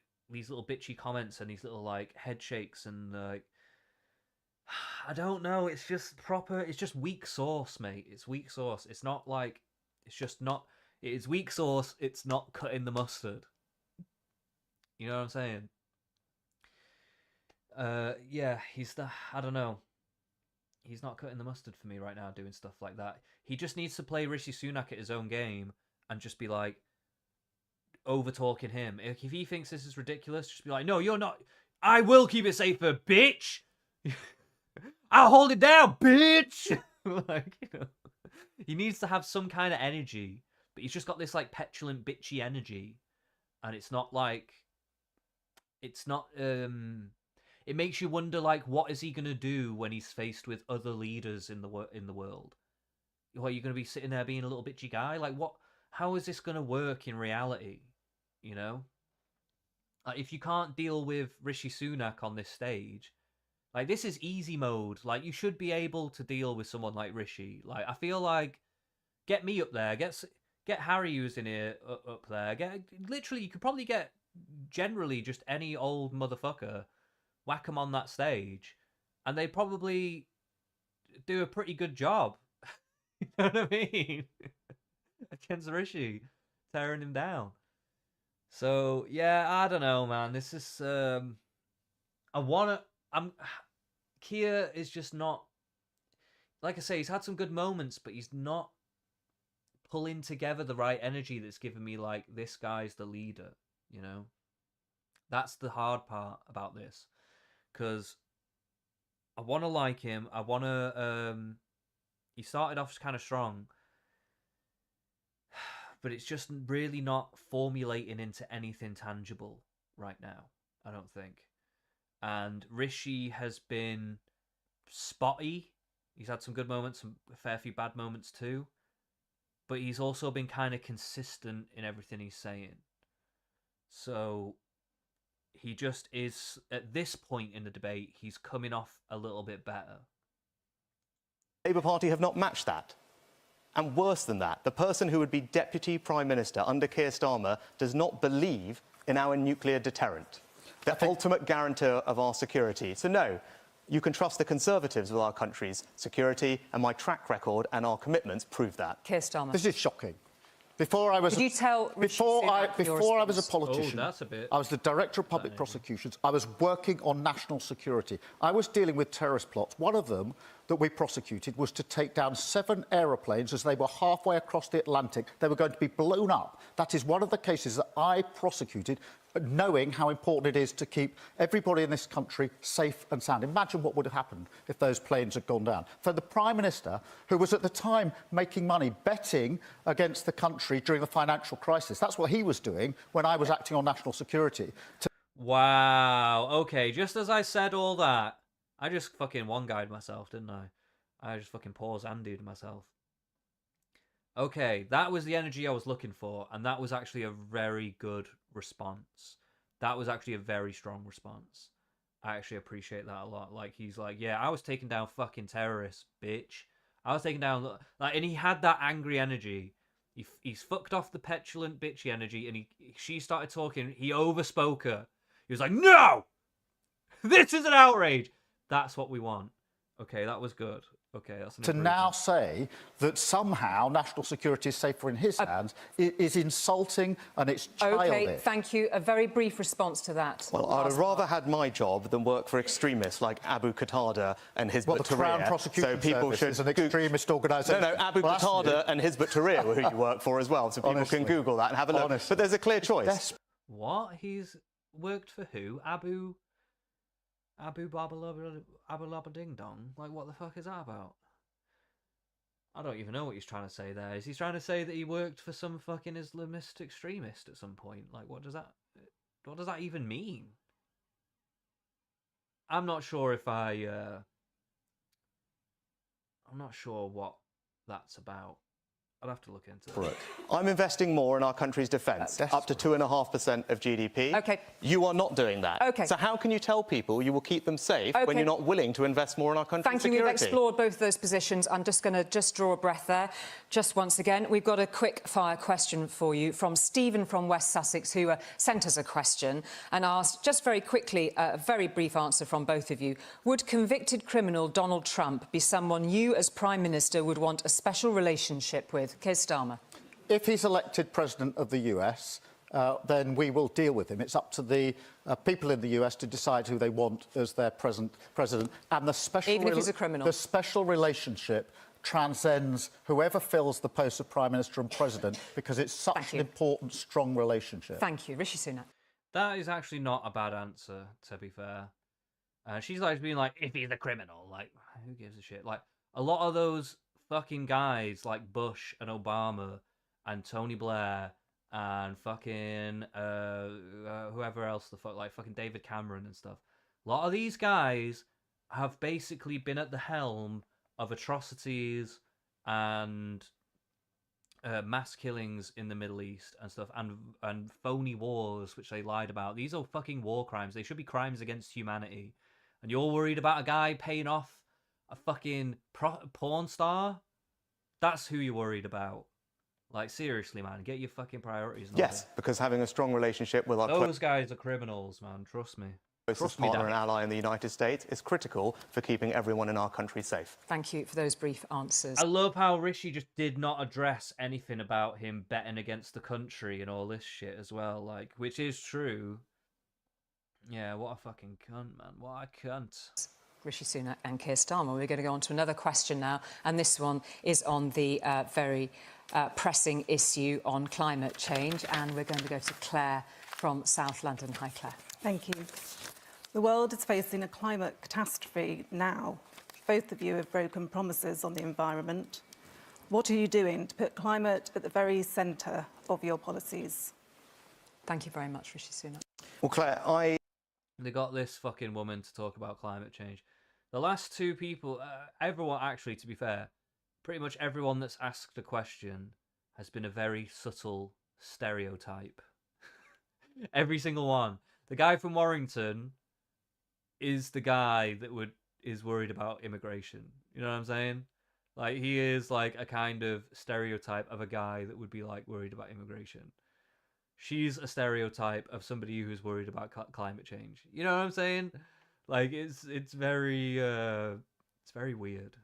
comments and these little like head shakes and like I don't know, it's just weak sauce, mate. It's weak sauce. It's not like It's just not. It is weak sauce. It's not cutting the mustard. You know what I'm saying? Yeah, I don't know. He's not cutting the mustard for me right now doing stuff like that. He just needs to play Rishi Sunak at his own game and just be like over talking him. If he thinks this is ridiculous, just be like, no, you're not. I will keep it safer, bitch. I'll hold it down, bitch. Like, you know, he needs to have some kind of energy, but he's just got this like petulant, bitchy energy, and it's not like, it's not. It makes you wonder, like, what is he gonna do when he's faced with other leaders in the world? What, are you gonna be sitting there being a little bitchy guy? Like, what? How is this gonna work in reality? You know, if you can't deal with Rishi Sunak on this stage, like, this is easy mode. Like, you should be able to deal with someone like Rishi. Like, I feel like, get me up there, get Harry who's in here up there. Literally, you could probably get generally just any old motherfucker, whack them on that stage, and they probably do a pretty good job. You know what I mean? Against Rishi, tearing him down. So yeah, I don't know, man. This is Keir is just not, like I say, he's had some good moments, but he's not pulling together the right energy that's given me like, this guy's the leader, you know? That's the hard part about this. Because I want to like him. I want to. He started off kind of strong, but it's just really not formulating into anything tangible right now, I don't think. And Rishi has been spotty. He's had some good moments, a fair few bad moments too. But he's also been kind of consistent in everything he's saying. So he just is, at this point in the debate, he's coming off a little bit better. The Labour Party have not matched that. And worse than that, the person who would be Deputy Prime Minister under Keir Starmer does not believe in our nuclear deterrent, the ultimate guarantor of our security. So no, you can trust the Conservatives with our country's security, and my track record and our commitments prove that. Keir Starmer. This is shocking. Before I was Could you tell Rishi Sunak your before I was a response? politician, Oh, that's a bit I was the Director of Public Prosecutions. I was working on national security. I was dealing with terrorist plots. One of them that we prosecuted was to take down 7 aeroplanes as they were halfway across the Atlantic. They were going to be blown up. That is one of the cases that I prosecuted, knowing how important it is to keep everybody in this country safe and sound. Imagine what would have happened if those planes had gone down. For the Prime Minister, who was at the time making money betting against the country during the financial crisis, that's what he was doing when I was acting on national security. Wow. Okay, just as I said all that, I just fucking one-guyed myself, didn't I? I just fucking paused and did myself. Okay, that was the energy I was looking for, and that was actually a very good response. That was actually a very strong response. I actually appreciate that a lot. Like, he's like, yeah, I was taking down fucking terrorists, bitch. I was taking down, like, and he had that angry energy. He's fucked off the petulant, bitchy energy, and she started talking. He overspoke her. He was like, no! This is an outrage! That's what we want. Okay, that was good. Okay, that's an To improvement. now say that somehow national security is safer in his hands is insulting, and it's childish. OK, thank you. A very brief response to that. Well, I'd have rather had my job than work for extremists like Abu Qatada and Hizb Well, the Crown ut-Tahrir. Prosecution So people Service should is an extremist organisation. No, Abu Well, that's Qatada and Hizb ut-Tahrir were who you work for as well, so people Honestly. can Google that and have a look. Honestly. But there's a clear choice. What? He's worked for who? Abu Labba Ding Dong? Like, what the fuck is that about? I don't even know what he's trying to say there. Is he trying to say that he worked for some fucking Islamist extremist at some point? Like, what does that even mean? I'm not sure if I'm not sure what that's about. I'd have to look into it. I'm investing more in our country's defence, up to 2.5% of GDP. OK. You are not doing that. OK. So how can you tell people you will keep them safe when you're not willing to invest more in our country's Thank you. security? We've explored both of those positions. I'm just going to draw a breath there. Just once again, we've got a quick-fire question for you from Stephen from West Sussex, who sent us a question and asked, just very quickly, a very brief answer from both of you. Would convicted criminal Donald Trump be someone you, as Prime Minister, would want a special relationship with? Keir Starmer. if he's elected president of the US, then we will deal with him. It's up to the people in the US to decide who they want as their president. And the special Even if he's a criminal. The special relationship transcends whoever fills the post of Prime Minister and President because it's such an important, strong relationship. Thank you. Rishi Sunak. That is actually not a bad answer, to be fair. She's like being like, if he's a criminal, like, who gives a shit? Like, a lot of those fucking guys like Bush and Obama and Tony Blair and fucking whoever else the fuck, like fucking David Cameron and stuff. A lot of these guys have basically been at the helm of atrocities and mass killings in the Middle East and stuff, and phony wars which they lied about. These are fucking war crimes. They should be crimes against humanity. And you're worried about a guy paying off a fucking porn star? That's who you're worried about. Like, seriously, man, get your fucking priorities in Yes, order. because having a strong relationship with our Those guys are criminals, man. Trust me. closest partner and ally in the United States is critical for keeping everyone in our country safe. Thank you for those brief answers. I love how Rishi just did not address anything about him betting against the country and all this shit as well, like, which is true. Yeah, what a fucking cunt, man. What a cunt. Rishi Sunak and Keir Starmer. We're going to go on to another question now, and this one is on the very pressing issue on climate change, and we're going to go to Claire from South London. Hi, Claire. Thank you. The world is facing a climate catastrophe now. Both of you have broken promises on the environment. What are you doing to put climate at the very centre of your policies? Thank you very much, Rishi Sunak. Well, Claire, They got this fucking woman to talk about climate change. The last two people, everyone, actually, to be fair, pretty much everyone that's asked a question has been a very subtle stereotype. Every single one. The guy from Warrington is the guy that is worried about immigration. You know what I'm saying? Like, he is like a kind of stereotype of a guy that would be like worried about immigration. She's a stereotype of somebody who's worried about climate change. You know what I'm saying? Like, it's very weird.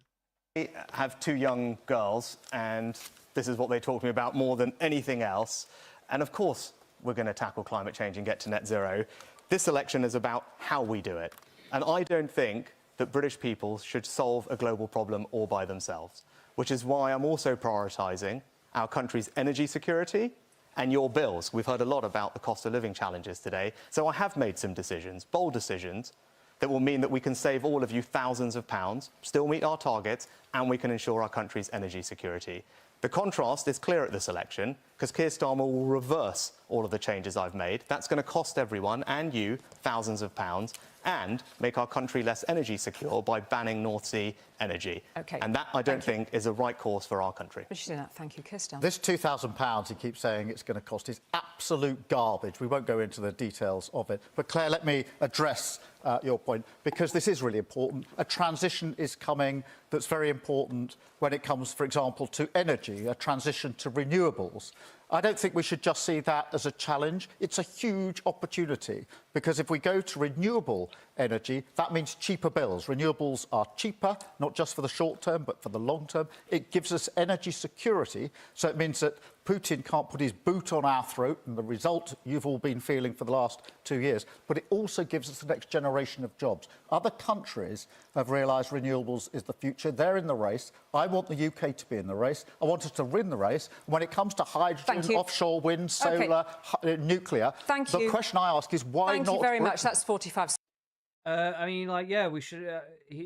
I have two young girls, and this is what they talk to me about more than anything else. And of course, we're going to tackle climate change and get to net zero. This election is about how we do it. And I don't think that British people should solve a global problem all by themselves, which is why I'm also prioritising our country's energy security and your bills. We've heard a lot about the cost of living challenges today. So I have made some decisions, bold decisions, that will mean that we can save all of you thousands of pounds, still meet our targets, and we can ensure our country's energy security. The contrast is clear at this election, because Keir Starmer will reverse all of the changes I've made. That's going to cost everyone and you thousands of pounds and make our country less energy secure by banning North Sea energy. Okay. And that, I don't think, is a right course for our country. Rishi Sunak, thank you. Keir Starmer. This £2,000 he keeps saying it's going to cost is absolute garbage. We won't go into the details of it. But Claire, let me address your point, because this is really important. A transition is coming that's very important when it comes, for example, to energy, a transition to renewables. I don't think we should just see that as a challenge. It's a huge opportunity, because if we go to renewable energy, that means cheaper bills. Renewables are cheaper, not just for the short term, but for the long term. It gives us energy security, so it means that Putin can't put his boot on our throat, and the result you've all been feeling for the last 2 years. But it also gives us the next generation of jobs. Other countries have realised renewables is the future. They're in the race. I want the UK to be in the race. I want us to win the race. When it comes to hydrogen, offshore wind, solar, nuclear, the question I ask is why not? Thank you very Britain? much. That's 45. I mean, like, yeah, we should.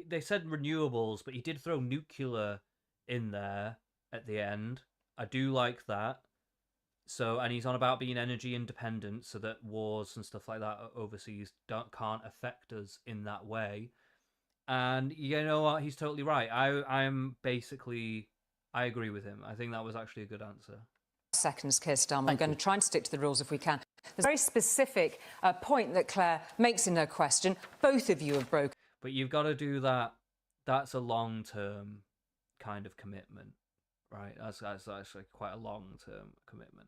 They said renewables, but he did throw nuclear in there at the end. I do like that. So, and he's on about being energy independent, so that wars and stuff like that overseas can't affect us in that way. And you know what? He's totally right. I agree with him. I think that was actually a good answer. Seconds, Keir Starmer. We're going to try and stick to the rules if we can. There's a very specific point that Claire makes in her question. Both of you have broken. But you've got to do that. That's a long-term kind of commitment, right? That's actually quite a long-term commitment.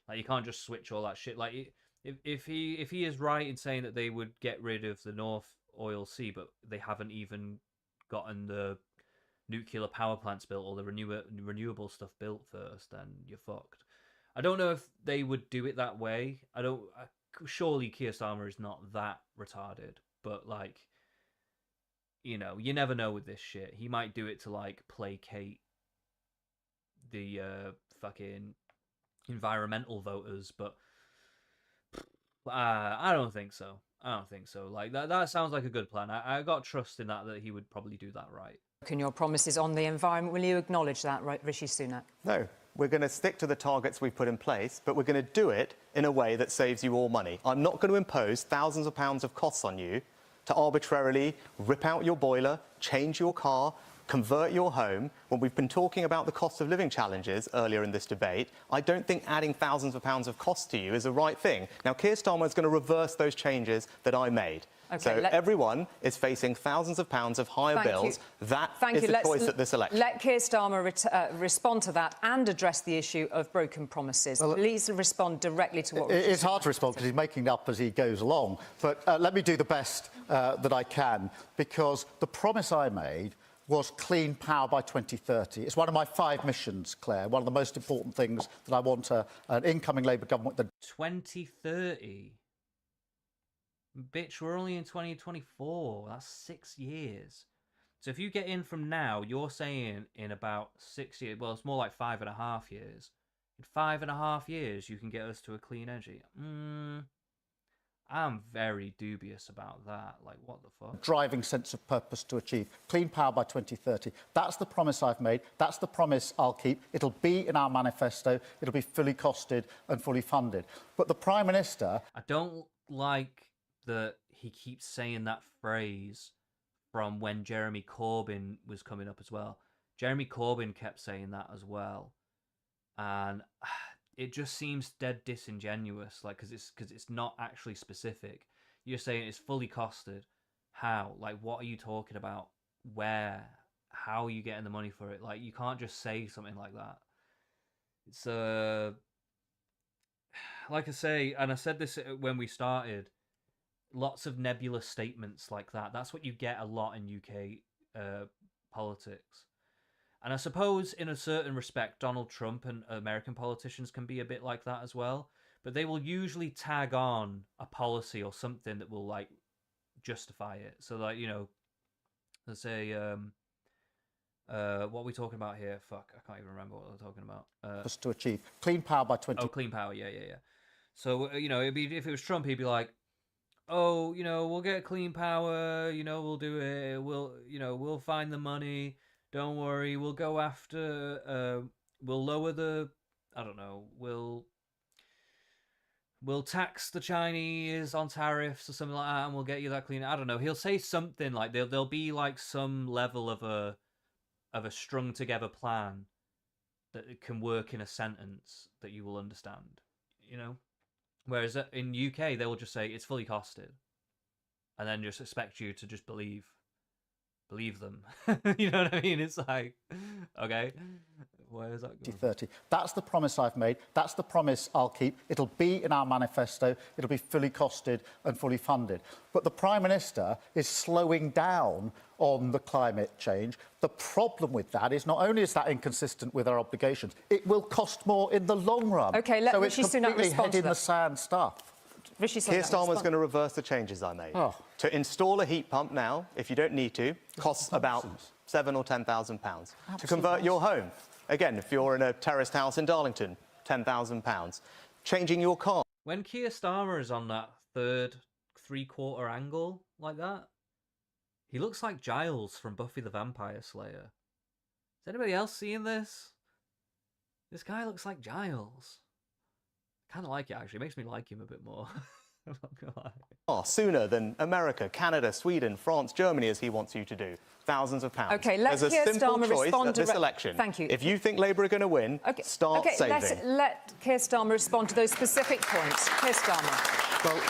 Like, you can't just switch all that shit. Like, if he is right in saying that they would get rid of the North Oil Sea, but they haven't even gotten the nuclear power plants built or the renewable stuff built first, then you're fucked. I don't know if they would do it that way. Surely Keir Starmer is not that retarded, but like, you know, you never know with this shit. He might do it to like placate the fucking environmental voters, but I don't think so. I don't think so. Like that sounds like a good plan. I got trust in that he would probably do that right. In your promises on the environment, will you acknowledge that, right, Rishi Sunak? No, we're going to stick to the targets we've put in place, but we're going to do it in a way that saves you all money. I'm not going to impose thousands of pounds of costs on you to arbitrarily rip out your boiler, change your car, convert your home. When we've been talking about the cost of living challenges earlier in this debate, I don't think adding thousands of pounds of cost to you is the right thing. Now, Keir Starmer is going to reverse those changes that I made. Okay, so everyone is facing thousands of pounds of higher bills. That is the choice at this election. Let Keir Starmer respond to that and address the issue of broken promises. Well, please respond directly to what... It's hard to respond because he's making it up as he goes along. But let me do the best that I can, because the promise I made was clean power by 2030. It's one of my 5 missions, Claire, one of the most important things that I want an incoming Labour government... 2030? Bitch, we're only in 2024. That's 6 years. So if you get in from now, you're saying in about 6 years... Well, it's more like 5.5 years. In 5.5 years, you can get us to a clean energy. I'm very dubious about that. Like, what the fuck? Driving sense of purpose to achieve clean power by 2030. That's the promise I've made. That's the promise I'll keep. It'll be in our manifesto. It'll be fully costed and fully funded. But the Prime Minister... I don't like that he keeps saying that phrase from when Jeremy Corbyn was coming up as well. Jeremy Corbyn kept saying that as well. And... it just seems dead disingenuous, like, because it's not actually specific. You're saying it's fully costed. How? Like, what are you talking about? Where? How are you getting the money for it? Like, you can't just say something like that. It's like I say, and I said this when we started, lots of nebulous statements like that. That's what you get a lot in UK politics. And I suppose, in a certain respect, Donald Trump and American politicians can be a bit like that as well. But they will usually tag on a policy or something that will, like, justify it. So, like, you know, let's say, what are we talking about here? Fuck, I can't even remember what we're talking about. Just to achieve clean power by 20... Oh, clean power, yeah. So, you know, it'd be, if it was Trump, he'd be like, oh, you know, we'll get clean power, you know, we'll do it, we'll find the money... Don't worry, we'll go after, we'll lower the, I don't know, we'll tax the Chinese on tariffs or something like that, and we'll get you that clean. I don't know. He'll say something like, there'll be like some level of a strung together plan that it can work in a sentence that you will understand, you know? Whereas in UK, they will just say it's fully costed, and then just expect you to just believe them. You know what I mean? It's like, okay, where is that going? 2030. That's the promise I've made. That's the promise I'll keep. It'll be in our manifesto. It'll be fully costed and fully funded. But the Prime Minister is slowing down on the climate change. The problem with that is not only is that inconsistent with our obligations, it will cost more in the long run. Okay, let Rishi Sunak respond to that. So it's completely head in the sand stuff. Keir Starmer's going to reverse the changes I made. To install a heat pump now, if you don't need to, costs about £7,000 or £10,000. To convert your home, again, if you're in a terraced house in Darlington, £10,000. Changing your car. When Keir Starmer is on that third three-quarter angle like that, he looks like Giles from Buffy the Vampire Slayer. Is anybody else seeing this? This guy looks like Giles. Kind of like it, actually. It makes me like him a bit more. I'm not gonna lie. Sooner than America, Canada, Sweden, France, Germany, as he wants you to do. Thousands of pounds. Okay, let There's Keir a simple Starmer choice respond at this election. Thank you. If you think Labour are going to win, start saving. Let Keir Starmer respond to those specific points. Keir Starmer. Well,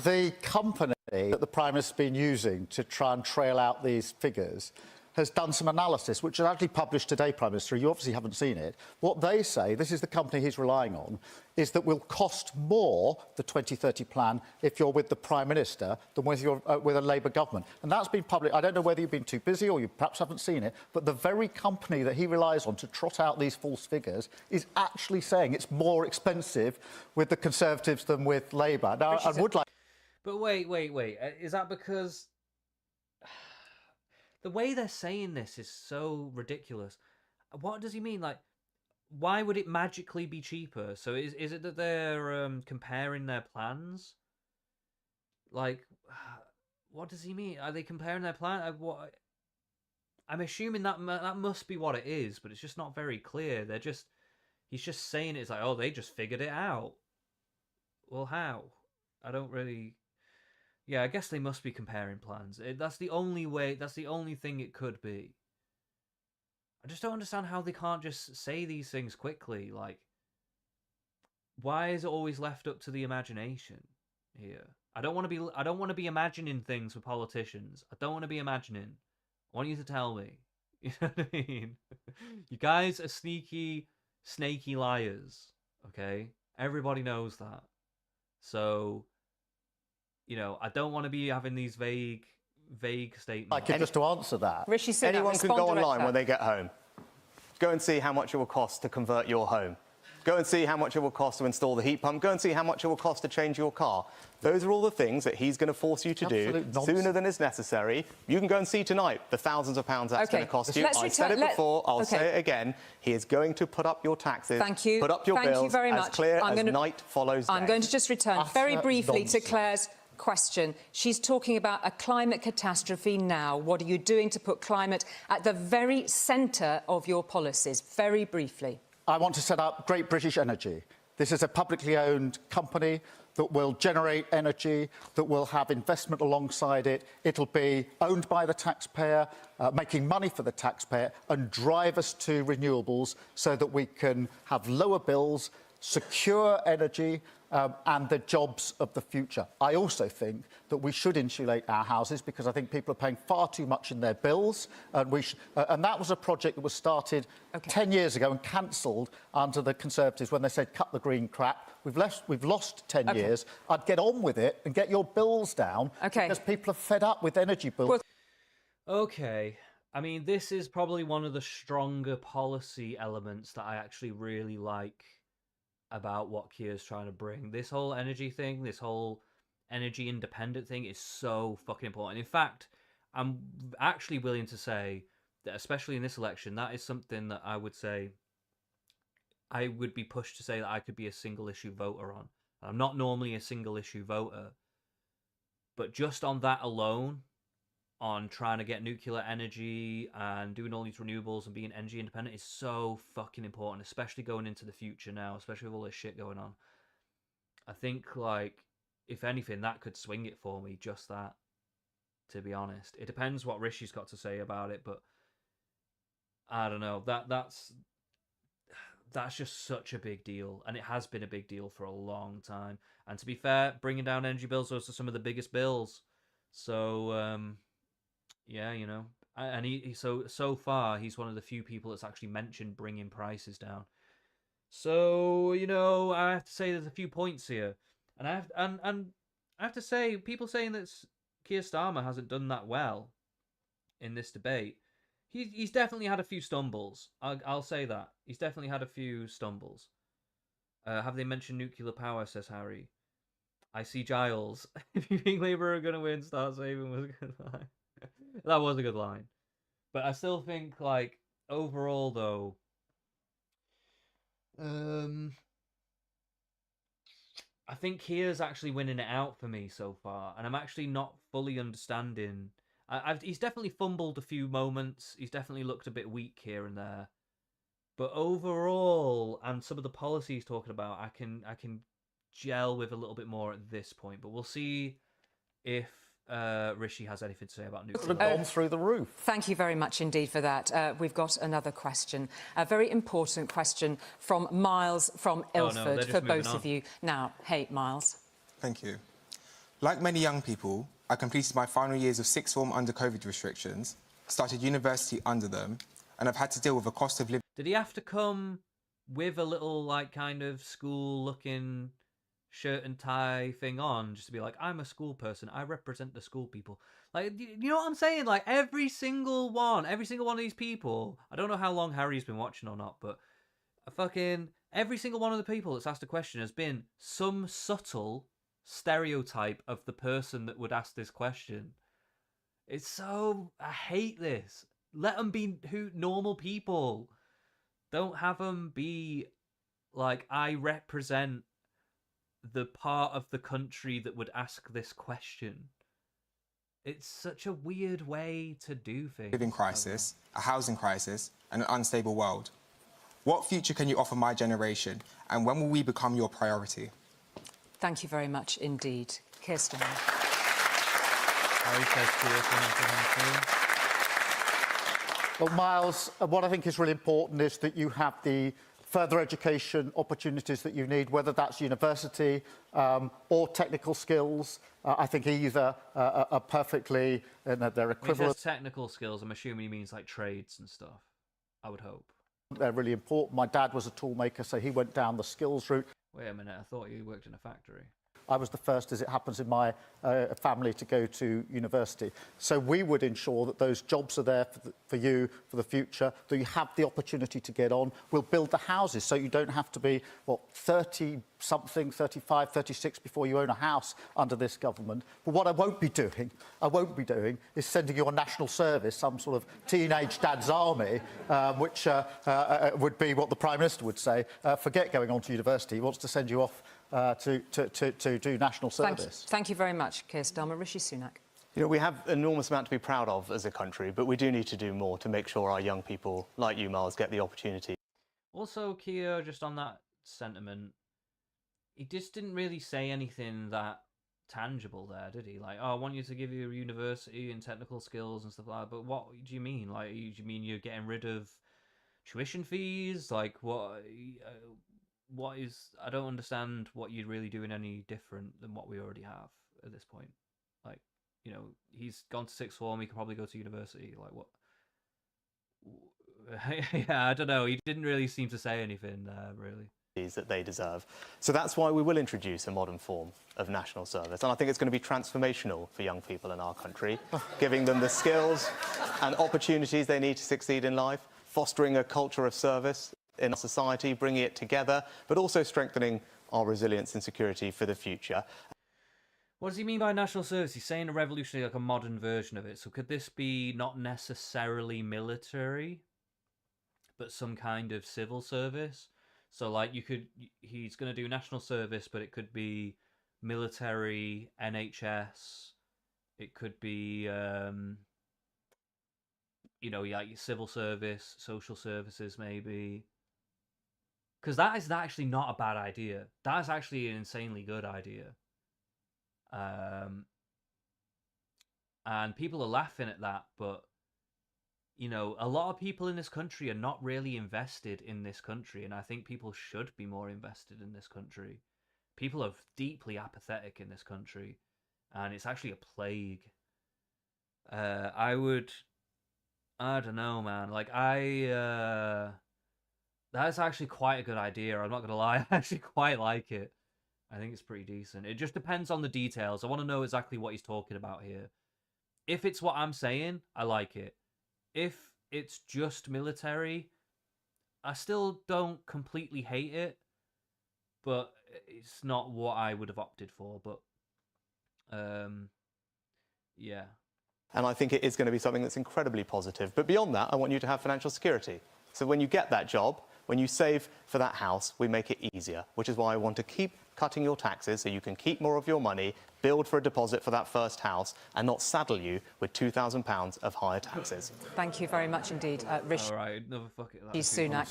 the company that the Prime Minister's been using to try and trail out these figures has done some analysis, which is actually published today, Prime Minister. You obviously haven't seen it. What they say, this is the company he's relying on, is that will cost more, the 2030 plan, if you're with the Prime Minister than with a Labour government. And that's been public. I don't know whether you've been too busy or you perhaps haven't seen it, but the very company that he relies on to trot out these false figures is actually saying it's more expensive with the Conservatives than with Labour. Now, I would like... But wait. Is that because the way they're saying this is so ridiculous? What does he mean? Like, why would it magically be cheaper? So is it that they're comparing their plans? Like, what does he mean? Are they comparing their plan? What? I'm assuming that must be what it is, but it's just not very clear. He's just saying it's like, oh, they just figured it out. Well, how? I don't really... Yeah, I guess they must be comparing plans. That's the only way, that's the only thing it could be. I just don't understand how they can't just say these things quickly. Like, why is it always left up to the imagination here? I don't want to be imagining things with politicians. I don't want to be imagining. I want you to tell me. You know what I mean? You guys are sneaky, snaky liars. Okay? Everybody knows that. So, you know, I don't want to be having these vague statements. I could just to answer that. Rishi Sunak, Anyone can respond go online directly. when they get home. Go and see how much it will cost to convert your home. Go and see how much it will cost to install the heat pump. Go and see how much it will cost to change your car. Those are all the things that he's going to force you to do sooner than is necessary. You can go and see tonight the thousands of pounds that's going to cost you. I said it before, I'll say it again. He is going to put up your taxes, put up your bills, very as much. clear as night follows day. I'm going to just return very briefly to Claire's question. She's talking about a climate catastrophe now. What are you doing to put climate at the very centre of your policies? Very briefly. I want to set up Great British Energy. This is a publicly owned company that will generate energy, that will have investment alongside it. It'll be owned by the taxpayer, making money for the taxpayer, and drive us to renewables so that we can have lower bills, secure energy, and the jobs of the future. I also think that we should insulate our houses because I think people are paying far too much in their bills, and and that was a project that was started 10 years ago and cancelled under the Conservatives when they said cut the green crap. We've lost 10 years. I'd get on with it and get your bills down because people are fed up with energy bills. Okay. I mean, this is probably one of the stronger policy elements that I actually really like about what Keir's trying to bring. This whole energy thing, this whole energy independent thing is so fucking important. In fact, I'm actually willing to say that, especially in this election, that is something that I would say I would be pushed to say that I could be a single issue voter on. I'm not normally a single issue voter, but just on that alone, on trying to get nuclear energy and doing all these renewables and being energy independent is so fucking important, especially going into the future now, especially with all this shit going on. I think, like, if anything, that could swing it for me, just that, to be honest. It depends what Rishi's got to say about it, but I don't know. That's just such a big deal, and it has been a big deal for a long time. And to be fair, bringing down energy bills, those are some of the biggest bills. So, yeah, you know, and so far he's one of the few people that's actually mentioned bringing prices down. So, you know, I have to say there's a few points here, and I have to say, people saying that Keir Starmer hasn't done that well in this debate. He's definitely had a few stumbles. I'll say that he's definitely had a few stumbles. Have they mentioned nuclear power? Says Harry. I see Giles. If you think Labour are going to win, start saving was a good line. That was a good line. But I still think, like, overall, though, I think Keir's actually winning it out for me so far, and I'm actually not fully understanding. He's definitely fumbled a few moments. He's definitely looked a bit weak here and there. But overall, and some of the policies he's talking about, I can gel with a little bit more at this point. But we'll see if Rishi has anything to say about nuclear. Gone through the roof. Thank you very much indeed for that. We've got another question, a very important question from Miles from Ilford for both of you. Now, hey, Miles. Thank you. Like many young people, I completed my final years of sixth form under COVID restrictions, started university under them, and have had to deal with the cost of living. Did he have to come with a little, like, kind of school-looking shirt and tie thing on, just to be like, I'm a school person, I represent the school people? Like, you know what I'm saying? Like, every single one of these people, I don't know how long Harry's been watching or not, but every single one of the people that's asked a question has been some subtle stereotype of the person that would ask this question. It's so... I hate this. Let them be normal people. Don't have them be like, I represent the part of the country that would ask this question. It's such a weird way to do things. Living crisis, a housing crisis, and an unstable world. What future can you offer my generation, and when will we become your priority? Thank you very much indeed. Keir Starmer. Harry says Well, Miles, what I think is really important is that you have the further education opportunities that you need, whether that's university or technical skills. I think either are perfectly, they're When he equivalent. says technical skills, I'm assuming he means like trades and stuff. I would hope. They're really important. My dad was a tool maker, so he went down the skills route. Wait a minute, I thought you worked in a factory. I was the first, as it happens in my family, to go to university. So we would ensure that those jobs are there for you, for the future, that you have the opportunity to get on. We'll build the houses so you don't have to be, 30-something, 35, 36 before you own a house under this government. But what I won't be doing is sending you on national service, some sort of teenage dad's army, which would be what the Prime Minister would say. Forget going on to university. He wants to send you off to do national service. Thank you very much, Keir Starmer. Rishi Sunak. You know, we have an enormous amount to be proud of as a country, but we do need to do more to make sure our young people, like you, Miles, get the opportunity. Also, Keir, just on that sentiment, he just didn't really say anything that tangible there, did he? Like, oh, I want you to give you a university and technical skills and stuff like that. But what do you mean? Like, do you mean you're getting rid of tuition fees? Like, what is... I don't understand what you're really doing any different than what we already have at this point. Like, you know, he's gone to sixth form, he could probably go to university. Like, what? Yeah, I don't know. He didn't really seem to say anything there, really. That they deserve. So that's why we will introduce a modern form of national service. And I think it's going to be transformational for young people in our country, giving them the skills and opportunities they need to succeed in life, fostering a culture of service in our society, bringing it together, but also strengthening our resilience and security for the future. What does he mean by national service? He's saying a revolutionary, like a modern version of it. So could this be not necessarily military, but some kind of civil service? So, like, he's going to do national service, but it could be military, NHS, it could be, you know, like civil service, social services, maybe. Because that is actually not a bad idea. That is actually an insanely good idea. And people are laughing at that, but, you know, a lot of people in this country are not really invested in this country, and I think people should be more invested in this country. People are deeply apathetic in this country, and it's actually a plague. I don't know, man. Like, that's actually quite a good idea. I'm not going to lie. I actually quite like it. I think it's pretty decent. It just depends on the details. I want to know exactly what he's talking about here. If it's what I'm saying, I like it. If it's just military, I still don't completely hate it, but it's not what I would have opted for. But, yeah. And I think it is going to be something that's incredibly positive. But beyond that, I want you to have financial security. So when you get that job, when you save for that house, we make it easier, which is why I want to keep cutting your taxes so you can keep more of your money, build for a deposit for that first house, and not saddle you with £2,000 of higher taxes. Thank you very much indeed, Rishi All right, another fuck it. Sunak.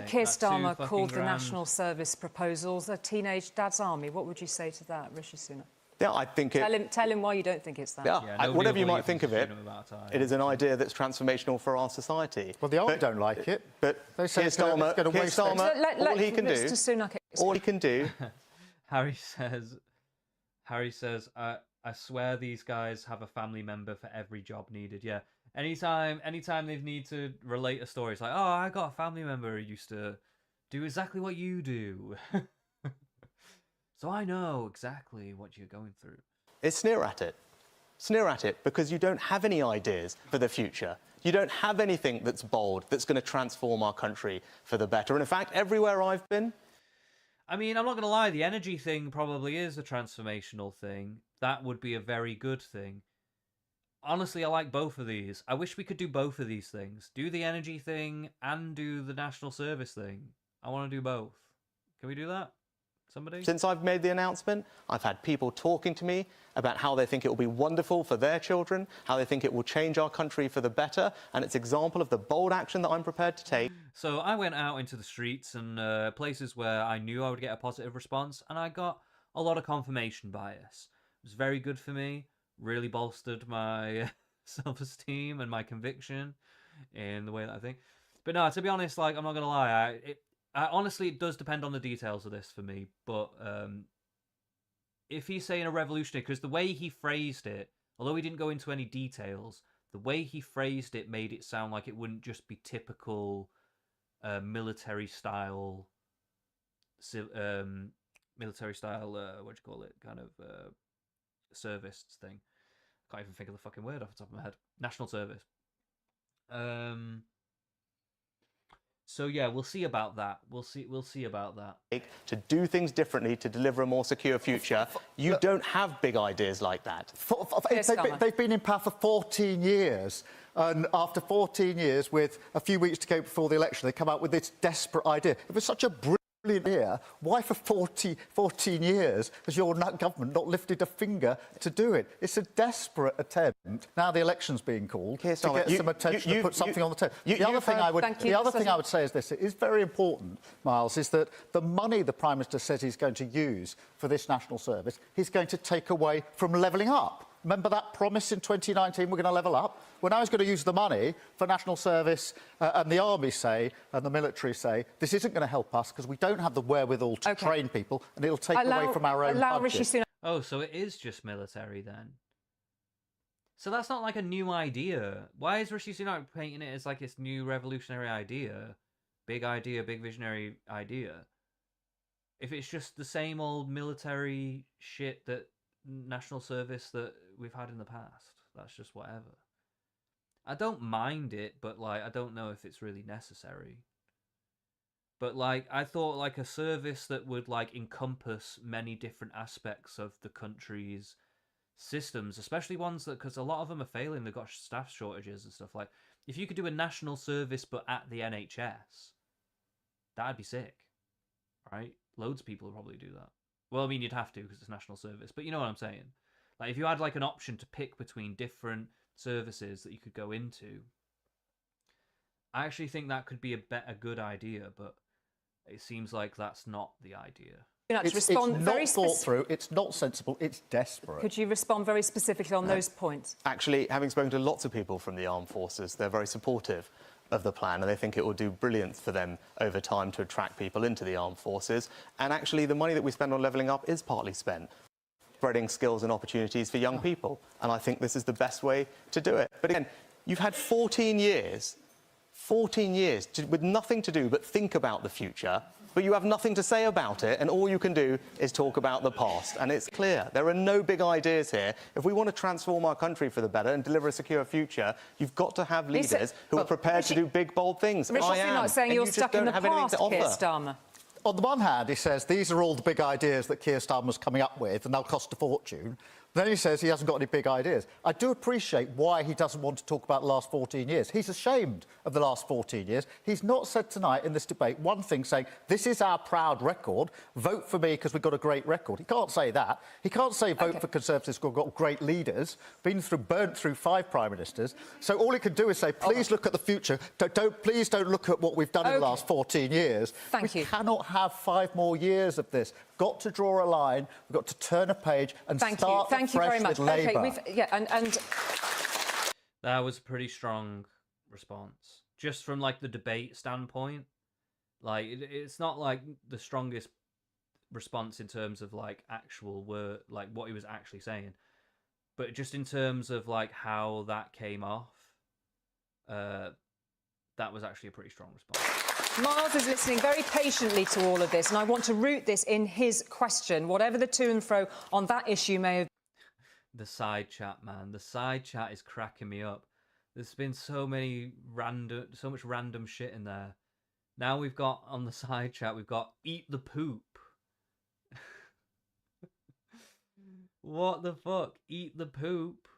Keir Starmer called the national service proposals a teenage dad's army. What would you say to that, Rishi Sunak? Yeah, I think Tell him why you don't think it's that. Yeah, whatever you might think of it, it is an idea that's transformational for our society. Well, the army don't like it. But they say Keir Starmer, all he can do... Mr. Sunak, all he can do... Harry says, I swear these guys have a family member for every job needed. Yeah, Anytime they need to relate a story, it's like, oh, I got a family member who used to do exactly what you do. So I know exactly what you're going through. is sneer at it. Sneer at it because you don't have any ideas for the future. You don't have anything that's bold, that's going to transform our country for the better. And in fact, everywhere I've been... I mean, I'm not going to lie, the energy thing probably is a transformational thing. That would be a very good thing. Honestly, I like both of these. I wish we could do both of these things. Do the energy thing and do the national service thing. I want to do both. Can we do that? Somebody? Since I've made the announcement, I've had people talking to me about how they think it will be wonderful for their children, how they think it will change our country for the better, and it's an example of the bold action that I'm prepared to take. So I went out into the streets and places where I knew I would get a positive response, and I got a lot of confirmation bias. It was very good for me, really bolstered my self-esteem and my conviction in the way that I think. But no, to be honest, like, I'm not going to lie, honestly, it does depend on the details of this for me, but if he's saying a revolutionary, because the way he phrased it, although he didn't go into any details, the way he phrased it made it sound like it wouldn't just be typical military style, what do you call it, kind of service thing. Can't even think of the fucking word off the top of my head. National service. So yeah, we'll see about that. We'll see about that. To do things differently, to deliver a more secure future, you don't have big ideas like that. They've been in power for 14 years. And after 14 years, with a few weeks to go before the election, they come out with this desperate idea. It was such a brilliant idea. Why for 14 years has your government not lifted a finger to do it? It's a desperate attempt. Now the election's being called to get some attention to put something on the table. The other thing I would say is this. It is very important, Miles, is that the money the Prime Minister says he's going to use for this national service, he's going to take away from levelling up. Remember that promise in 2019, we're going to level up? Well, now he's going to use the money for national service, and the army say, and the military say, this isn't going to help us because we don't have the wherewithal to train people, and it'll take away from our own budget. Oh, so it is just military then? So that's not like a new idea. Why is Rishi Sunak painting it as like this new revolutionary idea, big visionary idea? If it's just the same old military shit that national service that we've had in the past, that's just whatever. I don't mind it, but like I don't know if it's really necessary. But like I thought like a service that would like encompass many different aspects of the country's systems, especially ones that, because a lot of them are failing, they've got staff shortages and stuff. Like if you could do a national service but at the NHS, that'd be sick, right? Loads of people would probably do that. Well, I mean, you'd have to because it's national service, but you know what I'm saying. Like, if you had like an option to pick between different services that you could go into, I actually think that could be a good idea, but it seems like that's not the idea. It's not thought through, it's not sensible, it's desperate. Could you respond very specifically on those points? Actually, having spoken to lots of people from the armed forces, they're very supportive of the plan, and they think it will do brilliant for them over time to attract people into the armed forces. And actually, the money that we spend on levelling up is partly spent spreading skills and opportunities for young people. And I think this is the best way to do it. But again, you've had 14 years with nothing to do but think about the future, but you have nothing to say about it, and all you can do is talk about the past. And it's clear, there are no big ideas here. If we want to transform our country for the better and deliver a secure future, you've got to have leaders who are prepared to do big, bold things. I am. Not saying you're stuck in the past, Keir Starmer. On the one hand, he says these are all the big ideas that Keir Starmer's coming up with, and they'll cost a fortune. Then he says he hasn't got any big ideas. I do appreciate why he doesn't want to talk about the last 14 years. He's ashamed of the last 14 years. He's not said tonight in this debate one thing saying, this is our proud record, vote for me because we've got a great record. He can't say that. He can't say vote for Conservatives because we've got great leaders, burnt through 5 Prime Ministers. So all he can do is say, please look at the future. Please don't look at what we've done in the last 14 years. We cannot have 5 more years of this. Got to draw a line. We've got to turn a page and start Thank you very much. Labour. And that was a pretty strong response, just from like the debate standpoint. Like it's not like the strongest response in terms of like actual word, like what he was actually saying, but just in terms of like how that came off, that was actually a pretty strong response. Miles is listening very patiently to all of this, and I want to root this in his question, whatever the to and fro on that issue may have. The side chat, man. The side chat is cracking me up. There's been so much random shit in there. Now we've got, on the side chat, we've got eat the poop. What the fuck? Eat the poop.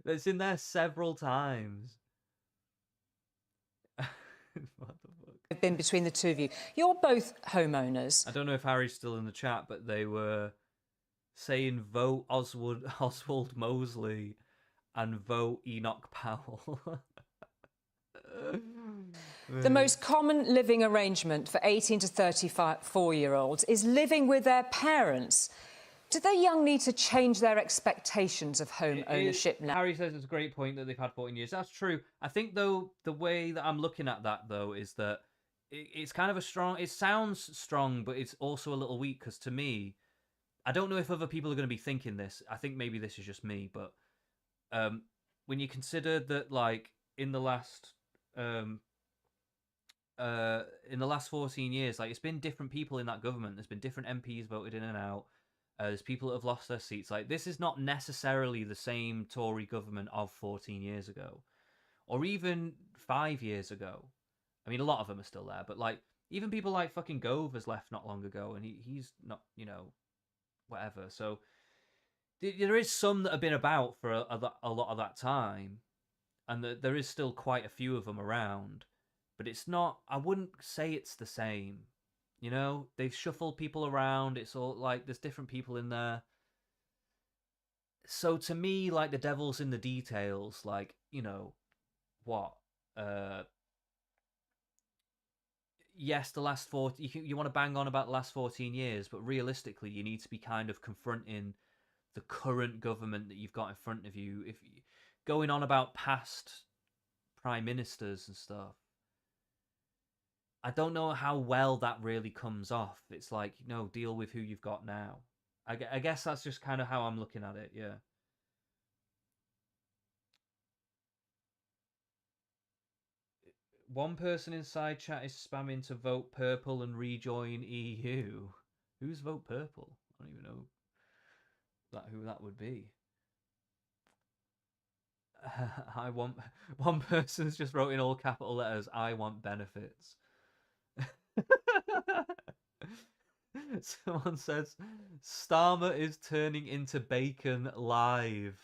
That's in there several times. What the fuck? Been between the two of you. You're both homeowners. I don't know if Harry's still in the chat, but they were saying vote Oswald Mosley and vote Enoch Powell. The most common living arrangement for 18 to 34-year-olds is living with their parents. Do the young need to change their expectations of home ownership now? Harry says it's a great point that they've had 14 years. That's true. I think, though, the way that I'm looking at that, though, is that it's kind of a strong... It sounds strong, but it's also a little weak, because to me, I don't know if other people are going to be thinking this. I think maybe this is just me, but when you consider that, like, in the last 14 years, like, it's been different people in that government. There's been different MPs voted in and out. There's people that have lost their seats. Like, this is not necessarily the same Tory government of 14 years ago, or even 5 years ago. I mean, a lot of them are still there, but like, even people like fucking Gove has left not long ago, and he's not, you know, whatever. So there is some that have been about for a lot of that time, and there is still quite a few of them around, but it's not. I wouldn't say it's the same. You know, they've shuffled people around. It's all like there's different people in there. So to me, like, the devil's in the details. Like, you know, what? Yes, the last 40. You want to bang on about the last 14 years, but realistically, you need to be kind of confronting the current government that you've got in front of you. If going on about past prime ministers and stuff, I don't know how well that really comes off. It's like, you know, deal with who you've got now. I guess that's just kind of how I'm looking at it, yeah. One person inside chat is spamming to vote purple and rejoin EU. Who's vote purple? I don't even know who that would be. I want... One person's just wrote in all capital letters, I want benefits. Someone says Starmer is turning into bacon live.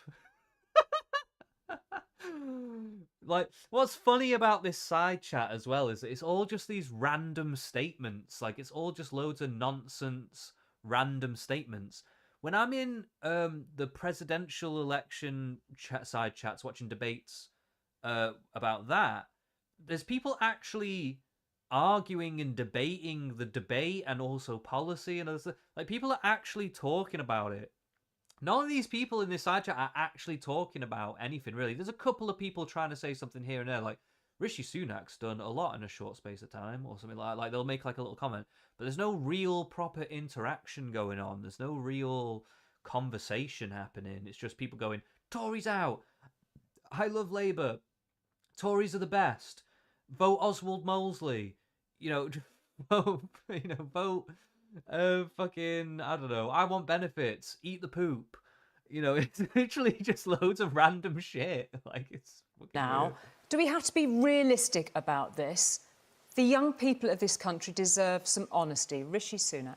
Like, what's funny about this side chat as well is that it's all just these random statements. Like, it's all just loads of nonsense random statements. When I'm in the presidential election side chats watching debates about that, there's people actually arguing and debating the debate and also policy, and like, people are actually talking about it. None of these people in this side chat are actually talking about anything, really. There's a couple of people trying to say something here and there, like Rishi Sunak's done a lot in a short space of time, or something like that. Like, they'll make like a little comment, but there's no real proper interaction going on. There's no real conversation happening. It's just people going, Tories out, I love Labour, Tories are the best, vote Oswald Mosley, you know, vote fucking, I don't know, I want benefits, eat the poop. You know, it's literally just loads of random shit. Like, it's Now, weird. do we have to be realistic about this? The young people of this country deserve some honesty. Rishi Sunak.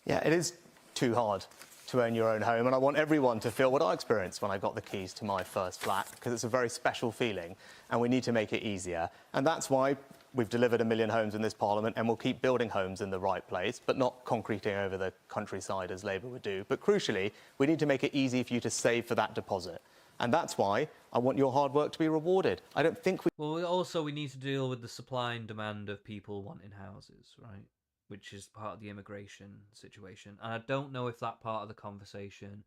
Yeah, it is too hard to own your own home, and I want everyone to feel what I experienced when I got the keys to my first flat, because it's a very special feeling, and we need to make it easier. And that's why we've delivered 1 million homes in this Parliament, and we'll keep building homes in the right place, but not concreting over the countryside as Labour would do. But crucially, we need to make it easy for you to save for that deposit. And that's why I want your hard work to be rewarded. I don't think we... Well, also, we need to deal with the supply and demand of people wanting houses, right? Which is part of the immigration situation. And I don't know if that part of the conversation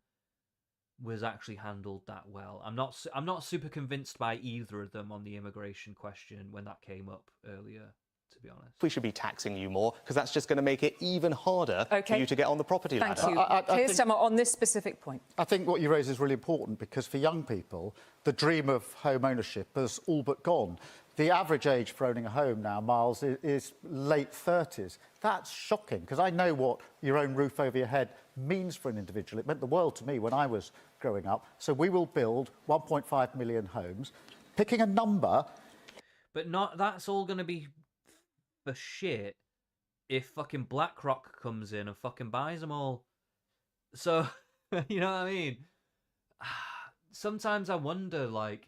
was actually handled that well. I'm not super convinced by either of them on the immigration question when that came up earlier to be honest. We should be taxing you more, because that's just going to make it even harder for you to get on the property ladder. Thank you. Keir Starmer, on this specific point. I think what you raise is really important, because for young people, the dream of home ownership has all but gone. The average age for owning a home now, Miles, is late 30s. That's shocking, because I know what your own roof over your head means for an individual. It meant the world to me when I was growing up. So we will build 1.5 million homes. Picking a number... But that's all going to be for shit if fucking BlackRock comes in and fucking buys them all. So, you know what I mean? Sometimes I wonder, like,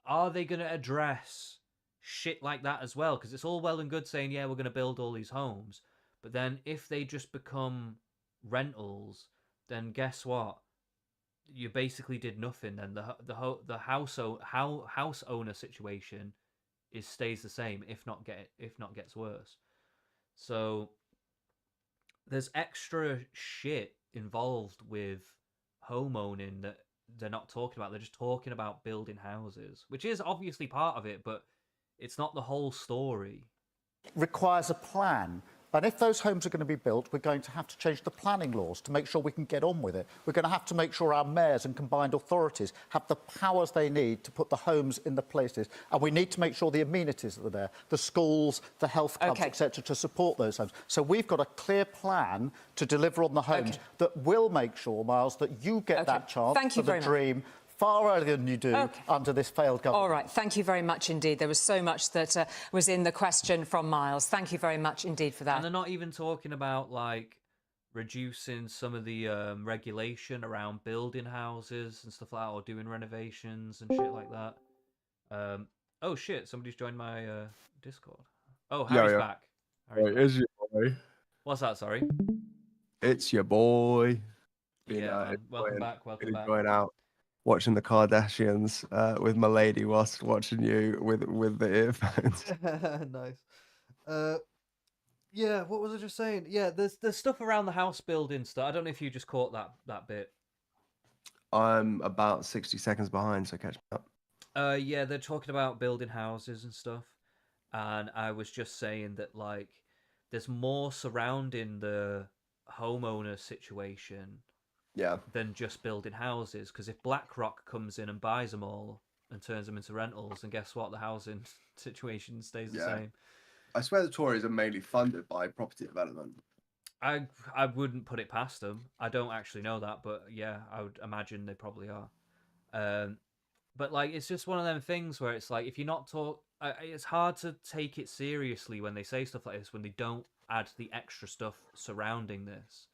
are they going to address shit like that as well? Because it's all well and good saying, yeah, we're going to build all these homes. But then if they just become rentals, then guess what? You basically did nothing. Then the house owner situation stays the same, if not gets worse. So there's extra shit involved with homeowning that they're not talking about. They're just talking about building houses, which is obviously part of it, but it's not the whole story. Requires a plan. And if those homes are going to be built, we're going to have to change the planning laws to make sure we can get on with it. We're going to have to make sure our mayors and combined authorities have the powers they need to put the homes in the places. And we need to make sure the amenities are there, the schools, the health clubs, etc., to support those homes. So we've got a clear plan to deliver on the homes that will make sure, Miles, that you get that chance for the dream far earlier than you do under this failed government. All right, thank you very much indeed. There was so much that was in the question from Miles. Thank you very much indeed for that. And they're not even talking about, like, reducing some of the regulation around building houses and stuff like that, or doing renovations and shit like that. Oh, shit, somebody's joined my Discord. Oh, Harry's back. It is your boy. What's that, sorry? It's your boy. Yeah, welcome back, Going out. Watching the Kardashians with my lady whilst watching you with the earphones. Nice. Yeah, what was I just saying? Yeah, there's stuff around the house building stuff. I don't know if you just caught that bit. I'm about 60 seconds behind, so catch me up. Yeah, they're talking about building houses and stuff, and I was just saying that, like, there's more surrounding the homeowner situation than just building houses, because if BlackRock comes in and buys them all and turns them into rentals, and guess what, the housing situation stays the same. I swear the Tories are mainly funded by property development. I wouldn't put it past them. I don't actually know that, but yeah, I would imagine they probably are. But like, it's just one of them things where it's like, if you're not it's hard to take it seriously when they say stuff like this, when they don't add the extra stuff surrounding this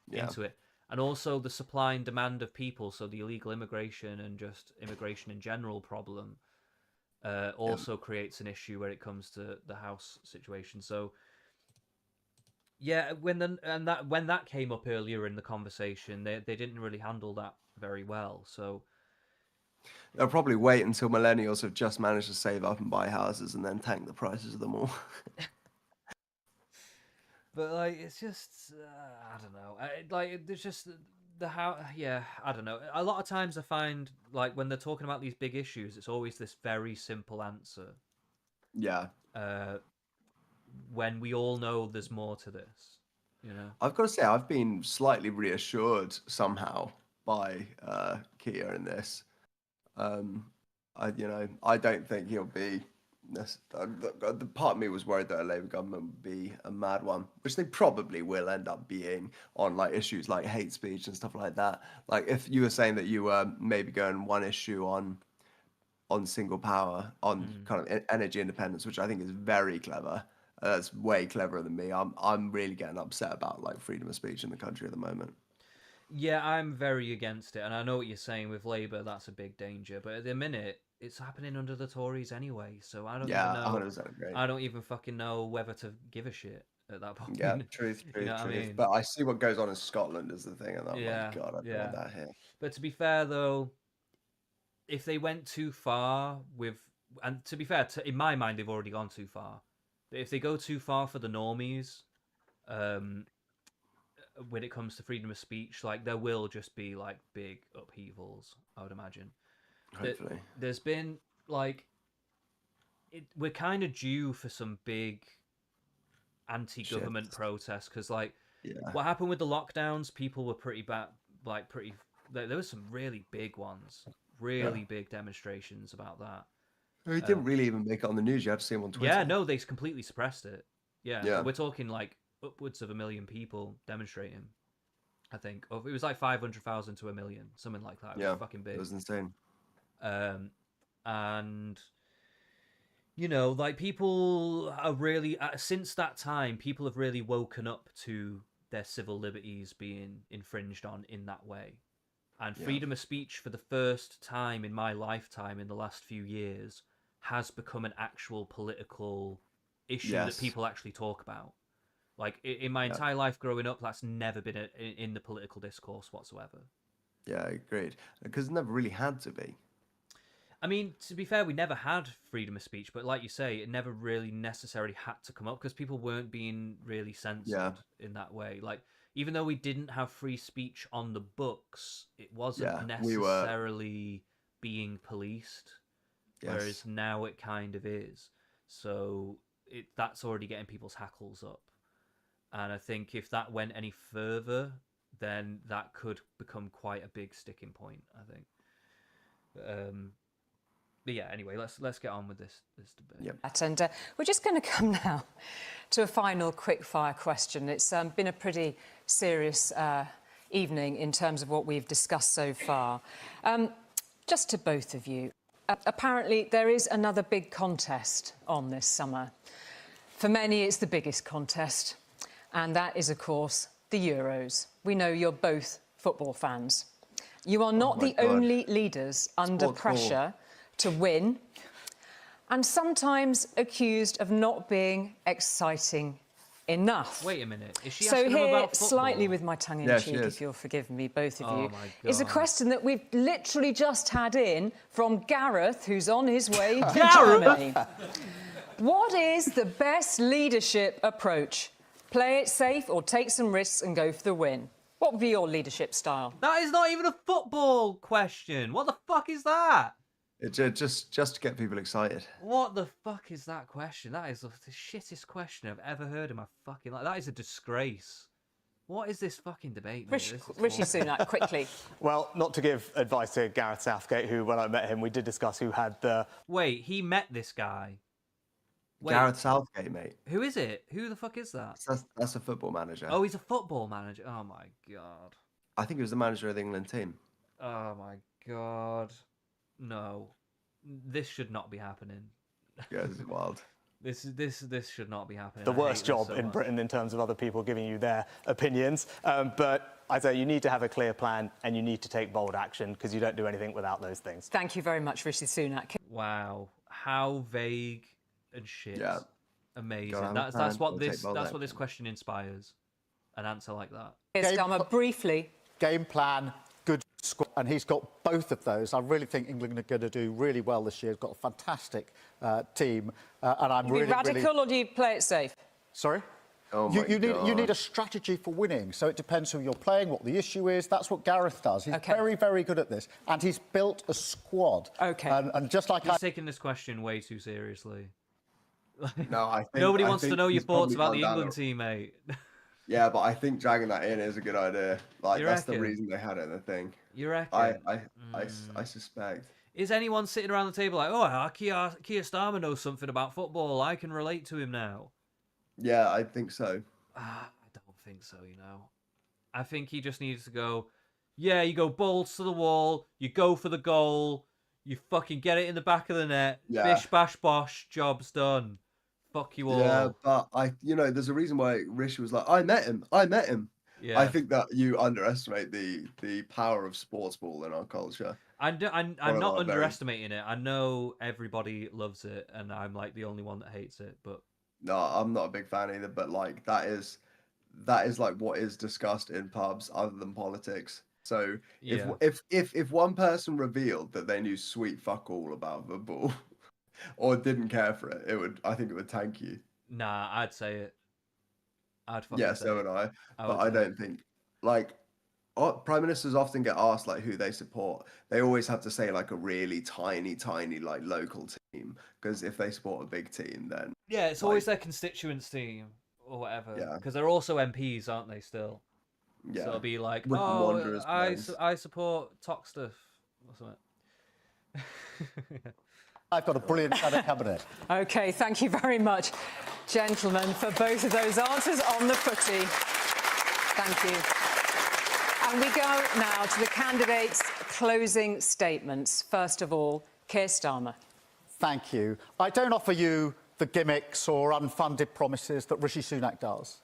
into it. And also the supply and demand of people, so the illegal immigration and just immigration in general problem also creates an issue where it comes to the house situation. So yeah, when that came up earlier in the conversation, they didn't really handle that very well. So they'll probably wait until millennials have just managed to save up and buy houses and then tank the prices of them all. But like, it's just I don't know. Like, there's just I don't know. A lot of times I find, like, when they're talking about these big issues, it's always this very simple answer. Yeah. When we all know there's more to this, you know. I've got to say, I've been slightly reassured somehow by Keir in this. I don't think he'll be. The part of me was worried that a Labour government would be a mad one, which they probably will end up being on, like, issues like hate speech and stuff like that. Like, if you were saying that you were maybe going one issue on single power, on kind of energy independence, which I think is very clever. That's way cleverer than me. I'm really getting upset about, like, freedom of speech in the country at the moment. Yeah, I'm very against it, and I know what you're saying with Labour. That's a big danger, but at the minute, it's happening under the Tories anyway. So I don't even know. 100% agree. I don't even fucking know whether to give a shit at that point. Yeah, truth. You know what I mean? But I see what goes on in Scotland is the thing, and I'm like, God, I don't want that here. But to be fair, though, if they went too far and to be fair, in my mind, they've already gone too far. But if they go too far for the normies, when it comes to freedom of speech, like, there will just be, like, big upheavals, I would imagine. Hopefully. There's been, like, we're kind of due for some big anti-government Shifts. protests because, like, Yeah. what happened with the lockdowns? People were pretty bad, like pretty. There was some really big ones, really big demonstrations about that. He didn't really even make it on the news. You had to see him on Twitter. Yeah, no, they completely suppressed it. Yeah, Yeah. we're talking like upwards of 1 million people demonstrating. I think it was like 500,000 to 1 million, something like that. It was fucking big. It was insane. And you know, like people are really since that time, people have really woken up to their civil liberties being infringed on in that way. And freedom of speech, for the first time in my lifetime in the last few years, has become an actual political issue that people actually talk about. Like in my entire life growing up, that's never been in the political discourse whatsoever. Yeah, agreed. Because it never really had to be. I mean, to be fair, we never had freedom of speech, but like you say, it never really necessarily had to come up because people weren't being really censored in that way. Like, even though we didn't have free speech on the books, it wasn't necessarily being policed. Whereas now it kind of is. So that's already getting people's hackles up. And I think if that went any further, then that could become quite a big sticking point, I think. But yeah, anyway, let's get on with this debate. And we're just going to come now to a final quick-fire question. It's been a pretty serious evening in terms of what we've discussed so far. Just to both of you, apparently there is another big contest on this summer. For many, it's the biggest contest, and that is, of course, the Euros. We know you're both football fans. You are not the only leaders under pressure to win, and sometimes accused of not being exciting enough. Wait a minute, is she so asking here, him about football? slightly with my tongue in cheek, if you'll forgive me, both of you, is a God. question that we've literally just had in from Gareth, who's on his way to Germany. What is the best leadership approach? Play it safe or take some risks and go for the win? What would be your leadership style? That is not even a football question. What the fuck is that? It just to get people excited. What the fuck is that question? That is the shittest question I've ever heard in my fucking life. That is a disgrace. What is this fucking debate, mate? Rishi Sunak, quickly. Well, not to give advice to Gareth Southgate, who, when I met him, we did discuss who had the... Wait, he met this guy? Wait, Gareth Southgate, mate. who is it? Who the fuck is that? That's a football manager. Oh, he's a football manager. Oh, my God. I think he was the manager of the England team. Oh, my God. No. This should not be happening. Yeah, this is wild. This should not be happening. The worst job in Britain in terms of other people giving you their opinions. But I say you need to have a clear plan and you need to take bold action because you don't do anything without those things. Thank you very much, Rishi Sunak. Wow, how vague and shit. Yeah. Amazing. That's what this question inspires. An answer like that. Yes, Dharma, briefly. Game plan, good squad, and he's got both of those. I really think England are going to do really well this year. He's got a fantastic team, and I'm Be radical or do you play it safe? Sorry? Oh my you need a strategy for winning, so it depends who you're playing, what the issue is. That's what Gareth does. He's very, very good at this, and he's built a squad. Okay. And just like He's taking this question way too seriously. No, I think Nobody wants to know your he's thoughts probably about the gone down England team, mate. Yeah, but I think dragging that in is a good idea. Like, You that's the reckon? reason they had it in the thing. You reckon? I suspect. Is anyone sitting around the table like, oh, Keir Starmer knows something about football. I can relate to him now. Yeah, I think so. I don't think so, you know. I think he just needs to go, yeah, you go balls to the wall, you go for the goal, you fucking get it in the back of the net, bish, bash, bosh, job's done. Fuck you all. Yeah, but there's a reason why Rishi was like, I met him. Yeah. I think that you underestimate the power of sports ball in our culture. I'm not underestimating it. I know everybody loves it, and I'm like the only one that hates it. But no, I'm not a big fan either. But like that is like what is discussed in pubs other than politics. So if one person revealed that they knew sweet fuck all about football or didn't care for it, I think it would tank you. Nah, I'd say it. I'd fucking say so it. would I. But I don't think like prime ministers often get asked like who they support. They always have to say like a really tiny like local team. team, because if they support a big team, then Yeah, it's like, always their constituents team or whatever. Yeah. Because they're also MPs, aren't they? Still. yeah, So it'll be like, Wycombe oh, Wanderers fans. I support Toxteth or something. I've got a brilliant set of cabinet. OK, thank you very much, gentlemen, for both of those answers on the footy. Thank you. And we go now to the candidates' closing statements. First of all, Keir Starmer. Thank you. I don't offer you the gimmicks or unfunded promises that Rishi Sunak does.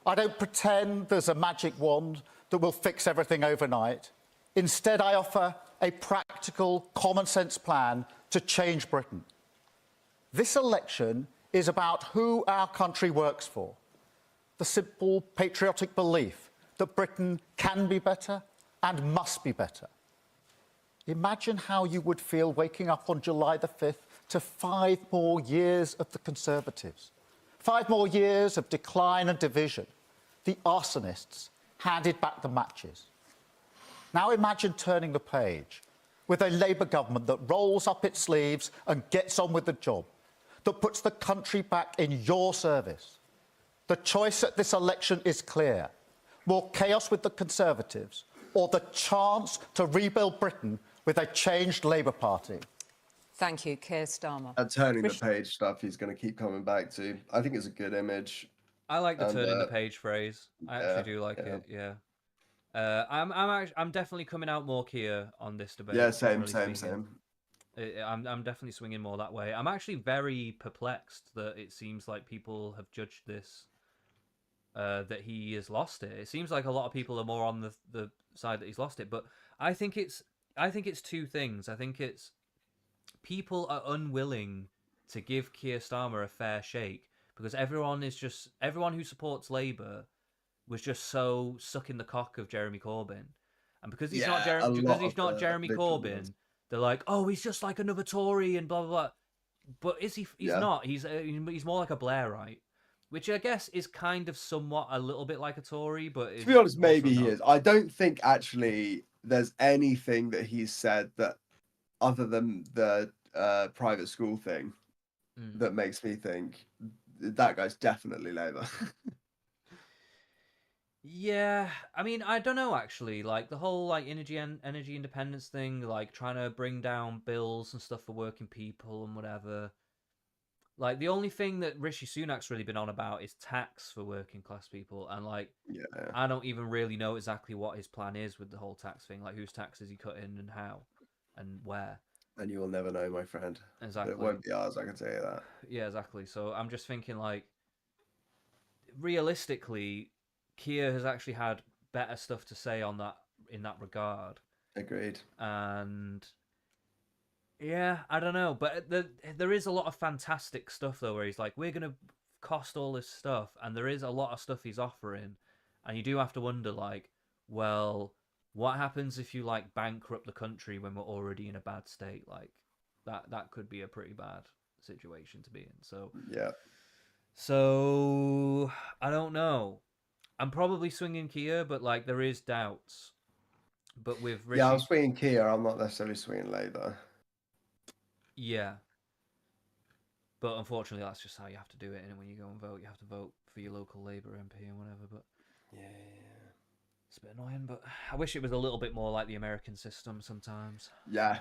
I don't pretend there's a magic wand that will fix everything overnight. Instead, I offer a practical, common-sense plan to change Britain. This election is about who our country works for. The simple, patriotic belief that Britain can be better and must be better. Imagine how you would feel waking up on July the 5th to 5 more years of the Conservatives. 5 more years of decline and division. The arsonists handed back the matches. Now imagine turning the page with a Labour government that rolls up its sleeves and gets on with the job, that puts the country back in your service. The choice at this election is clear. More chaos with the Conservatives or the chance to rebuild Britain with a changed Labour Party. Thank you, Keir Starmer. And turning the page stuff he's going to keep coming back to. I think it's a good image. I like the turning the page phrase. I actually do like it. Yeah. I'm definitely coming out more Keir on this debate. Yeah, same. I'm definitely swinging more that way. I'm actually very perplexed that it seems like people have judged this, that he has lost it. It seems like a lot of people are more on the side that he's lost it, but I think it's two things. I think it's people are unwilling to give Keir Starmer a fair shake because everyone who supports Labour was just so sucking the cock of Jeremy Corbyn, and because he's not Jeremy Corbyn, they're like, oh, he's just like another Tory and blah blah blah. But is he? He's not. He's more like a Blairite, which I guess is kind of somewhat a little bit like a Tory. But to be honest, maybe he is. I don't think actually there's anything that he's said that other than the private school thing that makes me think that guy's definitely Labour. Yeah, I mean, I don't know actually. Like the whole like energy independence thing, like trying to bring down bills and stuff for working people and whatever. Like the only thing that Rishi Sunak's really been on about is tax for working class people, and like I don't even really know exactly what his plan is with the whole tax thing. Like whose tax is he cutting and how and where? And you will never know, my friend. Exactly. But it won't be ours, I can tell you that. Yeah, exactly. So I'm just thinking like realistically, Keir has actually had better stuff to say on that in that regard. Agreed. And yeah, I don't know, but there is a lot of fantastic stuff though, where he's like, we're gonna cost all this stuff, and there is a lot of stuff he's offering, and you do have to wonder like, well, what happens if you like bankrupt the country when we're already in a bad state? Like that could be a pretty bad situation to be in. So yeah. So I don't know. I'm probably swinging Keir, but like there is doubts. But with Rishi... I'm swinging Keir. I'm not necessarily swinging Labour. Yeah. But unfortunately, that's just how you have to do it. And when you go and vote, you have to vote for your local Labour MP and whatever. But yeah, it's a bit annoying. But I wish it was a little bit more like the American system sometimes. Yeah.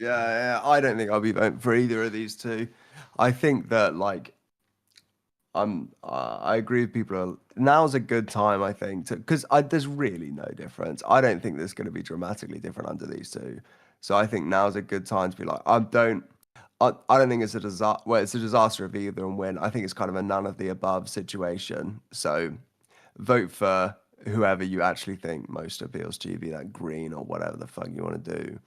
I don't think I'll be voting for either of these two. I think that like. I agree with people. Now's a good time, I think, because there's really no difference. I don't think there's going to be dramatically different under these two. So I think now's a good time to be like, I don't think it's a disaster. Well, it's a disaster of either and win. I think it's kind of a none of the above situation. So vote for whoever you actually think most appeals to you, be that Green or whatever the fuck you want to do.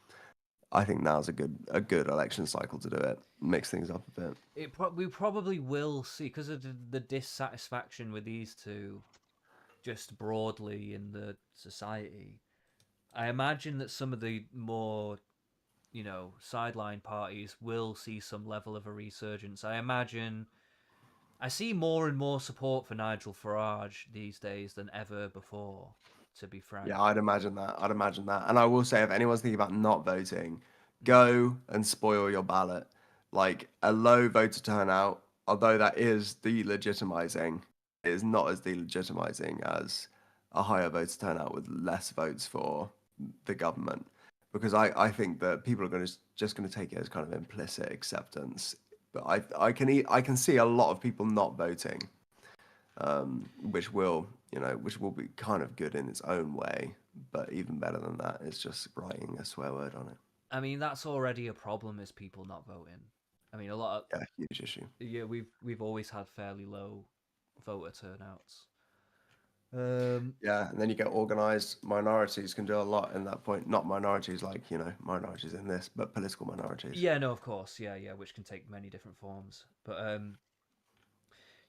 I think now's a good election cycle to do it. Mix things up a bit. We probably will see, because of the dissatisfaction with these two, just broadly in the society. I imagine that some of the more, sideline parties will see some level of a resurgence. I see more and more support for Nigel Farage these days than ever before, to be frank. Yeah, I'd imagine that. And I will say, if anyone's thinking about not voting, go and spoil your ballot. like a low voter turnout, although that is delegitimizing, is not as delegitimizing as a higher voter turnout with less votes for the government. Because I think that people are just going to take it as kind of implicit acceptance. But I can see a lot of people not voting, which will be kind of good in its own way. But even better than that is just writing a swear word on it. I mean, that's already a problem, is people not voting. I mean, a lot of Yeah, huge issue. yeah, we've always had fairly low voter turnouts. Yeah, and then you get organized minorities can do a lot in that point. Not minorities like, minorities in this, but political minorities. Yeah, no, of course, yeah, which can take many different forms. But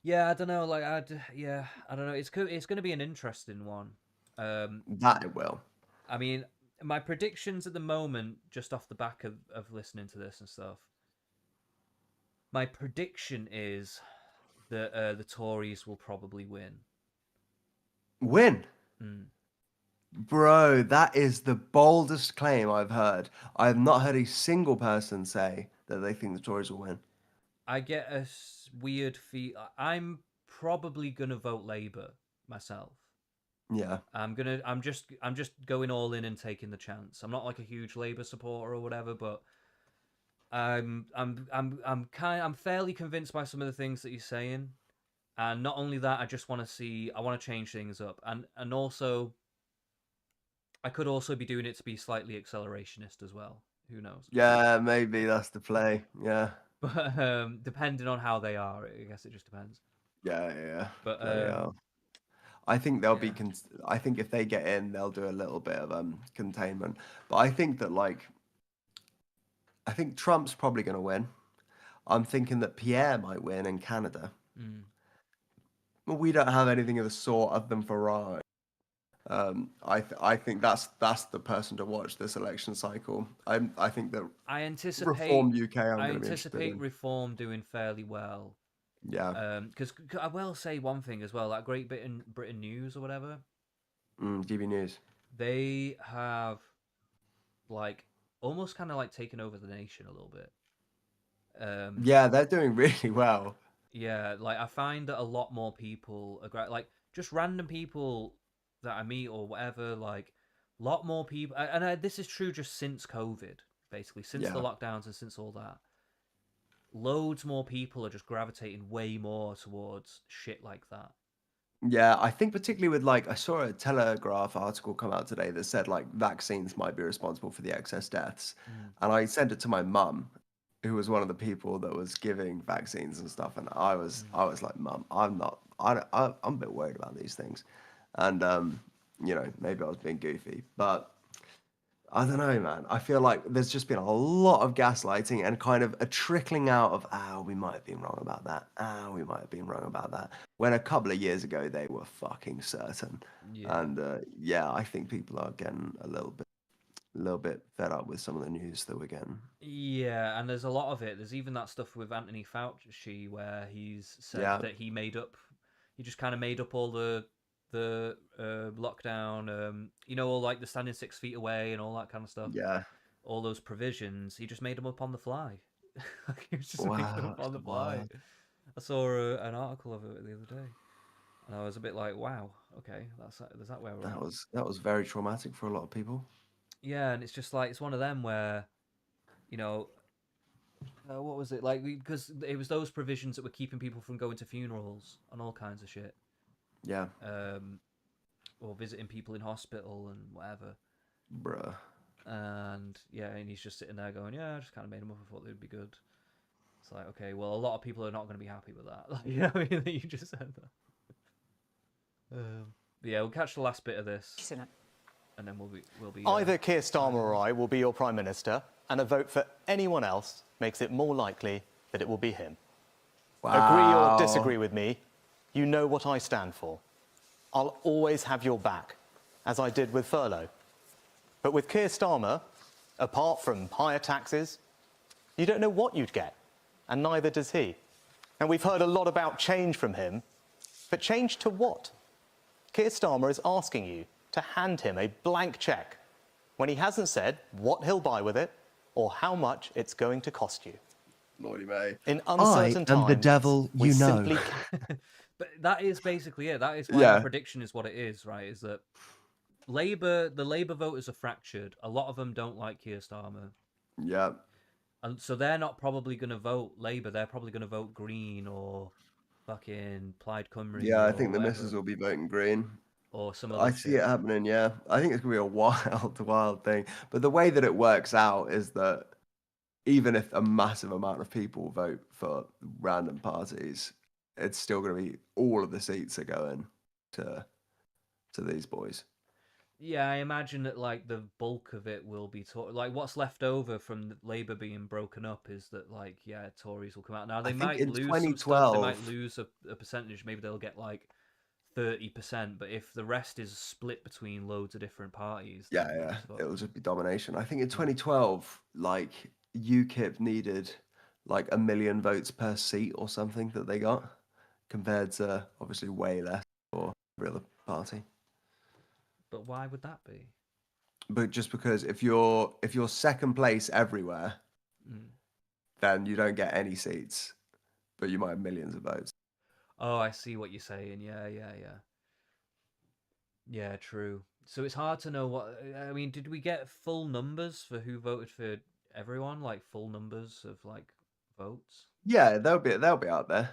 yeah, I don't know, like I don't know. It's going to be an interesting one. That it will. I mean, my predictions at the moment, just off the back of listening to this and stuff, my prediction is that the Tories will probably win. Win. Mm. Bro, that is the boldest claim I've heard. I have not heard a single person say that they think the Tories will win. I get a weird feel. I'm probably gonna vote Labour myself. Yeah. I'm just going all in and taking the chance. I'm not like a huge Labour supporter or whatever, but I'm fairly convinced by some of the things that he's saying. And not only that, I want to change things up. And also I could also be doing it to be slightly accelerationist as well. Who knows? Yeah, maybe that's the play. Yeah. But depending on how they are, I guess it just depends. Yeah. But They are. I think they'll be. yeah. I think if they get in, they'll do a little bit of containment. But I think that I think Trump's probably going to win. I'm thinking that Pierre might win in Canada. Well, we don't have anything of the sort other than Farage. I think that's the person to watch this election cycle. I think that I anticipate Reform UK. I'm I going to be interested anticipate in. Reform doing fairly well. Yeah. Because I will say one thing as well. That Great Britain News or whatever, GB News. they have like almost kind of like taken over the nation a little bit. Yeah, they're doing really well. Yeah, like I find that a lot more people are like just random people that I meet or whatever. Like a lot more people, and this is true just since COVID, basically since the Yeah. lockdowns and since all that. Loads more people are just gravitating way more towards shit like that. Yeah, I think particularly with I saw a Telegraph article come out today that said vaccines might be responsible for the excess deaths, and I sent it to my mum, who was one of the people that was giving vaccines and stuff, and I was like, Mum, I'm a bit worried about these things, and maybe I was being goofy, but I don't know, man. I feel like there's just been a lot of gaslighting and kind of a trickling out of, we might have been wrong about that. We might have been wrong about that. When a couple of years ago, they were fucking certain. Yeah. And I think people are getting a little bit fed up with some of the news that we're getting. Yeah, and there's a lot of it. There's even that stuff with Anthony Fauci where he's said Yeah. that he just kind of made up all the lockdown, all like the standing 6 feet away and all that kind of stuff. Yeah. All those provisions, he just made them up on the fly. He was just making them up on the fly. Wow. I saw an article of it the other day, and I was a bit like, "Wow, okay, is that where we're at?" That was very traumatic for a lot of people. Yeah, and it's just like it's one of them where, what was it like? Because it was those provisions that were keeping people from going to funerals and all kinds of shit. Yeah. Or visiting people in hospital and whatever. Bruh. And and he's just sitting there going, "Yeah, I just kind of made them up. I thought they'd be good." It's like, okay, well, a lot of people are not going to be happy with that. Like, you know what I mean? That you just said that. But yeah, we'll catch the last bit of this, and then we'll be. Either Keir Starmer or I will be your Prime Minister, and a vote for anyone else makes it more likely that it will be him. Agree or disagree with me, you know what I stand for. I'll always have your back, as I did with furlough. But with Keir Starmer, apart from higher taxes, you don't know what you'd get, and neither does he. And we've heard a lot about change from him, but change to what? Keir Starmer is asking you to hand him a blank cheque when he hasn't said what he'll buy with it or how much it's going to cost you. Lordy May. In I uncertain am the times, devil, we you know. simply But that is basically it. That is why my prediction is what it is, right? Is that the Labour voters are fractured. A lot of them don't like Keir Starmer. Yeah. And so they're not probably going to vote Labour. They're probably going to vote Green or fucking Plaid Cymru Yeah, I or think the whatever. missus will be voting Green. Or some I other see shit. it happening, yeah. I think it's going to be a wild thing. But the way that it works out is that even if a massive amount of people vote for random parties, it's still going to be all of the seats are going to these boys. Yeah, I imagine that like the bulk of it will be like what's left over from Labour being broken up is that like Tories will come out. Now they I think might in lose some stuff. They might 2012, lose a percentage. Maybe they'll get like 30%. But if the rest is split between loads of different parties, then yeah, just fucked. it'll just be domination. I think in 2012, like UKIP needed like 1 million votes per seat or something that they got, compared to obviously way less for every other party. But why would that be? But just because if you're second place everywhere, then you don't get any seats, but you might have millions of votes. Oh, I see what you're saying. Yeah. Yeah, true. So it's hard to know what. I mean, did we get full numbers for who voted for everyone? Like full numbers of like votes? Yeah, they'll be out there.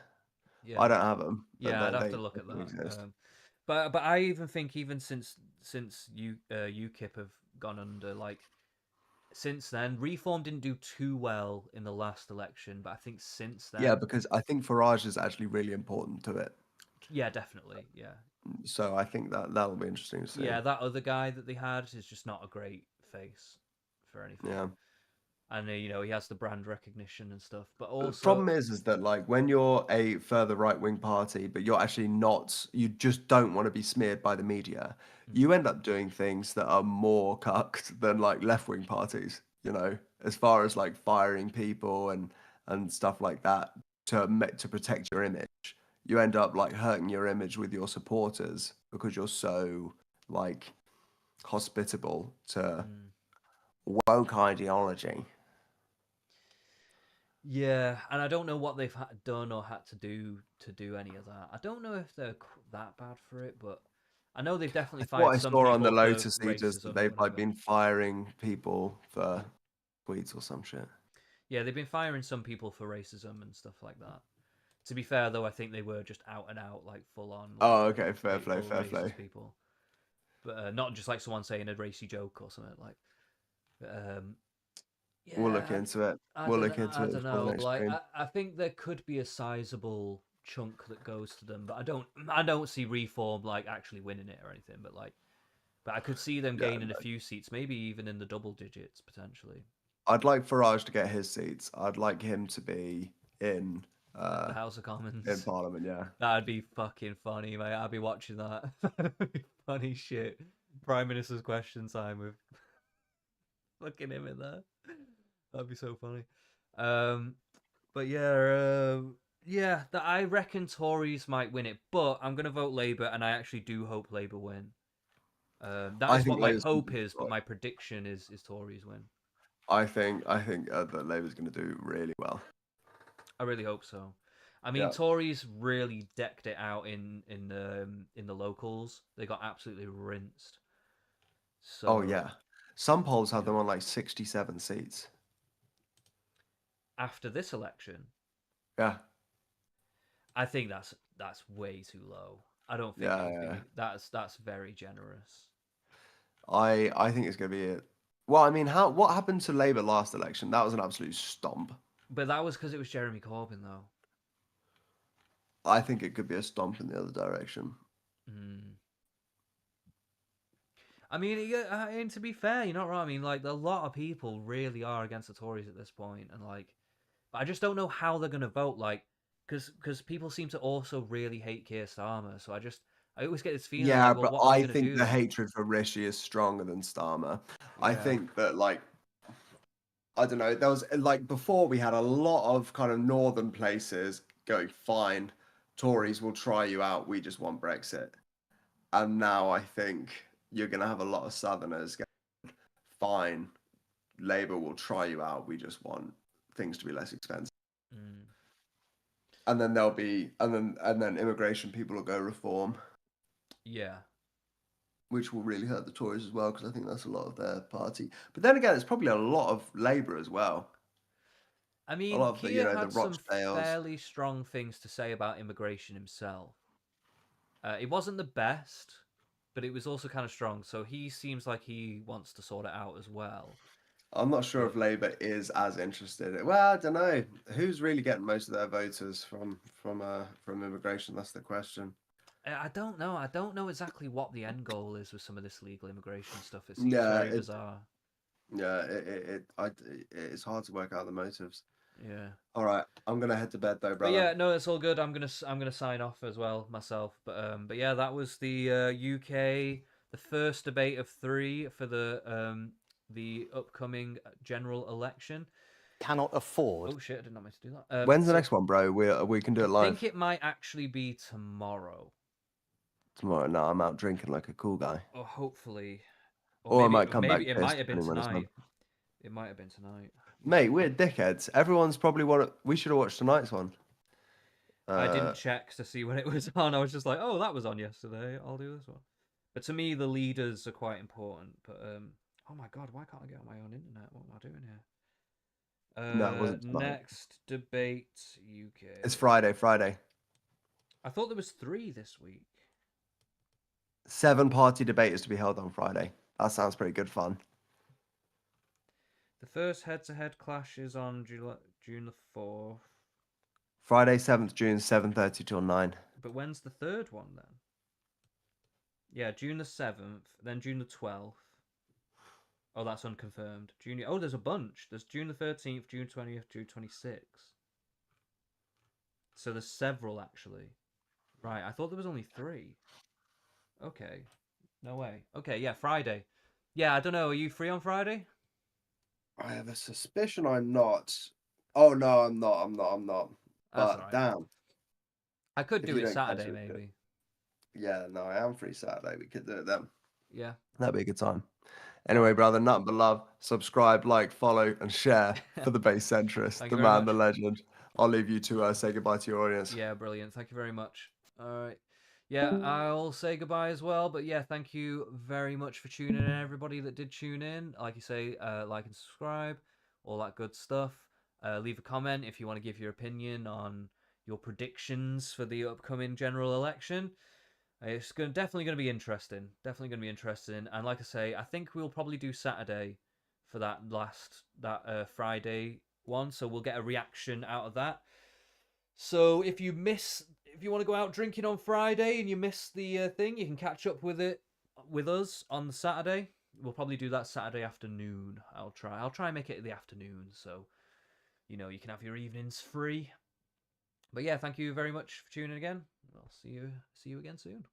Yeah. I don't have them, but Yeah, I'd have they to look at do that. exist. But I even think even since UKIP have gone under, like since then, Reform didn't do too well in the last election, but I think since then, Yeah, because I think Farage is actually really important to it. yeah, definitely, yeah. So I think that'll be interesting to see. Yeah, that other guy that they had is just not a great face for anything. Yeah. And he has the brand recognition and stuff, but The also problem is that like when you're a further right wing party, but you're actually not, you just don't want to be smeared by the media. You end up doing things that are more cucked than like left wing parties. As far as like firing people and stuff like that to protect your image. You end up like hurting your image with your supporters because you're so like hospitable to woke ideology. yeah, and I don't know what they've done or had to do any of that. I don't know if they're that bad for it, but I know they've definitely What fired I some saw on the people for Lotus Eaters that racism or they've like whatever. been firing people for tweets or some shit. Yeah, they've been firing some people for racism and stuff like that. To be fair, though, I think they were just out and out, like full on. Like, Oh, okay, fair hateful, play, fair racist play. people, but not just like someone saying a racy joke or something like. But, yeah, We'll look into it. We'll look into I it don't before the know. next Like, stream. I think there could be a sizable chunk that goes to them, but I don't see Reform like actually winning it or anything. But I could see them Yeah, gaining a few seats, maybe even in the double digits potentially. I'd like Farage to get his seats. I'd like him to be in The House of Commons. in Parliament. Yeah. That'd be fucking funny, mate. I'd be watching that. That'd be funny shit. Prime Minister's question time with fucking him in there. That'd be so funny. But yeah, I reckon Tories might win it, but I'm gonna vote Labour, and I actually do hope Labour win. That I is think what my Labour's gonna hope be is, but right. my prediction is Tories win. I think that Labour's going to do really well. I really hope so. I mean, Yeah. Tories really decked it out in the locals. They got absolutely rinsed. So, Oh yeah, some polls have them on like 67 seats. after this election, Yeah. I think that's way too low. I don't think Yeah, it would yeah. be. That's very generous. I think it's going to be it. Well, I mean, what happened to Labour last election? That was an absolute stomp. But that was because it was Jeremy Corbyn, though. I think it could be a stomp in the other direction. I mean, and to be fair, you're not wrong. I mean, like, a lot of people really are against the Tories at this point, and like, but I just don't know how they're gonna vote. Like, because people seem to also really hate Keir Starmer. So I always get this feeling Yeah, like, well, but what are they I gonna think do the then? hatred for Rishi is stronger than Starmer. I Yeah. think that like I don't know, there was like before we had a lot of kind of northern places going, fine, Tories will try you out, we just want Brexit. And now I think you're gonna have a lot of southerners going, fine, Labour will try you out, we just want things to be less expensive. Mm. And then there'll be, and then immigration people will go reform, Yeah. which will really hurt the Tories as well, because I think that's a lot of their party. But then again, it's probably a lot of Labour as well. I A mean, lot of the, Keir the had some Rochdales. fairly strong things to say about immigration himself. It wasn't the best, but it was also kind of strong. So he seems like he wants to sort it out as well. I'm not sure if Labour is as interested. Well, I don't know. Who's really getting most of their voters from immigration? That's the question. I don't know. I don't know exactly what the end goal is with some of this legal immigration stuff. It seems Yeah, very bizarre. it's hard to work out the motives. Yeah. All right, I'm gonna head to bed though, But brother. yeah, no, it's all good. I'm gonna sign off as well myself. But yeah, that was the UK, the first debate of 3 for the upcoming general election. Cannot afford. Oh shit! I did not mean to do that. When's the So next one, bro? We can do I it live think it might actually be tomorrow, tomorrow. No, I'm out drinking like a cool guy, or hopefully, or or I maybe might come back maybe it pissed might have been depending when it's done. tonight. It might have been tonight. Mate, we're dickheads. Everyone's probably we should have watched tonight's one. I didn't check to see when it was on. I was just like, oh, that was on yesterday. I'll do this one. But to me, the leaders are quite important. But oh my god, why can't I get on my own internet? What am I doing here? No, it wasn't tonight. Next debate UK. It's Friday. Friday. I thought there was 3 this week. 7-party debate is to be held on Friday. That sounds pretty good fun. The first head-to-head clash is on June the 4th. Friday, 7th June, 7:30 till 9. But when's the third one then? Yeah, June the 7th, then June the 12th. Oh, that's unconfirmed. Oh, there's a bunch. There's June the 13th, June 20th, June 26th. So there's several, actually. Right, I thought there was only 3. Okay. No way. Okay, yeah, Friday. Yeah, I don't know. Are you free on Friday? I have a suspicion I'm not. Oh, no, I'm not. That's But all right. damn. I could If do you it don't catch Saturday, it, maybe. Yeah, no, I am free Saturday. We could do it then. Yeah. That'd be a good time. Anyway, brother, nothing but love. Subscribe, like, follow, and share for the base centrist, Thank the you very man, the much. legend. I'll leave you to say goodbye to your audience. Yeah, brilliant. Thank you very much. All right. Yeah, I'll say goodbye as well. But yeah, thank you very much for tuning in, everybody that did tune in. Like you say, like and subscribe, all that good stuff. Leave a comment if you want to give your opinion on your predictions for the upcoming general election. It's definitely going to be interesting. Definitely going to be interesting. And like I say, I think we'll probably do Saturday for that Friday one. So we'll get a reaction out of that. So if you want to go out drinking on Friday and you miss the thing, you can catch up with us on the Saturday. We'll probably do that Saturday afternoon. I'll try and make it the afternoon, so you can have your evenings free. But yeah, thank you very much for tuning in again. I'll see you again soon.